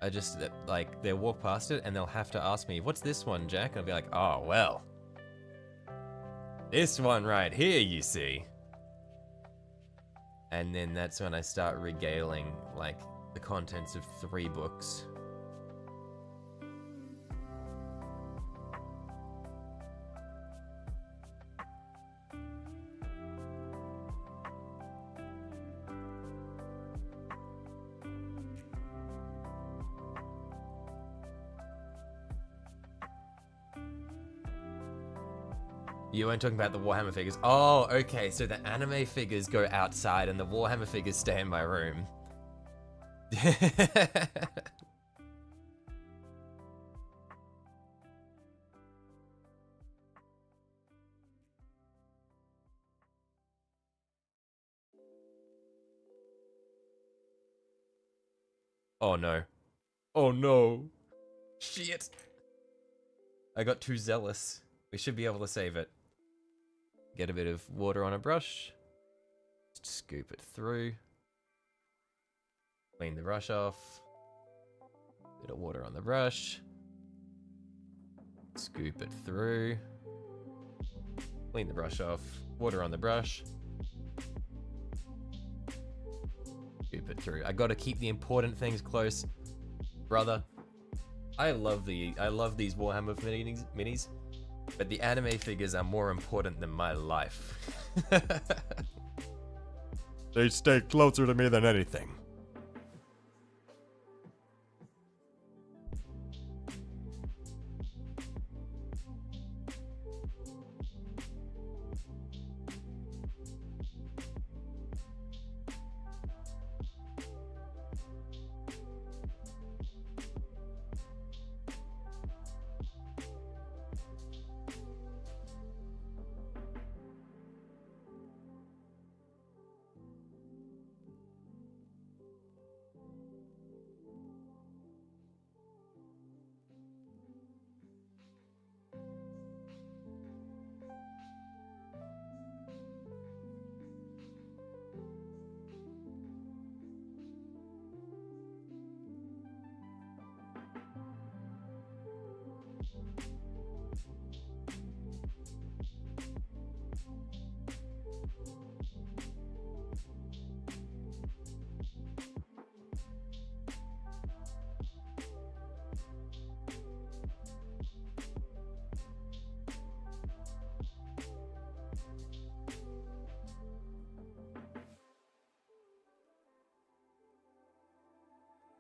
I just, like, they'll walk past it and they'll have to ask me, what's this one, Jack? And I'll be like, oh, well. This one right here, you see. And then that's when I start regaling, like, the contents of 3 books. You weren't talking about the Warhammer figures. Oh, okay, so the anime figures go outside and the Warhammer figures stay in my room. Oh no. Oh no. Shit. I got too zealous. We should be able to save it. Get a bit of water on a brush. Scoop it through. Clean the brush off. Bit of water on the brush. Scoop it through. Clean the brush off. Water on the brush. Scoop it through. I gotta keep the important things close. Brother. I love these Warhammer minis. But the anime figures are more important than my life. They stay closer to me than anything.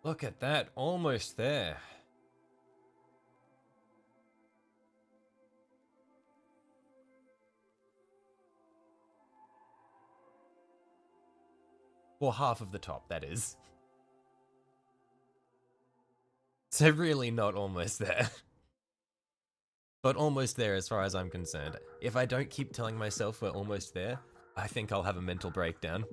Look at that, almost there. Well, half of the top, that is. So really not almost there. But almost there as far as I'm concerned. If I don't keep telling myself we're almost there, I think I'll have a mental breakdown.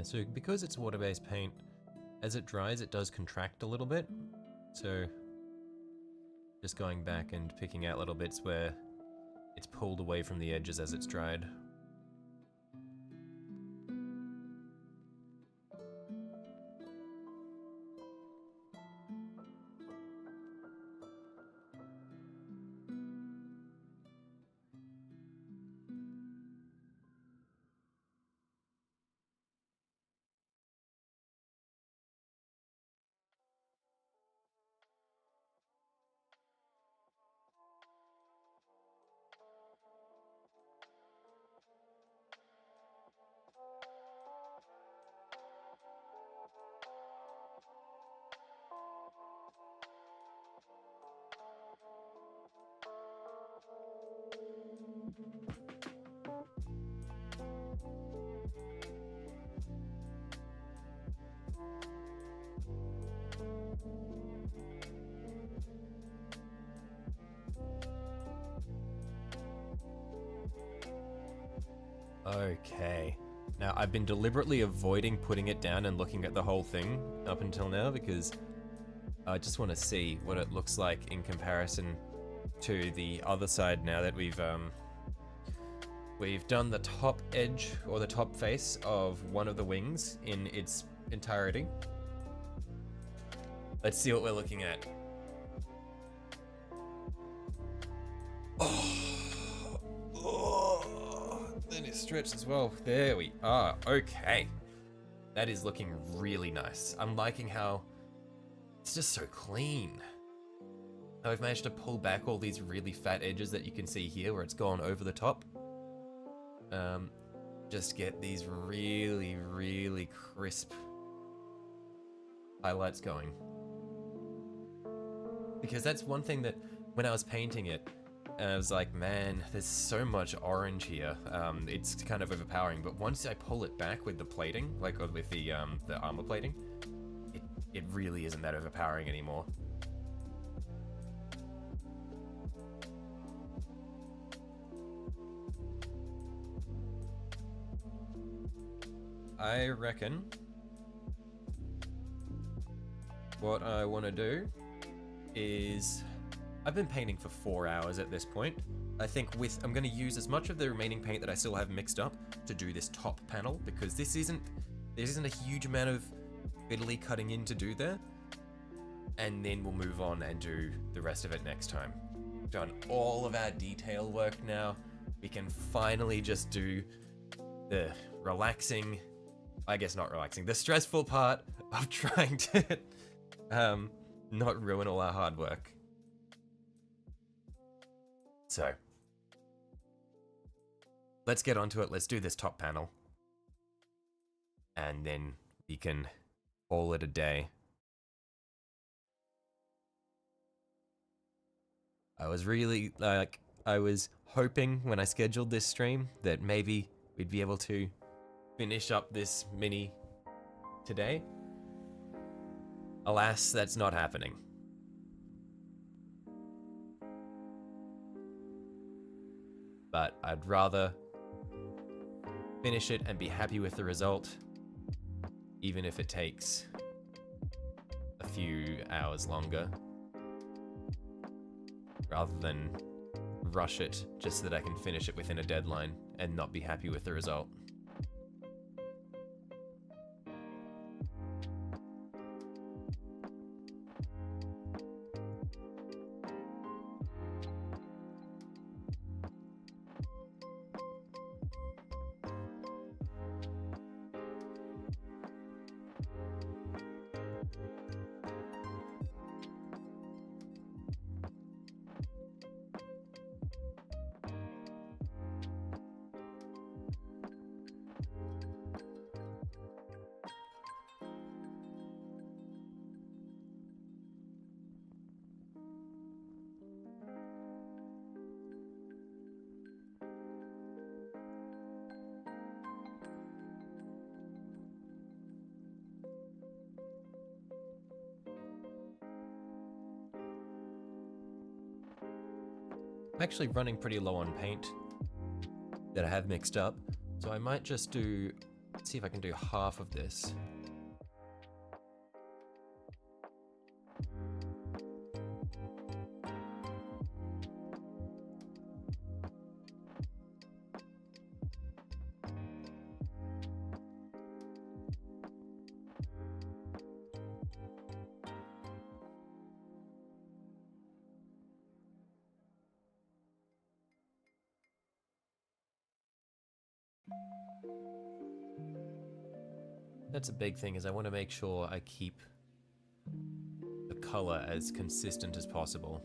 Yeah, so because it's water-based paint, as it dries it does contract a little bit. So just going back and picking out little bits where it's pulled away from the edges as it's dried. Okay. Now, I've been deliberately avoiding putting it down and looking at the whole thing up until now because I just want to see what it looks like in comparison to the other side now that we've done the top edge or the top face of one of the wings in its entirety. Let's see what we're looking at. Then it's stretched as well. There we are. Okay. That is looking really nice. I'm liking how it's just so clean. How I've managed to pull back all these really fat edges that you can see here where it's gone over the top. Just get these really, really crisp highlights going. Because that's one thing that when I was painting it, I was like, man, there's so much orange here. It's kind of overpowering. But once I pull it back with the plating, like with the armor plating, it really isn't that overpowering anymore. I reckon what I want to do is, I've been painting for 4 hours at this point. I think I'm going to use as much of the remaining paint that I still have mixed up to do this top panel, because there isn't a huge amount of fiddly cutting in to do there. And then we'll move on and do the rest of it next time. Done all of our detail work now. We can finally just do the relaxing, I guess not relaxing, the stressful part of trying to not ruin all our hard work. So, let's get onto it. Let's do this top panel. And then we can call it a day. I was really, I was hoping when I scheduled this stream that maybe we'd be able to finish up this mini today. Alas, that's not happening. But I'd rather finish it and be happy with the result, even if it takes a few hours longer, rather than rush it just so that I can finish it within a deadline and not be happy with the result. I'm actually running pretty low on paint that I have mixed up, so I might just see if I can do half of this. That's a big thing, is I want to make sure I keep the color as consistent as possible.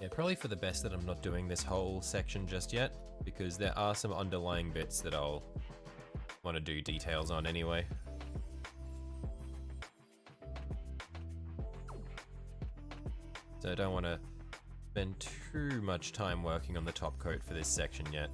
Yeah, probably for the best that I'm not doing this whole section just yet, because there are some underlying bits that I'll want to do details on anyway. So I don't want to spend too much time working on the top coat for this section yet.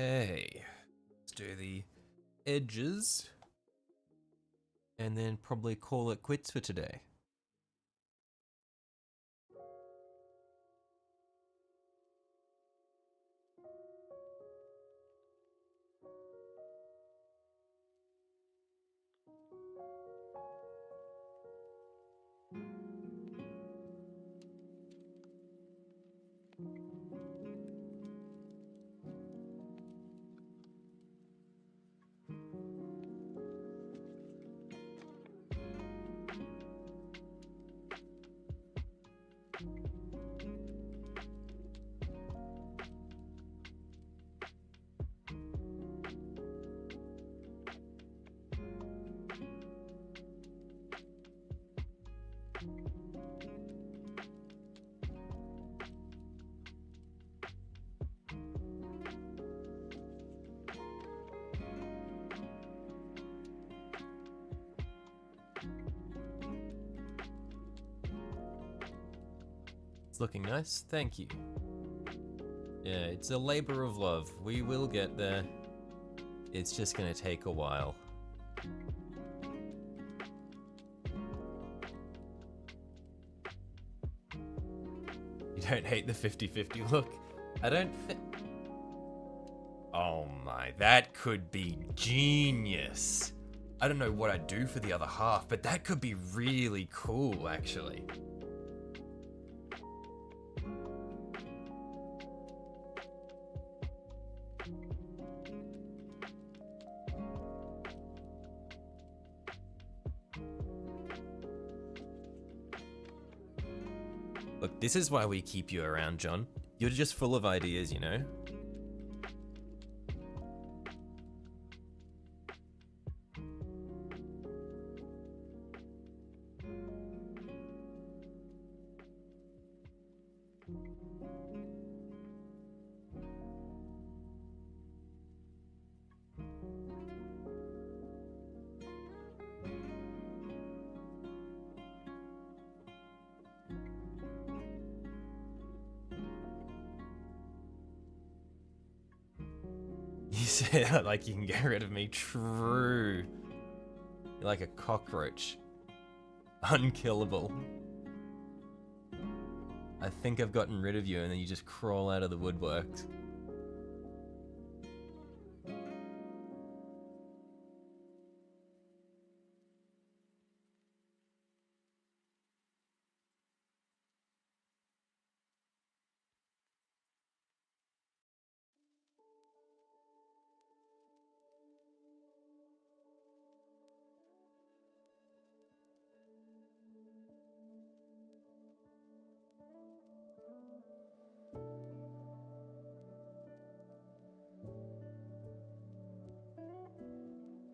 Okay. Let's do the edges. And then probably call it quits for today. It's looking nice, thank you. Yeah, it's a labor of love. We will get there. It's just gonna take a while. You don't hate the 50-50 look? I don't Oh my, that could be genius. I don't know what I'd do for the other half, but that could be really cool, actually. Look, this is why we keep you around, John. You're just full of ideas, you know? You say that like you can get rid of me. True. You're like a cockroach. Unkillable. I think I've gotten rid of you and then you just crawl out of the woodworks.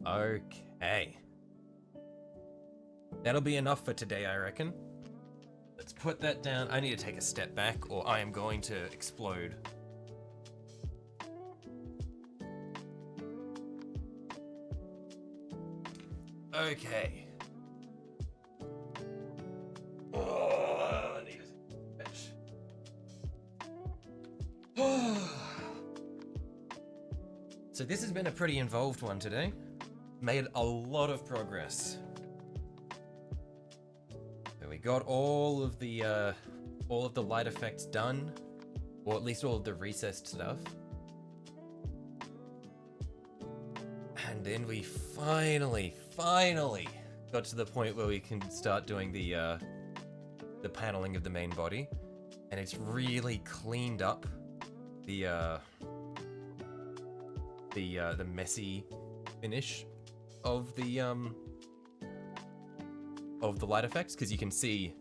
Okay. That'll be enough for today, I reckon. Let's put that down. I need to take a step back or I am going to explode. Okay. Oh, I need a stretch. So this has been a pretty involved one today. Made a lot of progress. So we got all of the light effects done, or at least all of the recessed stuff. And then we finally got to the point where we can start doing the paneling of the main body, and it's really cleaned up the messy finish of the light effects, because you can see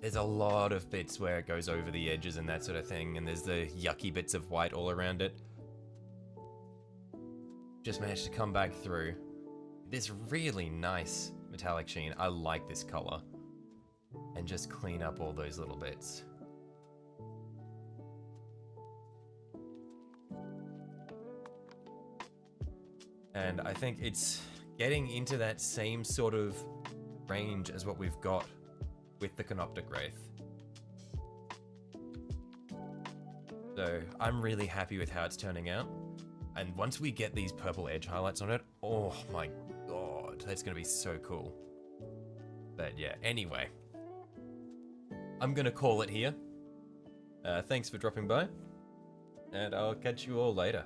there's a lot of bits where it goes over the edges and that sort of thing, and there's the yucky bits of white all around it. Just managed to come back through this really nice metallic sheen. I like this color, and just clean up all those little bits. And I think it's getting into that same sort of range as what we've got with the Canoptic Wraith. So I'm really happy with how it's turning out. And once we get these purple edge highlights on it, oh my god, that's gonna be so cool. But yeah, anyway. I'm gonna call it here. Thanks for dropping by. And I'll catch you all later.